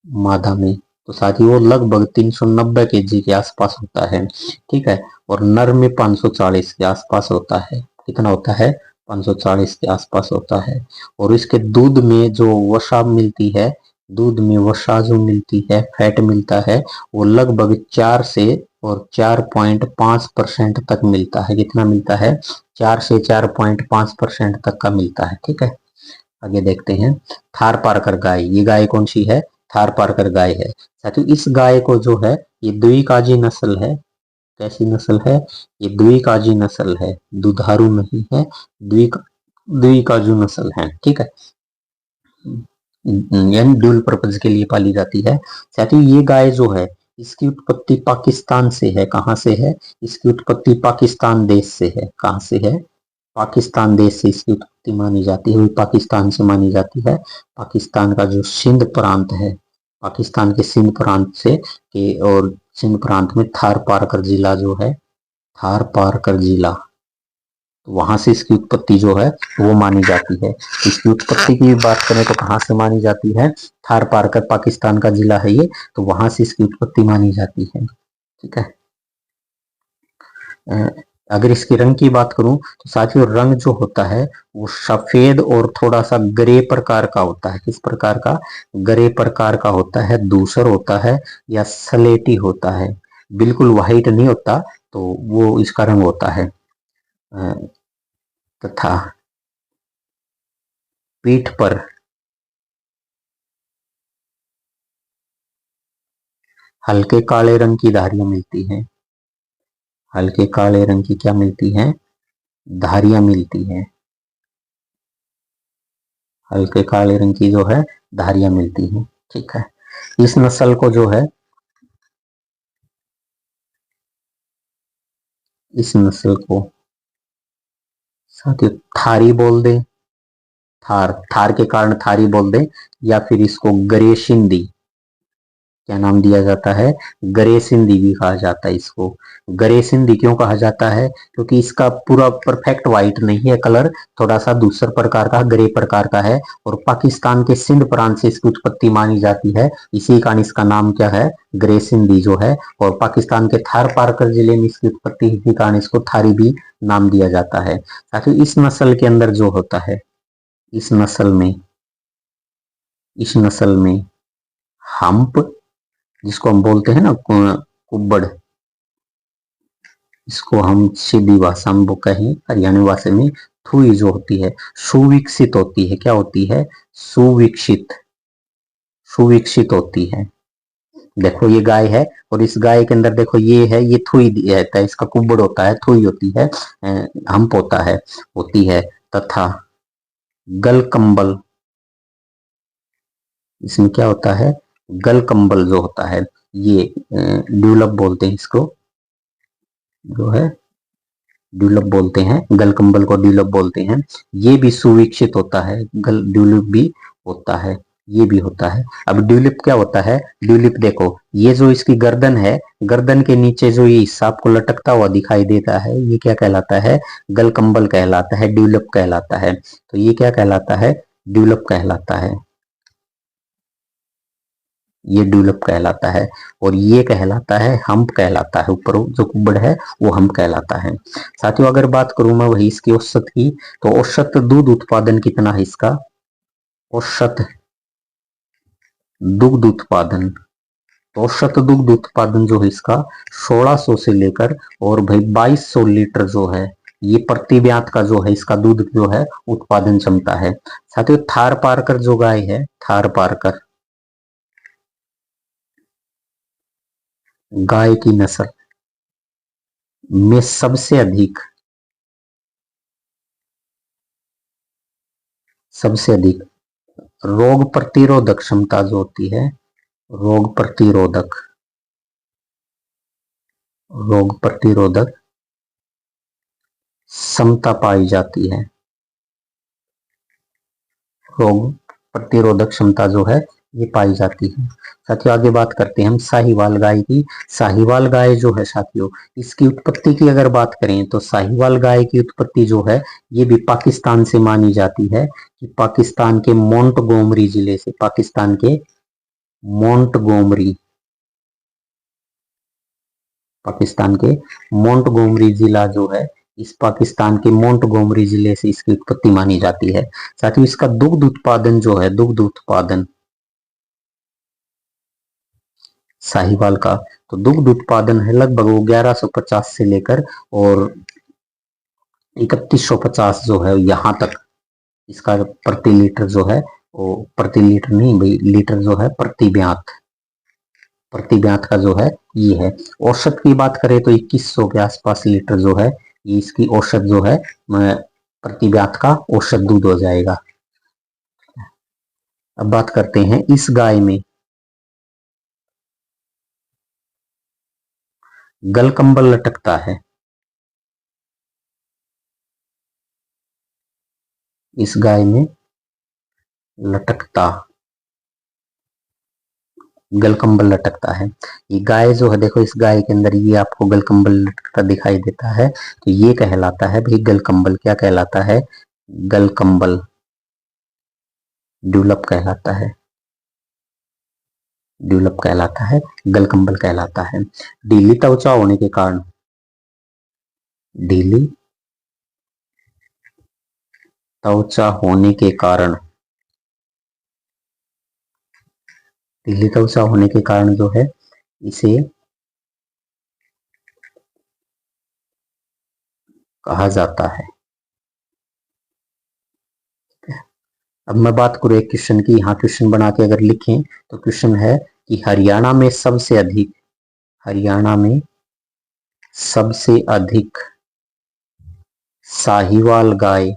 मादा में, तो साथियों वो लगभग 390 केजी के आसपास होता है, ठीक है। और नर में 540 के आसपास होता है। कितना होता है? 540 के आसपास होता है। और इसके दूध में जो वसा मिलती है, दूध में वसा जो मिलती है, फैट मिलता है, वो लगभग 4 से और 4.5% तक मिलता है। कितना मिलता है? 4 से 4.5% तक का मिलता है, ठीक है। आगे देखते हैं। थार पारकर गाय, ये गाय कौन सी है? थार पारकर गाय है। साथियों इस गाय को जो है, ये द्विकाजी नस्ल है। कैसी नस्ल है? ये द्विकाजी नस्ल है, दुधारू नहीं है, द्विकाजू नस्ल है, ठीक है। यानी ड्यूल पर्पज के लिए पाली जाती है। साथियों ये गाय जो है, इसकी उत्पत्ति पाकिस्तान से है। कहां से है? इसकी उत्पत्ति पाकिस्तान देश से है। कहां से है? पाकिस्तान देश से इसकी उत्पत्ति मानी जाती है, पाकिस्तान से मानी जाती है। पाकिस्तान का जो सिंध प्रांत है, पाकिस्तान के सिंध प्रांत से के, और सिंध प्रांत में थार पारकर जिला जो है, थार पारकर जिला, तो वहां से इसकी उत्पत्ति जो है वो मानी जाती है। इसकी उत्पत्ति की बात करें तो कहां से मानी जाती है? थार पारकर पाकिस्तान का जिला है ये, तो वहां से इसकी उत्पत्ति मानी जाती है, ठीक है। अगर इसके रंग की बात करूं तो साथियों रंग जो होता है वो सफेद और थोड़ा सा ग्रे प्रकार का होता है। किस प्रकार का? ग्रे प्रकार का होता है, धूसर होता है या सलेटी होता है, बिल्कुल व्हाइट नहीं होता, तो वो इसका रंग होता है। तथा पीठ पर हल्के काले रंग की धारियां मिलती हैं। हल्के काले रंग की क्या मिलती हैं? धारियां मिलती हैं। हल्के काले रंग की जो है धारियां मिलती हैं, ठीक है। इस नस्ल को जो है, इस नस्ल को साथियों थारी बोल दे, थार, थार के कारण थारी बोल दे, या फिर इसको ग्रे सिंधी, क्या नाम दिया जाता है? ग्रे सिंधी भी कहा जाता है इसको। ग्रे सिंधी क्यों कहा जाता है? क्योंकि इसका पूरा परफेक्ट व्हाइट नहीं है कलर, थोड़ा सा दूसर प्रकार का ग्रे प्रकार का है। और पाकिस्तान के सिंध प्रांत से इसकी उत्पत्ति मानी जाती है, इसी कारण इसका नाम क्या है? ग्रे सिंधी जो है। और पाकिस्तान के थार पारकर जिले में इसकी उत्पत्ति, इसी कारण इसको थारी भी नाम दिया जाता है। ताकि इस नस्ल के अंदर जो होता है, इस नस्ल में, इस नस्ल में हम्प, जिसको हम बोलते हैं ना कुब्बड़, इसको हम सीधी भाषा में कहें हरियाणवी भाषा में थुई जो होती है, सुविकसित होती है। क्या होती है? सुविकसित, सुविकसित होती है। देखो ये गाय है, और इस गाय के अंदर देखो ये है, ये थुई रहता है, इसका कुब्बड़ होता है, थुई होती है, हम्प होता है, होती है। तथा गल कंबल, इसमें क्या होता है? गल कंबल जो होता है, ये ड्यूलप बोलते हैं इसको, जो है ड्यूलप बोलते हैं, गल कंबल को ड्यूलप बोलते हैं। ये भी सुविकसित होता है, गल ड्यूलिप भी होता है, ये भी होता है। अब ड्यूलिप क्या होता है? ड्यूलिप देखो, ये जो इसकी गर्दन है, गर्दन के नीचे जो ये हिस्सा आपको लटकता हुआ दिखाई देता है, ये क्या कहलाता है? गल कंबल कहलाता है, ड्यूलिप कहलाता है। तो ये क्या कहलाता है? ड्यूलिप कहलाता है, ये ड्यूलिप कहलाता है। और ये कहलाता है हम्प कहलाता है, ऊपर जो कुब्बड़ है वो हम्प कहलाता है। साथियों अगर बात करूं मैं वही इसकी औसत की, तो औसत दूध उत्पादन कितना है इसका? औसत दुग्ध उत्पादन, तो औसत दुग्ध उत्पादन जो है इसका 1600 से लेकर और भाई 2200 लीटर जो है, ये प्रति ब्यात का जो है इसका दूध जो है उत्पादन क्षमता है। साथियों थार पारकर जो गाय है, थार पारकर गाय की नस्ल में सबसे अधिक, सबसे अधिक रोग प्रतिरोधक क्षमता जो होती है, रोग प्रतिरोधक, रोग प्रतिरोधक क्षमता पाई जाती है। रोग प्रतिरोधक क्षमता जो है ये पाई जाती है। साथियों आगे बात करते हैं हम साहिवाल गाय की। साहिवाल गाय जो है साथियों, इसकी उत्पत्ति की अगर बात करें तो साहिवाल गाय की उत्पत्ति जो है ये भी पाकिस्तान से मानी जाती है, कि पाकिस्तान के मोंटगोमरी जिले से, पाकिस्तान के मोंटगोमरी, पाकिस्तान के मोंटगोमरी जिला जो है, इस पाकिस्तान के मोंटगोमरी जिले से इसकी उत्पत्ति मानी जाती है। साथ ही इसका दुग्ध उत्पादन जो है, दुग्ध उत्पादन साहिवाल का, तो दुग्ध उत्पादन है लगभग वो 1150 से लेकर और 3150 जो है यहाँ तक इसका प्रति लीटर जो है, वो प्रति लीटर नहीं भाई, लीटर जो है प्रति ब्यात का जो है ये है। औसत की बात करें तो 2100 के आसपास लीटर जो है ये इसकी औसत जो है प्रति ब्यात का औसत दूध हो जाएगा। अब बात करते हैं इस गाय में गलकंबल लटकता है। इस गाय में लटकता गलकंबल लटकता है। ये गाय जो है, देखो इस गाय के अंदर ये आपको गलकंबल लटकता दिखाई देता है, तो ये कहलाता है भाई गलकंबल। क्या कहलाता है? गलकंबल, ड्यूलप कहलाता है, ड्यूलप कहलाता है, गलकंबल कहलाता है। ढीली त्वचा होने के कारण, ढीली त्वचा होने के कारण, ढीली त्वचा होने के कारण जो है इसे कहा जाता है। अब मैं बात करूं एक क्वेश्चन की, यहाँ क्वेश्चन बना के अगर लिखें तो क्वेश्चन है कि हरियाणा में सबसे अधिक, हरियाणा में सबसे अधिक साहीवाल गाय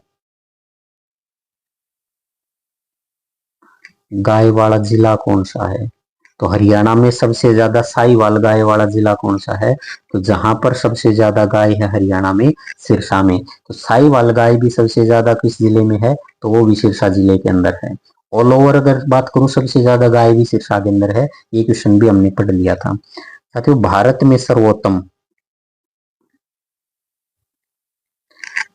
गाय वाला जिला कौन सा है? तो हरियाणा में सबसे ज्यादा साहीवाल गाय वाला जिला कौन सा है? तो जहां पर सबसे ज्यादा गाय है हरियाणा में, सिरसा में। तो साहीवाल गाय भी सबसे ज्यादा किस जिले में है? तो वो भी सिरसा जिले के अंदर है। ऑल ओवर अगर बात करूं सबसे ज्यादा गाय भी सिरसा के अंदर है, ये क्वेश्चन भी हमने पढ़ लिया था। साथियों भारत में सर्वोत्तम,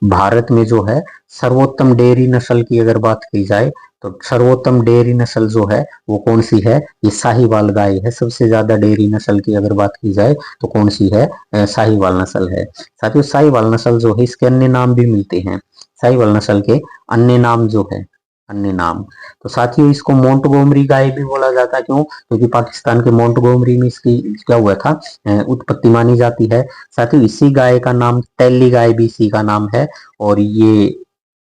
भारत में जो है सर्वोत्तम डेयरी नस्ल की अगर बात की जाए तो सर्वोत्तम डेयरी नस्ल जो है वो कौन सी है? ये साहीवाल गाय है। सबसे ज्यादा डेयरी नस्ल की अगर बात की जाए तो कौन सी है? साहीवाल नस्ल है। साथियों साहीवाल नस्ल जो है इसके अन्य नाम भी मिलते हैं। साहीवाल नस्ल के अन्य नाम जो है, अन्य नाम, तो साथियों इसको मोंटगोमरी गाय भी बोला जाता है। क्यों? क्योंकि पाकिस्तान के मोंटगोमरी में इसकी क्या हुआ था, उत्पत्ति मानी जाती है। साथियों इसी गाय का नाम तेली गाय भी इसी का नाम है और ये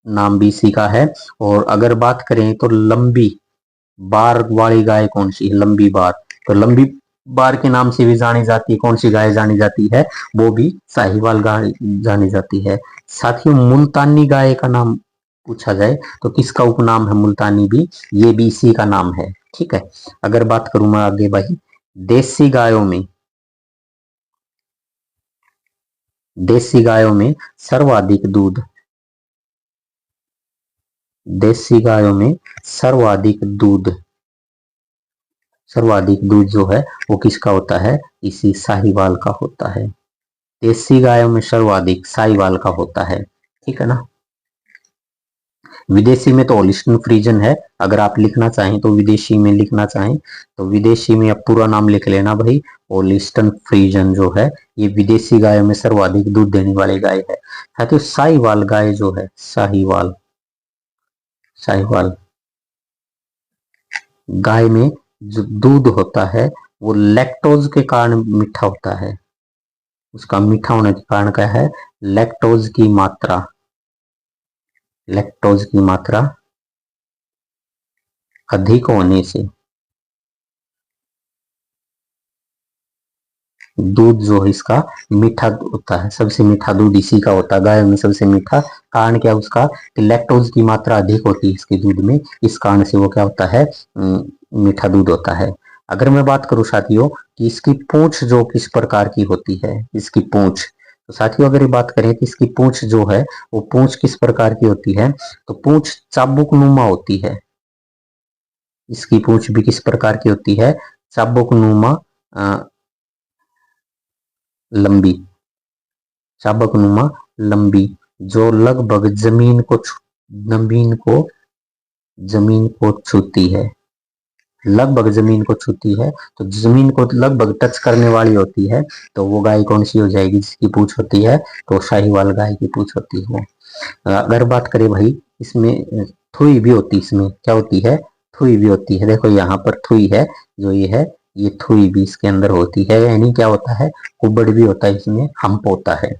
नाम भी इसी का है। और अगर बात करें तो लंबी बार वाली गाय कौन सी है? लंबी बार, तो लंबी बार के नाम से भी जानी जाती है कौन सी गाय जानी जाती है? वो भी साहीवाल गाय जानी जाती है। साथियों मुल्तानी गाय का नाम पूछा जाए तो किसका उपनाम है मुल्तानी भी? ये भी इसी का नाम है। ठीक है। अगर बात करूं मैं आगे भाई, देसी गायों में, देसी गायों में सर्वाधिक दूध, देसी गायों में सर्वाधिक दूध, सर्वाधिक दूध जो है वो किसका होता है? इसी साहीवाल का होता है। देसी गायों में सर्वाधिक साहीवाल का होता है। ठीक है ना। विदेशी में तो होलिस्टन फ्रीजन है। अगर आप लिखना चाहें तो विदेशी में लिखना चाहें तो विदेशी में आप पूरा नाम लिख लेना भाई, होलिस्टन फ्रीजन जो है ये विदेशी गायों में सर्वाधिक दूध देने वाली गाय है। तो साहीवाल गाय जो है, साहीवाल, साहीवाल गाय में जो दूध होता है वो लैक्टोज के कारण मीठा होता है। उसका मीठा होने के कारण क्या है? लैक्टोज की मात्रा, लैक्टोज की मात्रा अधिक होने से दूध जो है इसका मीठा होता है। सबसे मीठा दूध इसी का होता है, गायों में सबसे मीठा। कारण क्या उसका? कि लैक्टोज की मात्रा अधिक होती है इसके दूध में, इस कारण से वो क्या होता है? मीठा दूध होता है। अगर मैं बात करूं साथियों कि इसकी पूंछ जो किस प्रकार की होती है, इसकी पूंछ, तो साथियों अगर ये बात करें कि इसकी पूंछ जो है वो पूंछ किस प्रकार की होती है, तो पूंछ चाबुक नुमा होती है। इसकी पूंछ भी किस प्रकार की होती है? चाबुक नुमा, लंबी, चाबुकनुमा लंबी, जो लगभग जमीन को जमीन को छूती है। लगभग जमीन को छूती है, तो जमीन को लगभग टच करने वाली होती है, तो वो गाय कौन सी हो जाएगी, जिसकी पूंछ होती है, तो शाहीवाल गाय की पूंछ होती है वो। अगर बात करें भाई इसमें थुई भी होती है, इसमें क्या होती है, थुई भी होती है। देखो यहाँ पर थुई है, जो ये है, ये थुई भी इसके अंदर होती है, यानी क्या होता है, कुबड़ भी होता है, इसमें हम्प होता है।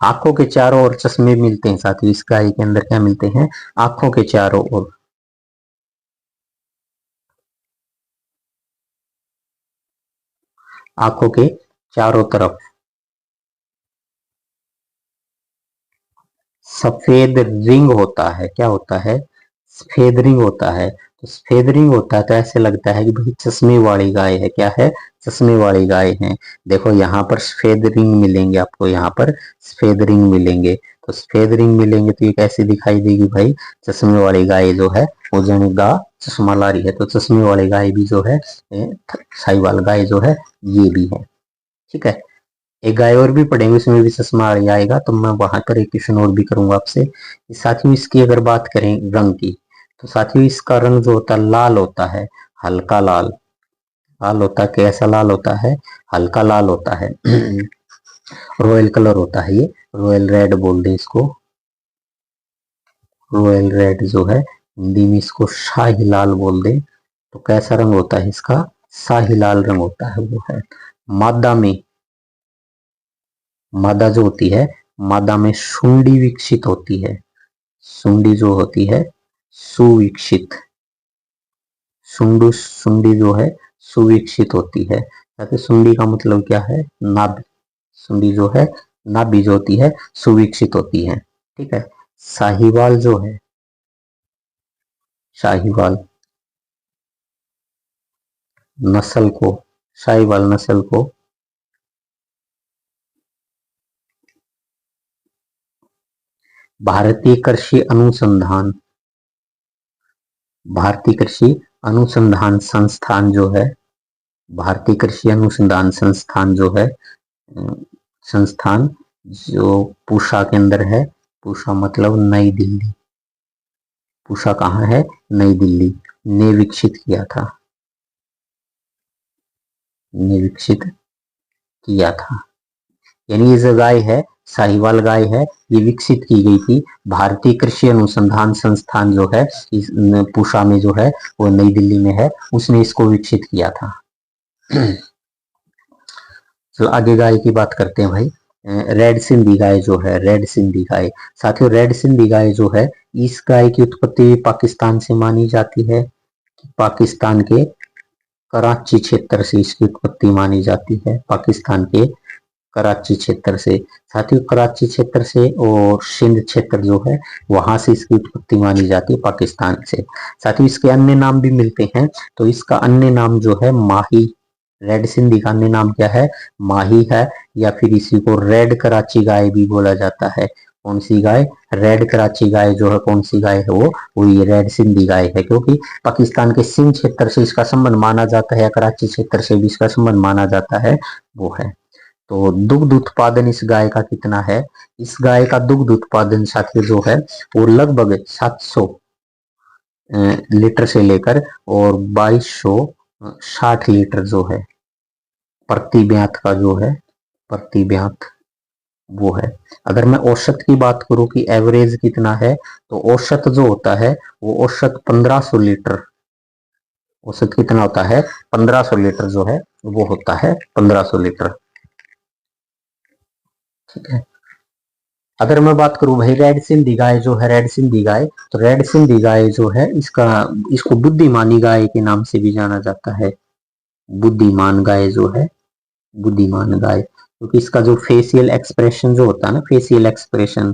आंखों के चारों ओर चश्मे मिलते हैं साथियों, इस गाय के अंदर क्या मिलते हैं, आंखों के चारों ओर, आंखों के चारों तरफ सफेद रिंग होता है, क्या होता है, सफेद रिंग होता है। तो सफेद रिंग होता है तो ऐसे लगता है कि भाई चश्मे वाली गाय है, क्या है, चश्मे वाली गाय है। देखो यहाँ पर सफेद रिंग मिलेंगे आपको, यहाँ पर सफेद रिंग मिलेंगे, तो सफेद रिंग मिलेंगे तो ये कैसे दिखाई देगी भाई, चश्मे वाली गाय जो है वो जन गा चश्मा ला रही है, तो चश्मे वाली गाय भी जो है, साहिवाल गाय जो है ये भी है। ठीक है, एक गाय और भी पढ़ेंगे, उसमें भी चश्मा आएगा, तो मैं वहां पर एक क्वेश्चन और भी करूंगा आपसे। साथियों इसकी अगर बात करें रंग की, तो साथियों इसका रंग जो होता है लाल होता है, हल्का लाल, लाल होता है, कैसा लाल होता है, हल्का लाल होता है। रॉयल कलर होता है ये, रॉयल रेड बोल दे इसको, रॉयल रेड जो है हिंदी में इसको शाही लाल बोल दे, तो कैसा रंग होता है इसका, शाही लाल रंग होता है वो है। मादा में, मादा जो होती है, मादा में शुंडी विकसित होती है, शुंडी जो होती है सुविकसित, शुंडी जो है सुविकसित होती है। ताकि शुंडी का मतलब क्या है, नाभि, शुंडी जो है नाभि जो होती है सुविकसित होती है। ठीक है, साहिवाल जो है, शाहीवाल नस्ल को, शाहीवाल नस्ल को भारतीय कृषि अनुसंधान, भारतीय कृषि अनुसंधान संस्थान जो है, भारतीय कृषि अनुसंधान संस्थान जो है, संस्थान जो पूषा के अंदर है, पूषा मतलब नई दिल्ली, पूषा कहाँ है, नई दिल्ली, ने विकसित किया था, ने विकसित किया था। यानी ये जो गाय है, साहिवाल गाय है, ये विकसित की गई थी भारतीय कृषि अनुसंधान संस्थान जो है इस पूषा में जो है, वो नई दिल्ली में है, उसने इसको विकसित किया था। चलो आगे गाय की बात करते हैं भाई। रेड सिंधी गाय जो है, रेड सिंधी गाय, साथियों रेड सिंधी गाय जो है, इस गाय की उत्पत्ति पाकिस्तान से मानी जाती है, पाकिस्तान के कराची क्षेत्र से इसकी उत्पत्ति मानी जाती है, पाकिस्तान के कराची क्षेत्र से। साथियों कराची क्षेत्र से और सिंध क्षेत्र जो है वहां से इसकी उत्पत्ति मानी जाती है, पाकिस्तान से। साथियों इसके अन्य नाम भी मिलते हैं, तो इसका अन्य नाम जो है माही, रेड सिंधी का अन्य नाम क्या है, माही है, या फिर इसी को रेड कराची गाय भी बोला जाता है। कौन सी गाय, रेड कराची गाय जो है, कौन सी गाय है वो ये रेड सिंधी गाय है, क्योंकि पाकिस्तान के सिंध क्षेत्र से इसका संबंध माना जाता है, कराची क्षेत्र से भी इसका संबंध माना जाता है, वो है। तो दुग्ध उत्पादन इस गाय का कितना है, इस गाय का दुग्ध उत्पादन साथियों जो है वो लगभग 700 लीटर से लेकर और 2260 लीटर जो है प्रति ब्यात का जो है, प्रति ब्यात वो है। अगर मैं औसत की बात करूं कि एवरेज कितना है, तो औसत जो होता है वो औसत 1500 लीटर, औसत कितना होता है, 1500 लीटर जो है वो होता है, 1500 लीटर। ठीक है, अगर मैं बात करूं भाई रेड सिंधी गाय जो है, रेड सिंधी गाय, तो रेड सिंधी गाय जो है इसका, इसको बुद्धिमानी गाय के नाम से भी जाना जाता है, बुद्धिमान गाय जो है, बुद्धिमान गाय, क्योंकि तो इसका जो फेशियल एक्सप्रेशन जो होता है ना, फेशियल एक्सप्रेशन,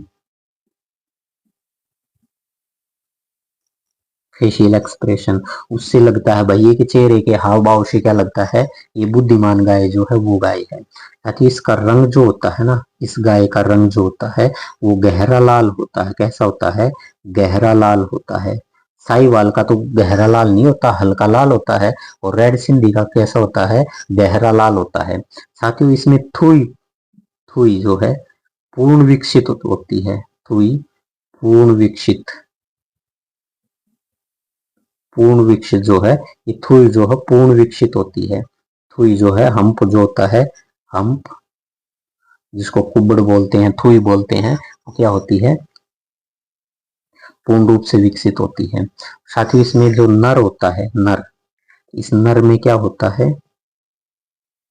फेशियल एक्सप्रेशन, उससे लगता है भाई ये कि चेहरे के हाव भाव से क्या लगता है, ये बुद्धिमान गाय जो है वो गाय है। साथ ही इसका रंग जो होता है ना, इस गाय का रंग जो होता है वो गहरा लाल होता है, कैसा होता है, गहरा लाल होता है। साहीवाल का तो गहरा लाल नहीं होता, हल्का लाल होता है, और रेड सिंधी का कैसा होता है, गहरा लाल होता है। साथ ही इसमें थुई, थुई जो है पूर्ण विकसित होती है, थुई पूर्ण विकसित, पूर्ण विकसित जो है, ये थुई जो है पूर्ण विकसित होती है। थुई जो है हम्प जो होता है, हम्प जिसको कुबड़ बोलते हैं, थुई बोलते हैं, वो क्या होती है, पूर्ण रूप से विकसित होती है। साथ ही इसमें जो नर होता है, नर, इस नर में क्या होता है,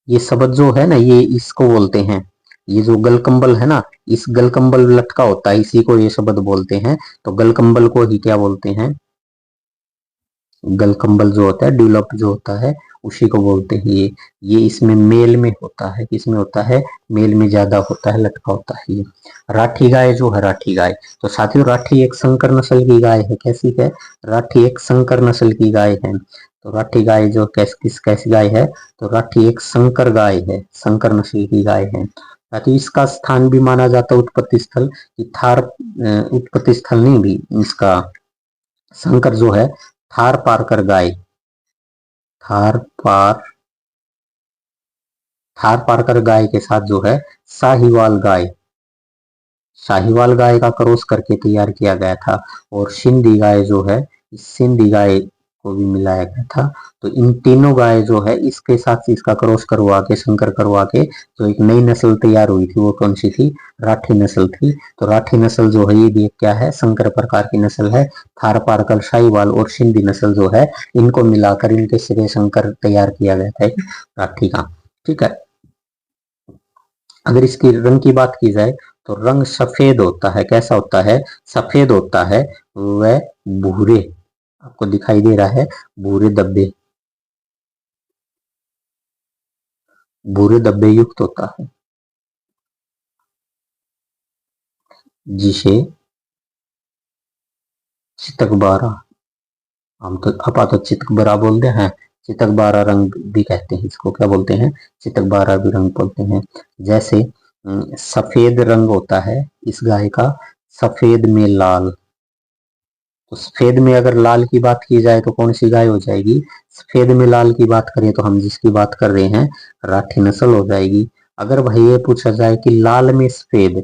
ये शब्द जो है ना, ये इसको बोलते हैं, ये जो गलकंबल है ना, इस गलकंबल लटका होता है, इसी को ये शब्द बोलते हैं। तो गलकंबल को ही क्या बोलते हैं, गलकंबल जो होता है, ड्यूलप जो होता है, उसी को बोलते हैं ये इसमें मेल में होता है, किसमें होता है, मेल में ज्यादा होता है, लटका होता है ये। राठी गाय जो है, राठी गाय, तो साथियों राठी एक संकर नस्ल की गाय है। कैसी है, राठी एक संकर नस्ल की गाय है। तो राठी गाय जो कैसी गाय है, तो राठी एक संकर गाय है, संकर नस्ल की गाय है। ताकि इसका स्थान भी माना जाता है उत्पत्ति स्थल, कि थार उत्पत्ति स्थल नहीं भी इसका, संकर जो है थार पारकर गाय, थार पार थार पारकर गाय के साथ जो है साहिवाल गाय, साहिवाल गाय का क्रॉस करके तैयार किया गया था। और सिंधी गाय जो है, इस सिंधी गाय को भी मिलाया गया था। तो इन तीनों गाय जो है इसके साथ इसका क्रॉस करवा के, संकर करवा के जो एक नई नस्ल तैयार हुई थी, वो कौन सी थी, राठी नस्ल थी। तो राठी नस्ल जो है ये भी क्या है, संकर प्रकार की नस्ल है। थार पारकर, साहिवाल और सिंधी नस्ल जो है, इनको मिलाकर इनके सिरे संकर तैयार किया गया था राठी का। ठीक है, अगर इसकी रंग की बात की जाए तो रंग सफेद होता है। कैसा होता है, सफेद होता है। वह भूरे, आपको दिखाई दे रहा है, भूरे धब्बे, भूरे धब्बे युक्त होता है, जिसे चितकबारा, हम तो तो चितकबरा बोलते हैं, चितकबारा रंग भी कहते हैं इसको, क्या बोलते हैं, चितकबारा भी रंग बोलते हैं। जैसे सफेद रंग होता है इस गाय का, सफेद में लाल। तो सफेद में अगर लाल की बात की जाए तो कौन सी गाय हो जाएगी, सफेद में लाल की बात करें तो हम जिसकी बात कर रहे हैं, राठी नस्ल हो जाएगी। अगर भाई ये पूछा जाए कि लाल में सफेद,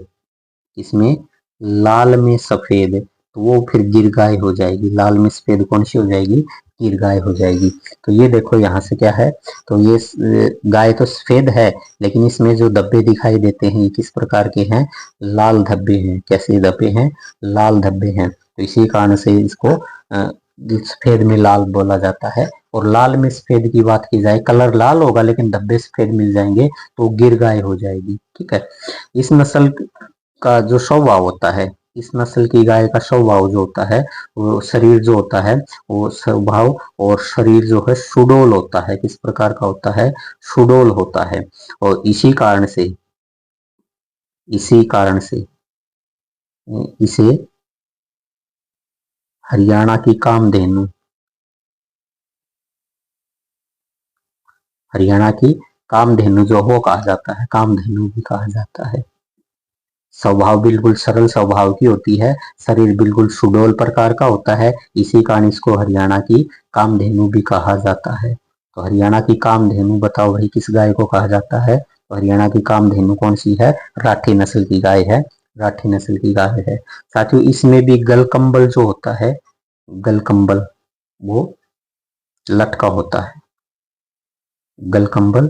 इसमें लाल में सफेद, तो वो फिर गिर गाय हो जाएगी। लाल में सफेद कौन सी हो जाएगी, गिर गाय हो जाएगी। तो ये देखो यहाँ से क्या है, तो ये गाय तो सफेद है, लेकिन इसमें जो धब्बे दिखाई देते हैं ये किस प्रकार के हैं, लाल धब्बे हैं। कैसे धब्बे हैं, लाल धब्बे हैं। तो इसी कारण से इसको सफेद में लाल बोला जाता है। और लाल में सफेद की बात की जाए, कलर लाल होगा लेकिन धब्बे सफेद मिल जाएंगे तो गिर गाय हो जाएगी। ठीक है, इस नस्ल का जो स्वभाव होता है, इस नस्ल की गाय का स्वभाव जो होता है, वो शरीर जो होता है, वो स्वभाव और शरीर जो है सुडोल होता है। किस प्रकार का होता है, सुडोल होता है। और इसी कारण से इसे हरियाणा की कामधेनु, हरियाणा की कामधेनु जो हो कहा जाता है, कामधेनु भी कहा जाता है। स्वभाव बिल्कुल सरल स्वभाव की होती है, शरीर बिल्कुल सुडौल प्रकार का होता है, इसी कारण इसको हरियाणा की कामधेनु भी कहा जाता है। तो हरियाणा की कामधेनु बताओ भाई किस गाय को कहा जाता है, तो हरियाणा की कामधेनु कौन सी है, राठी नस्ल की गाय है, राठी नस्ल की गाय है। साथियों इसमें भी गलकंबल जो होता है, गलकंबल वो लटका होता है, गलकंबल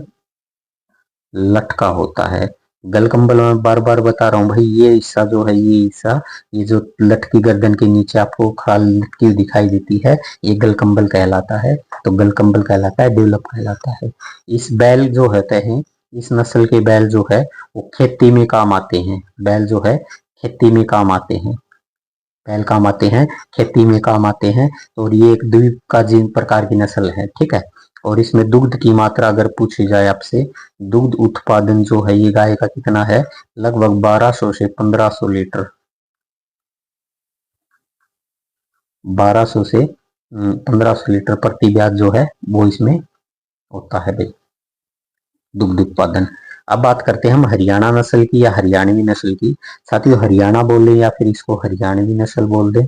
लटका होता है। गलकंबल में बार बार बता रहा हूँ भाई, ये हिस्सा जो है, ये हिस्सा, ये जो लटकी गर्दन के नीचे आपको खाल लटकी हुई दिखाई देती है, ये गलकंबल कहलाता है। तो गलकंबल कहलाता है, डेवलप कहलाता है। इस बैल जो होते हैं, इस नस्ल के बैल जो है वो खेती में काम आते हैं। बैल जो है खेती में काम आते हैं, बैल काम आते हैं, खेती में काम आते हैं। और ये एक द्वीप का जीन प्रकार की नस्ल है। ठीक है, और इसमें दुग्ध की मात्रा अगर पूछी जाए आपसे, दुग्ध उत्पादन जो है ये गाय का कितना है, लगभग 1200 से 1500 लीटर, 1200 से 1500 लीटर प्रति ब्याज जो है वो इसमें होता है भाई, दुग्ध उत्पादन। अब बात करते हैं हम हरियाणा नस्ल की या हरियाणवी नस्ल की। साथियों हरियाणा बोले या फिर इसको हरियाणवी नस्ल बोल दे,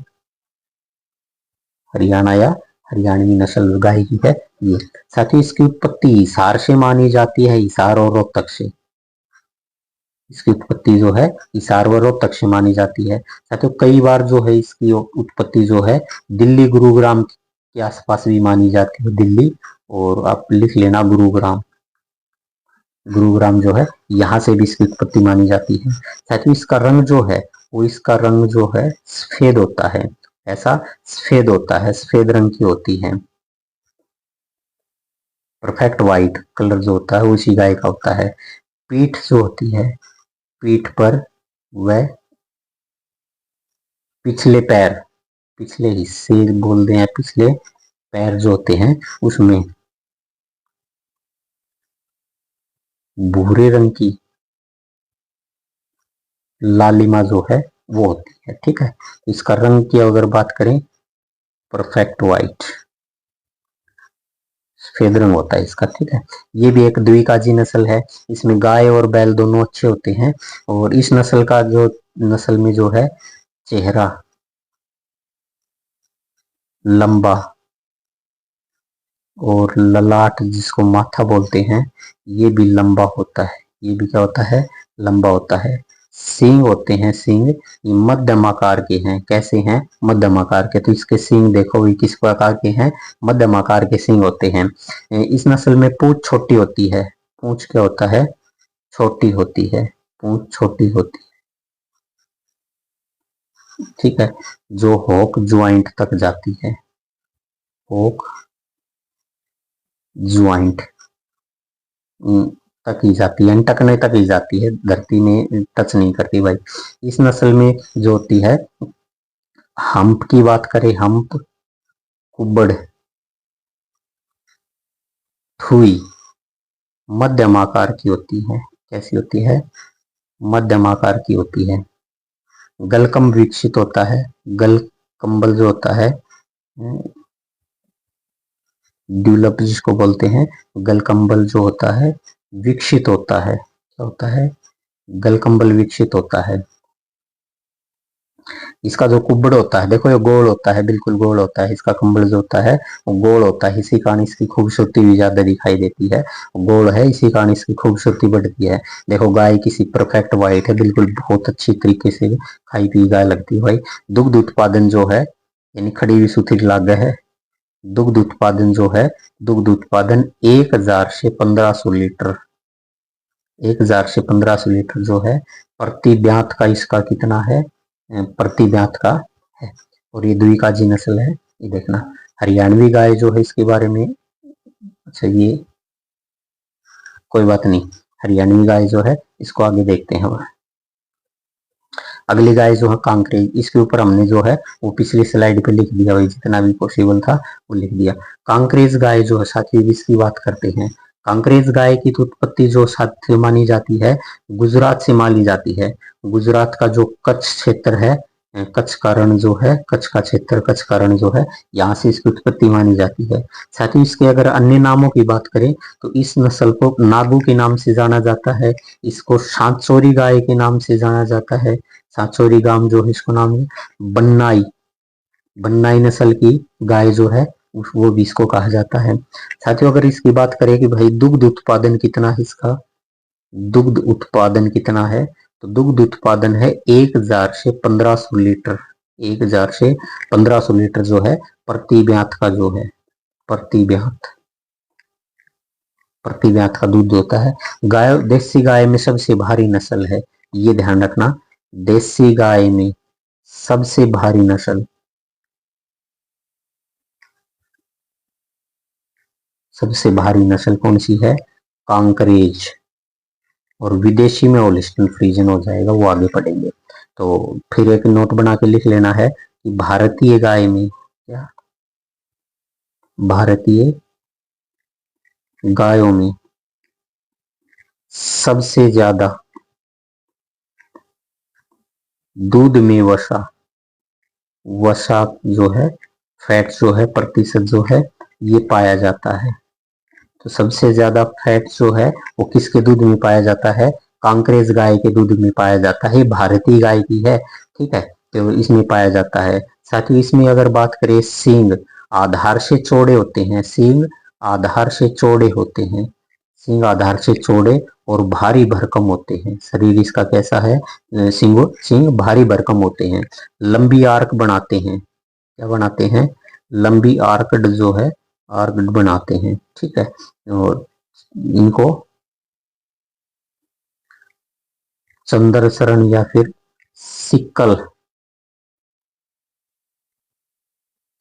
हरियाणा या हरियाणवी नस्ल गाय की है ये। साथ ही इसकी उत्पत्ति हिसार से मानी जाती है, हिसार और रोहतक से। इसकी उत्पत्ति जो है हिसार व रोहतक से मानी जाती है। साथियों कई बार जो है इसकी उत्पत्ति जो है दिल्ली गुरुग्राम के आसपास भी मानी जाती है दिल्ली, और आप लिख लेना गुरुग्राम। गुरुग्राम जो है यहाँ से भी इसकी उत्पत्ति मानी जाती है। साथ ही इसका रंग जो है वो, इसका रंग जो है सफेद होता है, ऐसा सफेद होता है, सफेद रंग की होती है। परफेक्ट व्हाइट कलर जो होता है वो इसी गाय का होता है। पीठ जो होती है, पीठ पर वह पिछले पैर, पिछले हिस्से बोलते हैं, पिछले पैर जो होते हैं उसमें भूरे रंग की लालिमा जो है वो होती है। ठीक है, इसका रंग की अगर बात करें, परफेक्ट व्हाइट, सफेद रंग होता है इसका। ठीक है, ये भी एक द्विकाजी नस्ल है, इसमें गाय और बैल दोनों अच्छे होते हैं। और इस नस्ल का जो, नस्ल में जो है चेहरा लंबा और ललाट जिसको माथा बोलते हैं ये भी लंबा होता है। ये भी क्या होता है, लंबा होता है। सींग होते हैं, सींग ये मध्यम आकार के हैं। कैसे हैं, मध्यम आकार के। तो इसके सींग देखो ये किस प्रकार के हैं, मध्यम आकार के सींग होते हैं। इस नस्ल में पूंछ छोटी होती है। पूंछ क्या होता है, छोटी होती है, पूंछ छोटी होती है। ठीक है, जो होक ज्वाइंट तक जाती है, होक ज्वाइंट तक ही जाती है, टकने तक ही जाती है, धरती में टच नहीं करती भाई। इस नस्ल में जो होती है, हम्प की बात करें, हम्प, कुबड़, थुई मध्यम आकार की होती है। कैसी होती है, मध्यम आकार की होती है। गलकंब विकसित होता है, गल कंबल जो होता है, ड्यूलप जिसको बोलते हैं, गलकंबल जो होता है विकसित होता है। क्या होता है, गलकंबल विकसित होता है। इसका जो कुबड़ होता है, देखो ये गोल होता है, बिल्कुल गोल होता है। इसका कंबल जो होता है वो गोल होता है, इसी कारण इसकी खूबसूरती भी ज्यादा दिखाई देती है। गोल है, इसी कारण इसकी खूबसूरती बढ़ती है। देखो गाय किसी परफेक्ट व्हाइट है, बिल्कुल बहुत अच्छी तरीके से खाई पी गाय लगती है भाई। दुग्ध उत्पादन जो है, यानी खड़ी हुई सुथिर लागे है। दुग्ध उत्पादन जो है, दुग्ध उत्पादन 1000 से 1500 लीटर, 1000 से 1500 लीटर जो है प्रति ब्यात का, इसका कितना है, प्रति ब्यात का है। और ये द्विकाजी नस्ल है। ये देखना, हरियाणवी गाय जो है इसके बारे में, अच्छा ये कोई बात नहीं, हरियाणवी गाय जो है इसको आगे देखते हैं। अगली गाय जो है कांकरेज, इसके ऊपर हमने जो है वो पिछली स्लाइड पे लिख दिया भाई, जितना भी पॉसिबल था वो लिख दिया। कांकरेज गाय जो है, साथियों इसकी बात करते हैं। कांकरेज गाय की तो उत्पत्ति जो साथियों मानी जाती है गुजरात से मानी जाती है। गुजरात का जो कच्छ क्षेत्र है, कच्छ का रण जो है, कच्छ का क्षेत्र, कच्छ का रण जो है, यहाँ से इसकी उत्पत्ति मानी जाती है। साथ ही इसके अगर अन्य नामों की बात करें तो इस नस्ल को नागू के नाम से जाना जाता है। इसको सांचौरी गाय के नाम से जाना जाता है। सांचौरी गांव जो है इसको नाम है। बन्नाई, बन्नाई नस्ल की गाय जो है वो भी इसको कहा जाता है। साथियों अगर इसकी बात करें कि भाई दुग्ध उत्पादन कितना है इसका, दुग्ध उत्पादन कितना है, तो दुग्ध उत्पादन है 1000 से 1500 लीटर, 1000 से 1500 लीटर जो है प्रति ब्यात का जो है, प्रति ब्यात, प्रति ब्यात का दूध होता है। गाय, देसी गाय में सबसे भारी नस्ल है, ये ध्यान रखना, देसी गाय में सबसे भारी नस्ल, सबसे भारी नस्ल कौन सी है, कांकरेज। और विदेशी में होलिस्टन फ्रीजन हो जाएगा, वो आगे पढ़ेंगे। तो फिर एक नोट बना के लिख लेना है कि भारतीय गाय में क्या, भारतीय गायों में सबसे ज्यादा दूध में वसा, वसा जो है, फैट जो है, प्रतिशत जो है ये पाया जाता है। तो सबसे ज्यादा फैट जो है वो किसके दूध में पाया जाता है, कांकरेज गाय के दूध में पाया जाता है। भारतीय गाय की है, ठीक है, तो इसमें पाया जाता है। साथ ही इसमें अगर बात करें, सींग आधार से चौड़े होते हैं, सींग आधार से चौड़े होते हैं, सींग आधार से चौड़े और भारी भरकम होते हैं। शरीर इसका कैसा है, सींग भारी भरकम होते हैं। लंबी आर्क बनाते हैं, क्या बनाते हैं, लंबी आर्कड जो है आर्कड बनाते हैं, ठीक है। और इनको चंद्रसरण या फिर सिक्कल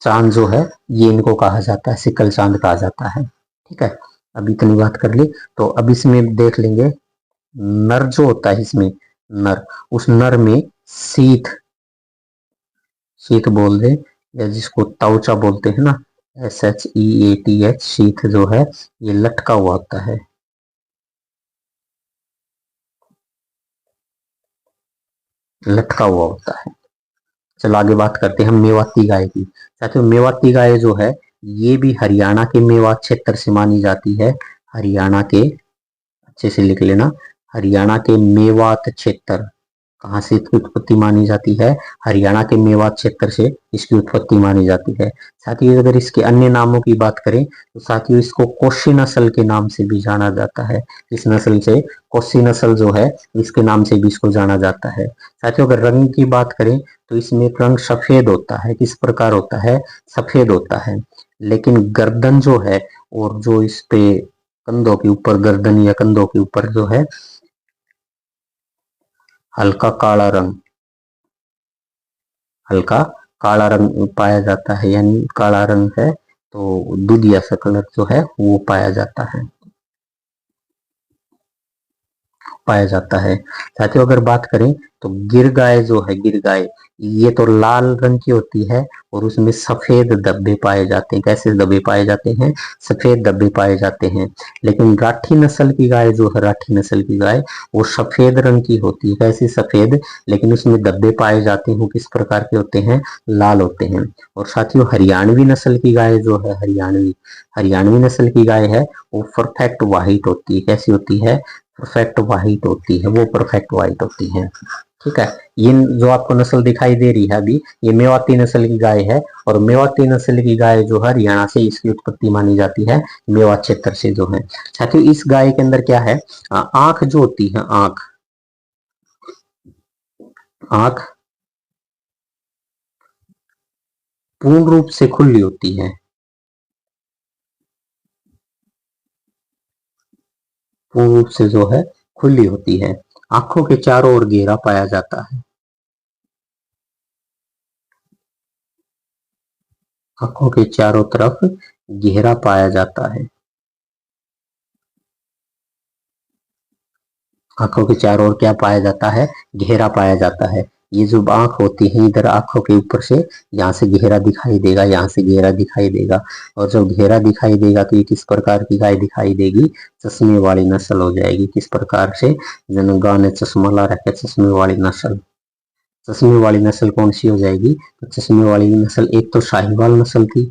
चांद जो है ये इनको कहा जाता है, सिक्कल चांद कहा जाता है, ठीक है। अब इतनी बात कर ली, तो अब इसमें देख लेंगे नर जो होता है इसमें, नर, उस नर में शीत, शीत बोल दे, या जिसको ताउचा बोलते हैं ना, SHEATH, शीत जो है ये लटका हुआ होता है, लटका हुआ होता है। चलो आगे बात करते हैं हम मेवाती गाय की। साथियों मेवाती गाय जो है ये भी हरियाणा के मेवात क्षेत्र से मानी जाती है। हरियाणा के, अच्छे से लिख लेना, हरियाणा के मेवात क्षेत्र, कहाँ से इसकी उत्पत्ति मानी जाती है, हरियाणा के मेवात क्षेत्र से इसकी उत्पत्ति मानी जाती है। साथियों अगर इसके अन्य नामों की बात करें तो साथियों इसको कोशी नस्ल के नाम से भी जाना जाता है। इस नस्ल से, कोशी नस्ल जो है इसके नाम से भी इसको जाना जाता है। साथियों अगर रंग की बात करें तो इसमें रंग सफेद होता है। किस प्रकार होता है, सफेद होता है। लेकिन गर्दन जो है और जो इस पे कंधों के ऊपर, गर्दन या कंधों के ऊपर जो है हल्का काला रंग, हल्का काला रंग पाया जाता है, यानी काला रंग है तो दूधिया सा कलर जो है वो पाया जाता है, पाया जाता है। साथियों अगर बात करें तो गिर गाय जो है, गिर गाय ये तो लाल रंग की होती है और उसमें सफेद धब्बे पाए जाते हैं। कैसे धब्बे पाए जाते हैं, सफेद धब्बे पाए जाते हैं। लेकिन राठी नस्ल की गाय जो है, राठी नस्ल की गाय वो सफेद रंग की होती है। कैसे सफेद, लेकिन उसमें धब्बे पाए जाते हैं, किस प्रकार के होते हैं, लाल होते हैं। और साथियों हरियाणवी नस्ल की गाय जो है, हरियाणवी, हरियाणवी नस्ल की गाय है वो परफेक्ट व्हाइट होती है। कैसी होती है, परफेक्ट व्हाइट होती है, वो परफेक्ट व्हाइट होती है, ठीक है। ये जो आपको नस्ल दिखाई दे रही है अभी, ये मेवाती नस्ल की गाय है। और मेवाती नस्ल की गाय जो है हरियाणा से इसकी उत्पत्ति मानी जाती है, मेवात क्षेत्र से जो है। साथियों इस गाय के अंदर क्या है, आंख जो होती है, आंख, आंख पूर्ण रूप से खुली होती है, पूर्ण रूप से जो है खुली होती है। आंखों के चारों ओर घेरा पाया जाता है, आंखों के चारों तरफ घेरा पाया जाता है, आंखों के चारों ओर क्या पाया जाता है, घेरा पाया जाता है। ये जो आंख होती है इधर आंखों के ऊपर से, यहाँ से घेरा दिखाई देगा, यहाँ से घेरा दिखाई देगा। और जब घेरा दिखाई देगा तो ये किस प्रकार की गाय दिखाई देगी, चश्मे वाली नस्ल हो जाएगी। किस प्रकार से, जन गांव ने चश्मा ला रखा है, चश्मे वाली नस्ल, चश्मे वाली नस्ल कौन सी हो जाएगी, तो चश्मे वाली नस्ल एक तो शाहीवाल नस्ल थी,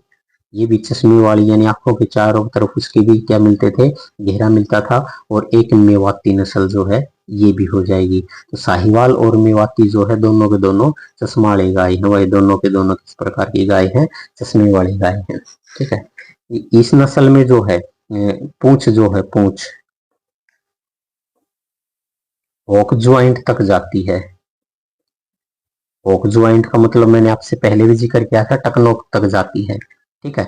ये भी चश्मे वाली, यानी आंखों के चारों तरफ उसके भी क्या मिलते थे, घेरा मिलता था। और एक मेवाती नस्ल जो है ये भी हो जाएगी। तो साहिवाल और मेवाती जो है दोनों के दोनों चश्मा वाली गाय है, वही दोनों के दोनों किस प्रकार की गाय है, चश्मे वाली गाय है, ठीक है। इस नस्ल में जो है पूंछ जो है, पूंछ होक ज्वाइंट तक जाती है। होक ज्वाइंट का मतलब मैंने आपसे पहले भी जिक्र किया था, टकनों तक जाती है, ठीक है।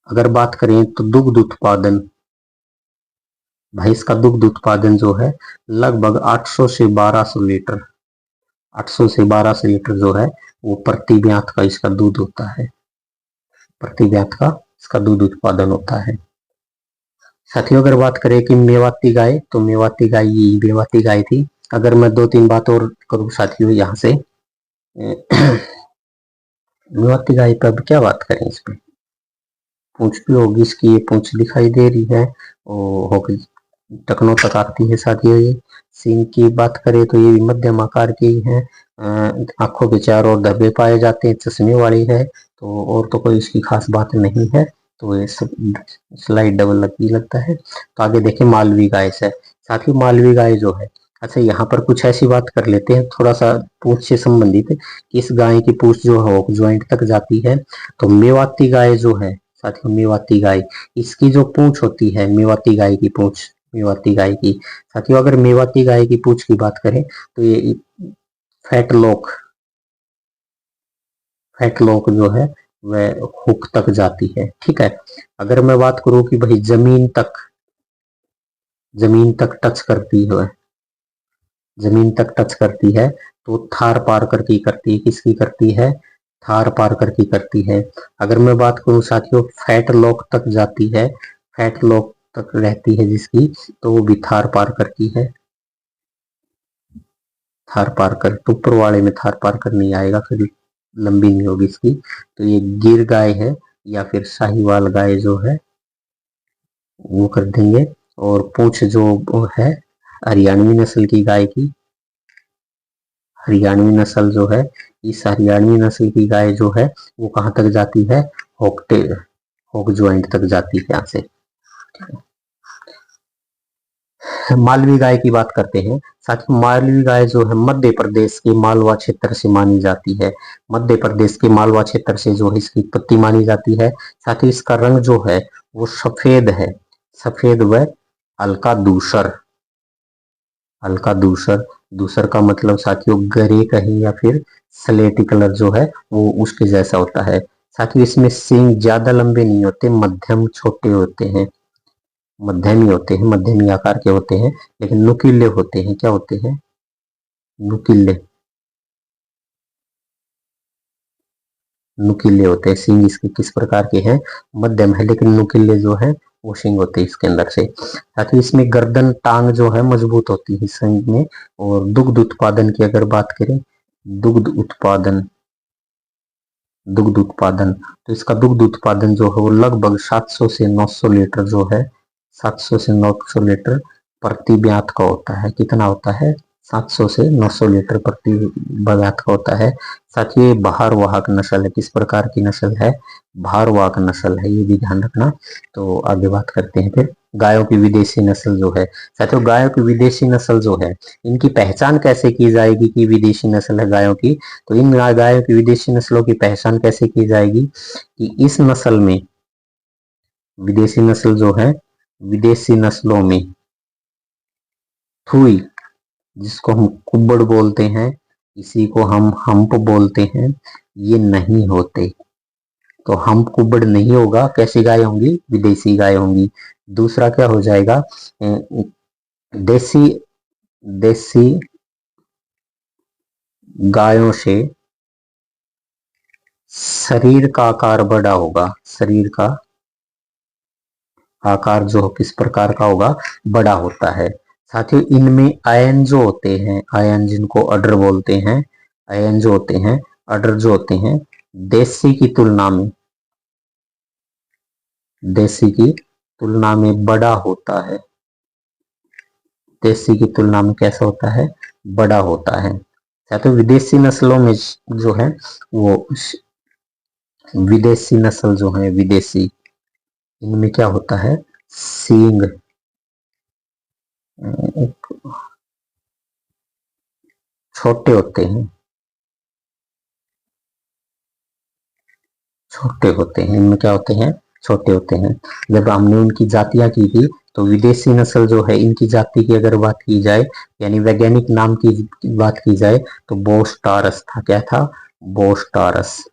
अगर बात करें तो दुग्ध उत्पादन, भैंस का दुग्ध उत्पादन जो है लगभग 800 से 1200 लीटर, 800 से 1200 लीटर जो है वो प्रति ब्यात का इसका दूध होता है, प्रति ब्यात का इसका दूध उत्पादन होता है। साथियों अगर बात करें कि मेवाती गाय, तो मेवाती गाय ये मेवाती गाय थी। अगर मैं दो तीन बात और करूं साथियों यहाँ से, मेवाती गाय पर अब क्या बात करें, इस पे पूंछ भी होगी, इसकी ये पूंछ दिखाई दे रही है और होगी, टखनों तक आती है साथियों। ये सींग की बात करें तो ये मध्यम आकार की है, आंखों के चारों ओर धब्बे पाए जाते हैं, चश्मे वाली है। तो और तो कोई इसकी खास बात नहीं है। तो ये सब स्लाइड डबल लगी लगता है। तो आगे देखें मालवी गाय से, साथ ही मालवी गाय जो है, अच्छा यहाँ पर कुछ ऐसी बात कर लेते हैं थोड़ा सा पूंछ से संबंधित, कि इस गाय की पूंछ जो है ज्वाइंट तक जाती है। तो मेवाती गाय जो है साथियों, मेवाती गाय, इसकी जो पूंछ होती है, मेवाती गाय की पूंछ, मेवाती गाय की, साथियों अगर मेवाती गाय की पूंछ की बात करें तो ये फैटलॉक, फैटलॉक जो है वह हुक तक जाती है। ठीक है, अगर मैं बात करूं कि भाई जमीन तक टच करती है, जमीन तक टच करती है तो थार पार करती है, किसकी करती है, थार पार करती है। अगर मैं बात करूं साथियों फैट लॉक तक जाती है, फैट लॉक तक रहती है जिसकी, तो वो भी थार पार करती है। थार पार कर तो ऊपर वाले में थार पार कर नहीं आएगा, फिर लंबी नहीं होगी इसकी। तो ये गिर गाय है या फिर साहिवाल गाय जो है वो कर देंगे। और पूंछ जो है हरियाणवी नस्ल की गाय की, हरियाणवी नस्ल जो है, इस हरियाणवी नस्ल की गाय जो है वो कहाँ तक जाती है, होकटे होक ज्वाइंट तक जाती है यहाँ से। मालवी गाय की बात करते हैं। साथ ही मालवी गाय जो है मध्य प्रदेश के मालवा क्षेत्र से मानी जाती है, मध्य प्रदेश के मालवा क्षेत्र से जो है इसकी उत्पत्ति मानी जाती है। साथ ही इसका रंग जो है वो सफेद है, सफेद व हल्का दूसर, हल्का दूसर, दूसर का मतलब साथियों ग्रे कहीं या फिर स्लेटी कलर जो है वो उसके जैसा होता है। साथियों इसमें सींग ज्यादा लंबे नहीं होते, मध्यम छोटे होते हैं, मध्यम ही होते हैं, मध्यम ही आकार के होते हैं, लेकिन नुकीले होते हैं। क्या होते हैं, नुकीले, नुकीले होते हैं। सींग इसके किस प्रकार के हैं, मध्यम है, लेकिन नुकीले जो है वो सींग होते हैं इसके अंदर से। ताकि इसमें गर्दन टांग जो है मजबूत होती है सींग में। और दुग्ध उत्पादन की अगर बात करें, दुग्ध उत्पादन, दुग्ध उत्पादन, तो इसका दुग्ध उत्पादन जो है वो लगभग 700 से 900 लीटर जो है, 700 से 900 लीटर प्रति ब्यात का होता है। कितना होता है, 700 से 900 लीटर प्रति ब्यात का होता है। साथ ही भार वाहक नस्ल है, किस प्रकार की नस्ल है, भार वाहक नस्ल है, ये भी ध्यान रखना। तो आगे बात करते हैं फिर गायों की विदेशी नस्ल जो है। साथियों गायों की विदेशी नस्ल जो है, इनकी पहचान कैसे की जाएगी कि विदेशी नस्ल है गायों की, तो इन गायों की विदेशी नस्लों की पहचान कैसे की जाएगी कि इस नस्ल में, विदेशी नस्ल जो है, विदेशी नस्लों में थुई, जिसको हम कुब्बड़ बोलते हैं, इसी को हम हम्प बोलते हैं, ये नहीं होते। तो हम्प कुब्बड़ नहीं होगा, कैसी गाय होंगी, विदेशी गाय होंगी। दूसरा क्या हो जाएगा, देसी, देसी गायों से शरीर का आकार बड़ा होगा, शरीर का आकार जो किस प्रकार का होगा, बड़ा होता है। साथियों इनमें आयन जो होते हैं, आयन जिनको अडर बोलते हैं, आयन जो होते हैं, अडर जो होते हैं, देसी की तुलना में, देसी की तुलना में बड़ा होता है, देसी की तुलना में कैसा होता है, बड़ा होता है। साथियों विदेशी नस्लों में जो है वो, विदेशी नस्ल जो है विदेशी, इनमें क्या होता है, सींग छोटे होते हैं, छोटे होते हैं, इनमें क्या होते हैं, छोटे होते हैं। जब हमने उनकी जातियां की थी तो विदेशी नस्ल जो है इनकी जाति की अगर बात की जाए, यानी वैज्ञानिक नाम की बात की जाए, तो बोस टारस था। क्या था, बोस टारस।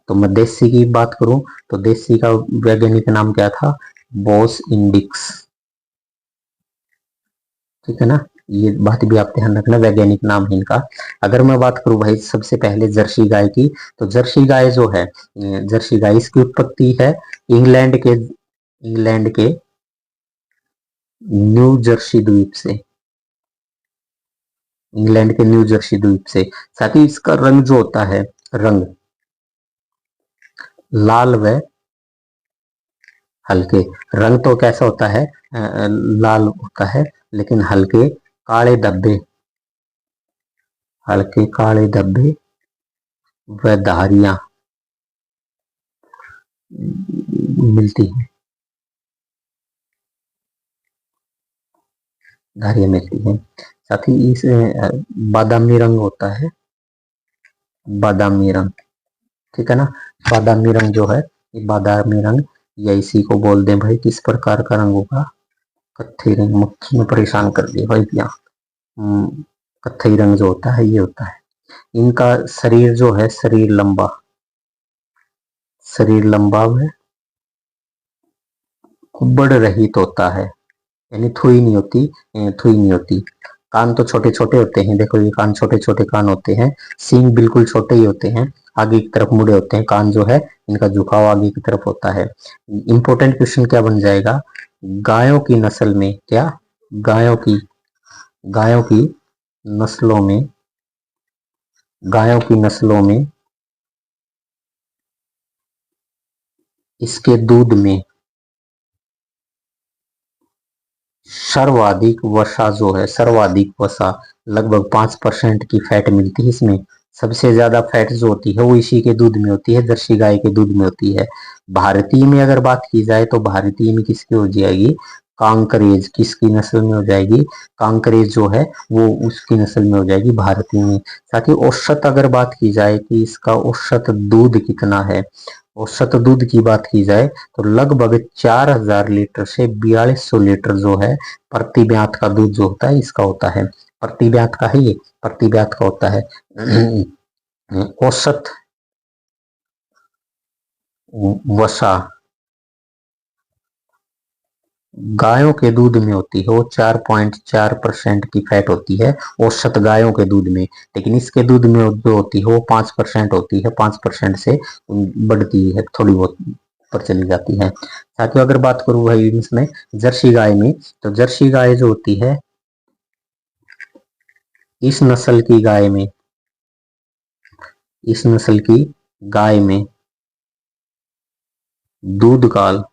तो मैं देसी की बात करूं तो देसी का वैज्ञानिक नाम क्या था, बोस इंडिक्स। ठीक है ना, ये बात भी आप ध्यान रखना, वैज्ञानिक नाम है इनका। अगर मैं बात करूं भाई सबसे पहले जर्सी गाय की, तो जर्सी गाय जो है, जर्सी गाय इसकी उत्पत्ति है इंग्लैंड के न्यू जर्सी द्वीप से, इंग्लैंड के न्यू जर्सी द्वीप से। साथ ही इसका रंग जो होता है, रंग लाल व हल्के, रंग तो कैसा होता है, लाल होता है, लेकिन हल्के काले धब्बे, हल्के काले धब्बे व धारियां मिलती है, धारियां मिलती हैं। साथ ही इस बादामी रंग होता है, बादामी रंग। ठीक है ना, बादामी रंग जो है, ये बादामी रंग, या इसी को बोल दें भाई किस प्रकार का रंग होगा, कत्थई रंग। मक्खी में परेशान कर दिया भाई यहाँ। कत्थई रंग जो होता है ये होता है। इनका शरीर जो है, शरीर लंबा, शरीर लंबा व कुब्बड़ रहित होता है, यानी थुई नहीं होती, थुई नहीं होती। कान तो छोटे छोटे होते हैं, देखो ये कान छोटे छोटे कान होते हैं। सींग बिल्कुल छोटे ही होते हैं, आगे की तरफ मुड़े होते हैं। कान जो है इनका झुकाव आगे की तरफ होता है। इंपॉर्टेंट क्वेश्चन क्या बन जाएगा, गायों की नस्ल में क्या, गायों की नस्लों में, गायों की नस्लों में इसके दूध में सर्वाधिक वसा जो है, सर्वाधिक वसा लगभग 5% की फैट मिलती है इसमें। सबसे ज्यादा फैट जो होती है वो इसी के दूध में होती है, जर्सी गाय के दूध में होती है। भारतीय में अगर बात की जाए तो भारतीय में किसकी हो जाएगी, कांकरेज, किसकी नस्ल में हो जाएगी, कांकरेज जो है वो उसकी नस्ल में हो जाएगी भारतीय में। साथ ही औसत अगर बात की जाए कि इसका औसत दूध कितना है, औसत दूध की बात की जाए तो लगभग 4000 लीटर से 4200 लीटर जो है प्रति ब्यात का दूध जो होता है इसका होता है। प्रति ब्यात का है, ये प्रति ब्यात का होता है। औसत वसा गायों के दूध में होती है वो 4.4% की फैट होती है औसत गायों के दूध में, लेकिन इसके दूध में जो होती है वो 5% होती है, 5% से बढ़ती है, थोड़ी बहुत पर चली जाती है। साथियों अगर बात करूं भाई इसमें जर्सी गाय में, तो जर्सी गाय जो होती है इस नस्ल की गाय में, इस नस्ल की गाय में दूध काल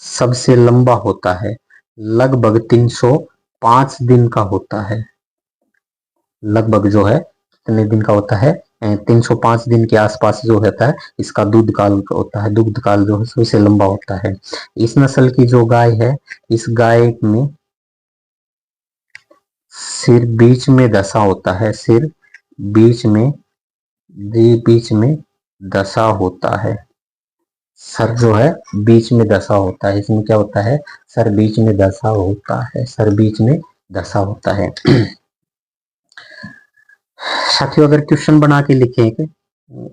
सबसे लंबा होता है, लगभग 305 दिन का होता है। लगभग जो है कितने दिन का होता है, 305 दिन के आसपास जो होता है इसका दूध काल होता है, दूध काल जो है सबसे लंबा होता है। इस नस्ल की जो गाय है, इस गाय में सिर बीच में धसा होता है, सिर बीच में, बीच में धसा होता है। सर जो है बीच में धसा होता है, इसमें क्या होता है, सर बीच में धसा होता है, सर बीच में धसा होता है। साथियों अगर क्वेश्चन बना के लिखे,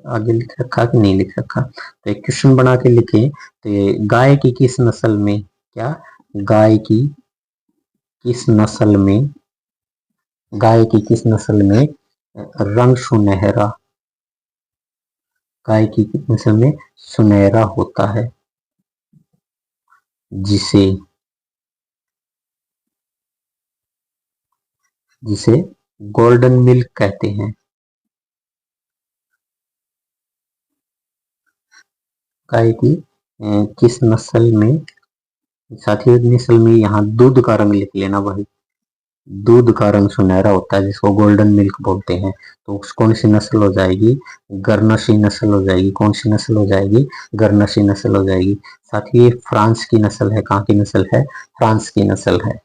आगे लिख रखा कि नहीं लिख रखा, तो एक क्वेश्चन बना के लिखे तो ये गाय की किस नस्ल में, क्या, गाय की किस नस्ल में, गाय की किस नस्ल में रंग सुनहरा, गाय की किस नस्ल में सुनहरा होता है, जिसे, जिसे गोल्डन मिल्क कहते हैं। गाय की किस नस्ल में, साथियों नस्ल में यहाँ दूध का रंग लिख लेना भाई, दूध का रंग सुनहरा होता है जिसको गोल्डन मिल्क बोलते हैं। तो कौन सी नस्ल हो जाएगी, गरनशी नस्ल हो जाएगी। कौन सी नस्ल हो जाएगी, गरनशी नस्ल हो जाएगी। साथियों ये फ्रांस की नस्ल है, कहाँ की नस्ल है, फ्रांस की नस्ल है।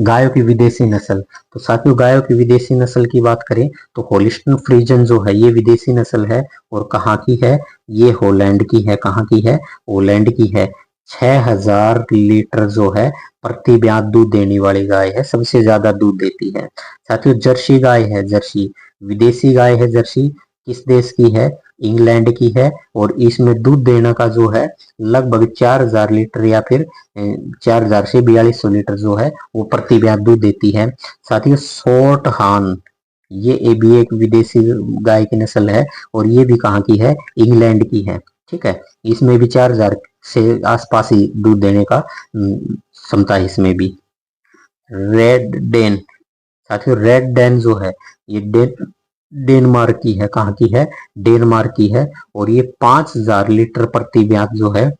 गायों की विदेशी नस्ल, तो साथियों गायों की विदेशी नस्ल की बात करें तो होलिस्टन फ्रीजन जो है ये विदेशी नस्ल है, और कहाँ की है, ये हॉलैंड की है। कहाँ की है, हॉलैंड की है। 6000 लीटर जो है प्रति ब्यात दूध देने वाली गाय है, सबसे ज्यादा दूध देती है। साथियों जर्सी गाय है, जर्सी विदेशी गाय है। जर्सी किस देश की है, इंग्लैंड की है, और इसमें दूध देने का जो है लगभग 4000 लीटर या फिर 4000 से 4200 लीटर जो है वो प्रति ब्यात दूध देती है। साथ ही शॉर्ट हान, ये भी एक विदेशी गाय की नस्ल है, और ये भी कहाँ की है, इंग्लैंड की है। ठीक है, इसमें भी 4000 से आसपास ही दूध देने का क्षमता है इसमें भी। रेड डेन, साथियों रेड डेन जो है ये डेनमार्क की है। कहाँ की है, डेनमार्क की है, और ये 5000 लीटर प्रति ब्यात जो है,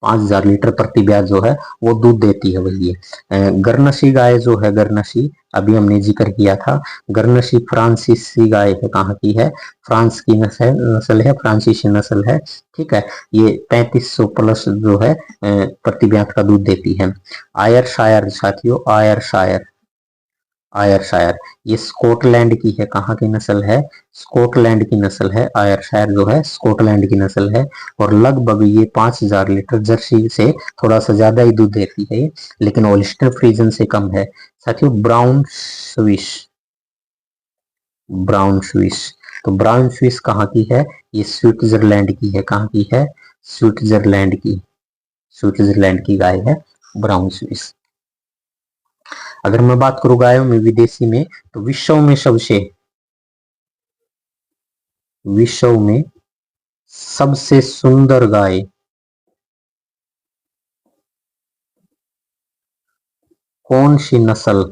5000 लीटर प्रति ब्याज जो है वो दूध देती है वही है। गरनसी गाय जो है, गरनसी अभी हमने जिक्र किया था, गरनसी फ्रांसीसी गाय है। कहाँ की है, फ्रांस की नस्ल है, फ्रांसीसी नस्ल है। ठीक है, ये 3500 प्लस जो है प्रति ब्याज का दूध देती है। आयर शायर, साथियों आयर शायर, आयरशायर ये स्कॉटलैंड की है। कहाँ की नस्ल है, स्कॉटलैंड की नस्ल है। आयरशायर जो है स्कॉटलैंड की नस्ल है, और लगभग ये 5000 लीटर, जर्सी से थोड़ा सा ज्यादा ही दूध देती है, लेकिन होल्स्टीन फ्रीजन से कम है। साथियों ब्राउन स्विस, ब्राउन स्विस तो ब्राउन स्विस कहाँ की है? ये स्विट्जरलैंड की है। कहाँ की है? स्विट्जरलैंड की। स्विट्जरलैंड की गाय है ब्राउन स्विस। अगर मैं बात करूं गायों में विदेशी में, तो विश्व में सबसे सुंदर गाय कौन सी नस्ल?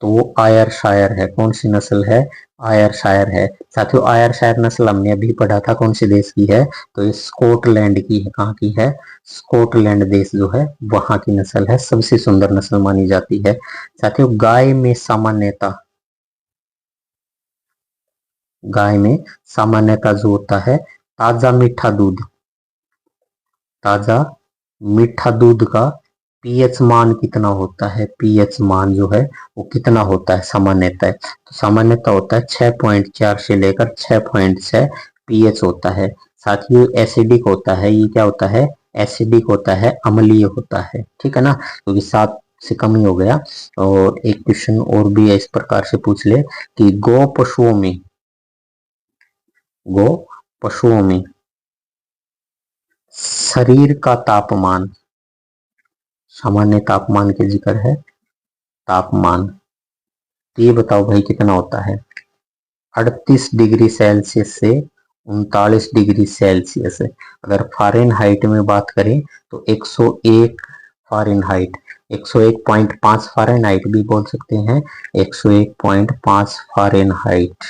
तो वो आयरशायर है। कौन सी नस्ल है? आयरशायर है। साथियों आयरशायर नस्ल हमने अभी पढ़ा था कौन से देश की है? तो ये स्कॉटलैंड की है। कहाँ की है? स्कॉटलैंड देश जो है वहां की नस्ल है, सबसे सुंदर नस्ल मानी जाती है। साथियों गाय में सामान्यता जो होता है ताजा मीठा दूध, ताजा मीठा दूध का पीएच मान कितना होता है? पीएच मान जो है वो कितना होता है सामान्यतः? तो सामान्यतः होता है 6.4 से लेकर 6.6 पीएच होता है। साथ ही एसिडिक होता है। ये क्या होता है? एसिडिक होता है, अम्लीय होता है। ठीक है ना, क्योंकि 7 से कम ही हो गया। और एक क्वेश्चन और भी है, इस प्रकार से पूछ ले कि गो पशुओं में शरीर का तापमान, सामान्य तापमान के जिक्र है, तापमान तो ये बताओ भाई कितना होता है? 38 डिग्री सेल्सियस से 39 डिग्री सेल्सियस। अगर फारेनहाइट में बात करें तो 101 फारेनहाइट, 101.5 फारेनहाइट भी बोल सकते हैं, 101.5 फारेनहाइट।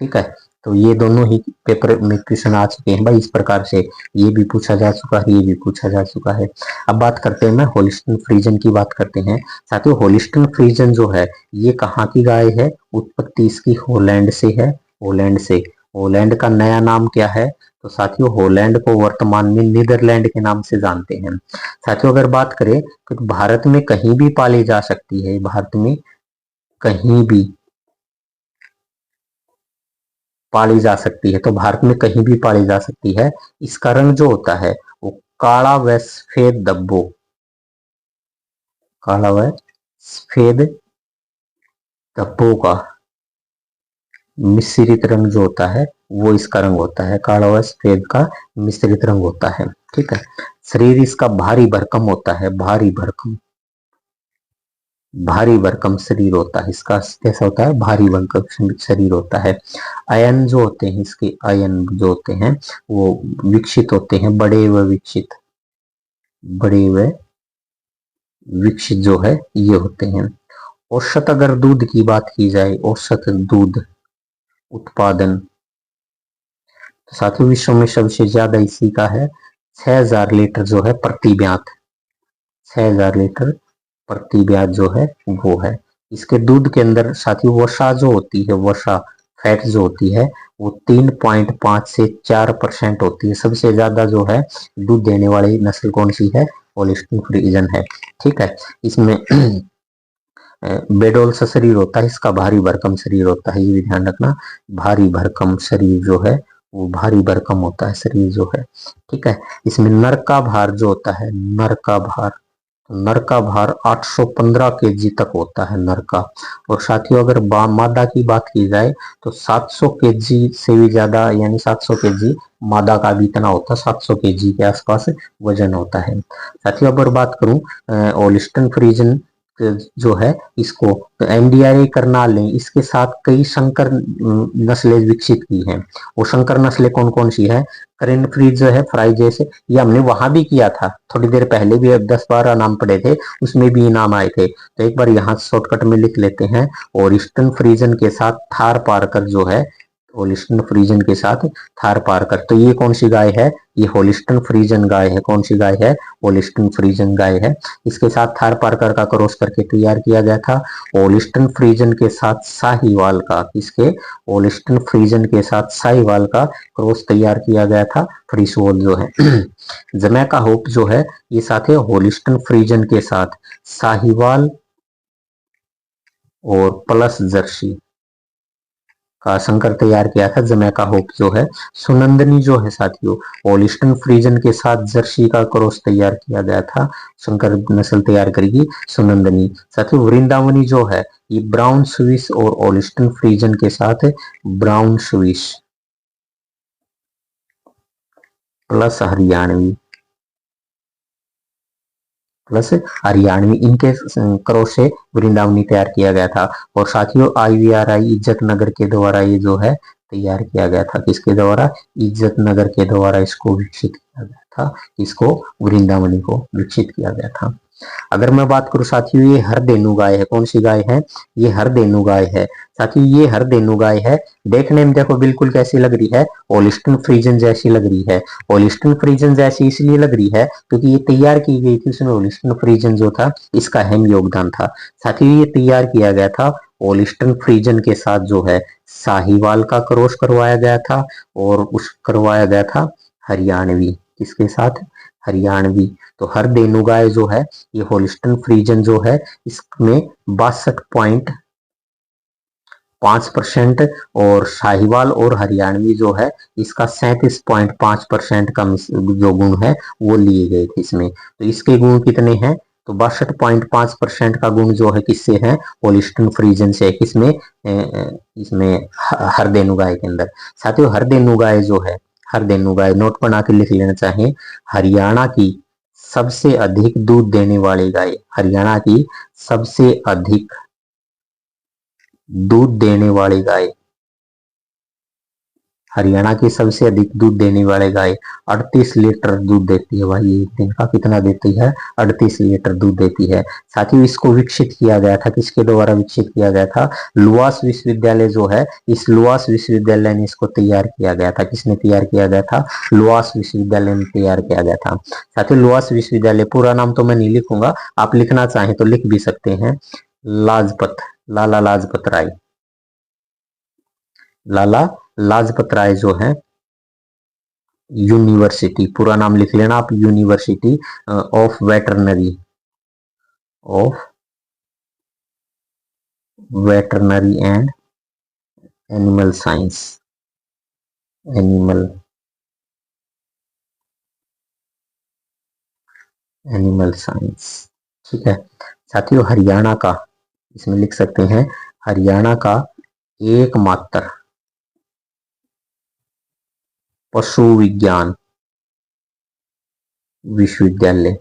ठीक है, तो ये दोनों ही पेपर में क्वेश्चन आ चुके हैं भाई। इस प्रकार से ये भी पूछा जा चुका है, ये भी पूछा जा चुका है। अब बात करते हैं, मैं होलिस्टन फ्रीजन की बात करते हैं। साथियों होलिस्टन फ्रीजन जो है ये कहाँ की गाय है? उत्पत्ति इसकी हॉलैंड से है। हॉलैंड से। हॉलैंड का नया नाम क्या है? तो साथियों हॉलैंड को वर्तमान में नीदरलैंड के नाम से जानते हैं। साथियों अगर बात करें तो भारत में कहीं भी पाली जा सकती है। भारत में कहीं भी पाली जा सकती है। तो भारत में कहीं भी पाली जा सकती है। इसका रंग जो होता है वो काला व सफेद धब्बों, काला व सफेद धब्बों का मिश्रित रंग जो होता है वो इसका रंग होता है। काला व सफेद का मिश्रित रंग होता है। ठीक है, शरीर इसका भारी भरकम होता है। भारी भरकम शरीर होता है इसका। कैसा होता है? भारी भरकम शरीर होता है। अयन जो होते हैं इसके, अयन जो होते हैं वो विकसित होते हैं, बड़े व विकसित जो है ये होते हैं। औसत अगर दूध की बात की जाए, औसत दूध उत्पादन, तो साथियों विश्व में सबसे ज्यादा इसी का है 6000 लीटर जो है प्रति ब्यात। 6000 लीटर प्रति ब्याज जो है वो है। इसके दूध के अंदर साथियों वसा जो होती है, वसा फैट जो होती है वो 3.5 से 4% होती है। सबसे ज्यादा जो है दूध देने वाली नस्ल कौन सी है? होलिस्टिन फ्रीजन है। ठीक है, इसमें बेडोल सा शरीर होता है, इसका भारी भरकम शरीर होता है, ये भी ध्यान रखना। भारी भरकम शरीर जो है वो भारी भरकम होता है शरीर जो है। ठीक है, इसमें नर का भार जो होता है, नर का भार 815 केजी तक होता है नर का। और साथियों अगर मादा की बात की जाए तो 700 केजी से भी ज्यादा, यानी 700 केजी मादा का भी इतना होता है, 700 केजी के आसपास वजन होता है। साथियों अगर बात करूं होलिस्टन फ्रीजन जो है इसको, तो एमडीआरए करनाल ने इसके साथ कई संकर नस्लें विकसित की हैं। वो संकर नस्लें कौन कौन सी है? करेन फ्रीज जो है, फ्राई जैसे, ये हमने वहां भी किया था थोड़ी देर पहले भी, 10-12 नाम पढ़े थे, उसमें भी नाम आए थे। तो एक बार यहाँ शॉर्टकट में लिख लेते हैं। और ईस्टर्न फ्रीजन के साथ थार पारकर जो है, होलिस्टन फ्रीजन के साथ थार पारकर, तो ये कौन सी गाय है? ये होलिस्टन फ्रीजन गाय है। कौन सी गाय है? होलिस्टन फ्रीजन गाय है। इसके साथ थार पारकर का क्रॉस करके तैयार किया गया था। होलिस्टन फ्रीजन के साथ साहीवाल का, किसके? होलिस्टन फ्रीजन के साथ साहीवाल का क्रॉस तैयार किया गया था, फ्रीसवॉल जो है। जमैका होप जो है ये साथ है होलिस्टन फ्रीजन के साथ साहीवाल और प्लस जर्सी का संकर तैयार किया था, जमैका होप जो है। सुनंदनी जो है साथियों ओलिस्टन फ्रीजन के साथ जर्सी का क्रॉस तैयार किया गया था, संकर नस्ल तैयार करेगी सुनंदनी। साथियों वृंदावनी जो है ये ब्राउन स्विस और ओलिस्टन फ्रीजन के साथ ब्राउन स्विस प्लस हरियाणवी इनके क्रॉस से वृंदावनी तैयार किया गया था। और साथियों IVRI इज्जत नगर के द्वारा ये जो है तैयार किया गया था, किसके द्वारा? इज्जत नगर के द्वारा इसको विकसित किया गया था, इसको वृंदावनी को विकसित किया गया था। अगर मैं बात करूं साथियों ये हरदेनु गाय है, कौन सी गाय है? ये हरदेनु गाय है। साथियों ये हरदेनु गाय है, देखने में देखो बिल्कुल कैसी लग रही है? ओलिस्टन फ्रीजन जैसी लग रही है। ओलिस्टन फ्रीजन जैसी इसलिए लग रही है क्योंकि ये तैयार की गई थी, उसमें ओलिस्टन फ्रीजन जो था इसका अहम योगदान था। साथियों ये तैयार किया गया था ओलिस्टन फ्रीजन के साथ जो है साहिवाल का क्रॉस करवाया गया था, और उस करवाया गया था हरियाणवी, किसके साथ? हरियाणवी। तो हरदेनु गाय जो है ये होलिस्टन फ्रीजन जो है इसमें 62.5% और शाहीवाल और हरियाणवी जो है इसका 37.5% का जो गुण है वो लिए गए थे इसमें। तो इसके गुण कितने हैं? तो 62.5% का गुण जो है किससे है? होलिस्टन फ्रीजन से। किसमें? इसमें हरदेनु गाय के अंदर। साथियों हरदेनु गाय जो है, हरदेनु गाय नोट बना के लिख लेना चाहें, हरियाणा की सबसे अधिक दूध देने वाली गाय, हरियाणा की सबसे अधिक दूध देने वाली गाय, हरियाणा की सबसे अधिक दूध देने वाली गाय 38 लीटर दूध देती है। भाई एक दिन का कितना देती है? 38 लीटर दूध देती है। साथ ही इसको विकसित किया गया था, किसके द्वारा विकसित किया गया था? लुआस विश्वविद्यालय जो है, इस लुआस विश्वविद्यालय ने इसको तैयार किया गया था। किसने तैयार किया गया था? लुआस विश्वविद्यालय में तैयार किया गया था। साथ ही लुआस विश्वविद्यालय, पूरा नाम तो मैं नहीं लिखूंगा, आप लिखना चाहें तो लिख भी सकते हैं, लाला लाजपत राय, लाला लाजपत राय जो है यूनिवर्सिटी, पूरा नाम लिख लेना आप, university of veterinary and animal science, animal science. ठीक है साथियों, हरियाणा का, इसमें लिख सकते हैं हरियाणा का एकमात्र पशु विज्ञान विश्वविद्यालय,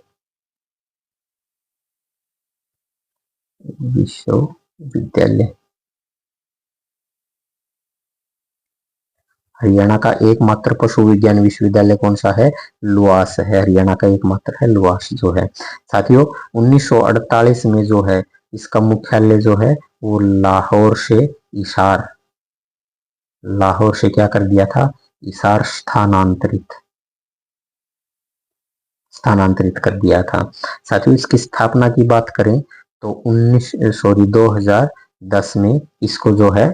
हरियाणा का एकमात्र पशु विज्ञान विश्वविद्यालय कौन सा है? लुआस है, हरियाणा का एकमात्र है लुआस जो है। साथियों 1948 में जो है इसका मुख्यालय जो है वो लाहौर से क्या कर दिया था? इसार स्थानांतरित कर दिया था। साथियों इसकी स्थापना की बात करें तो 2010 में इसको जो है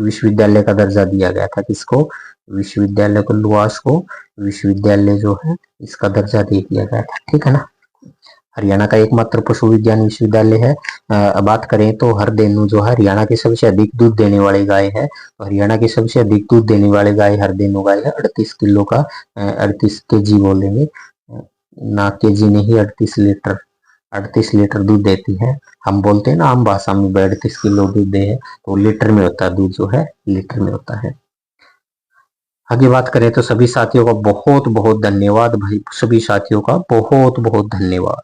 विश्वविद्यालय का दर्जा दिया गया था। किसको? विश्वविद्यालय को, लुआस को विश्वविद्यालय जो है इसका दर्जा दे दिया गया था। ठीक है ना। हरियाणा का एकमात्र पशु विज्ञान विश्वविद्यालय है। बात करें तो हरदेनु जो है हरियाणा की सबसे अधिक दूध देने वाली गाय है। हरियाणा की सबसे अधिक दूध देने वाली गाय हरदेनु गाय है। 38 किलो का 38 kg बोलेंगे ना, केजी नहीं, 38 लीटर दूध देती है। हम बोलते हैं ना आम भाषा में 38 किलो दूध दे है, तो लीटर में होता है, दूध जो है लीटर में होता है। आगे बात करें तो सभी साथियों का बहुत बहुत धन्यवाद भाई, सभी साथियों का बहुत बहुत धन्यवाद।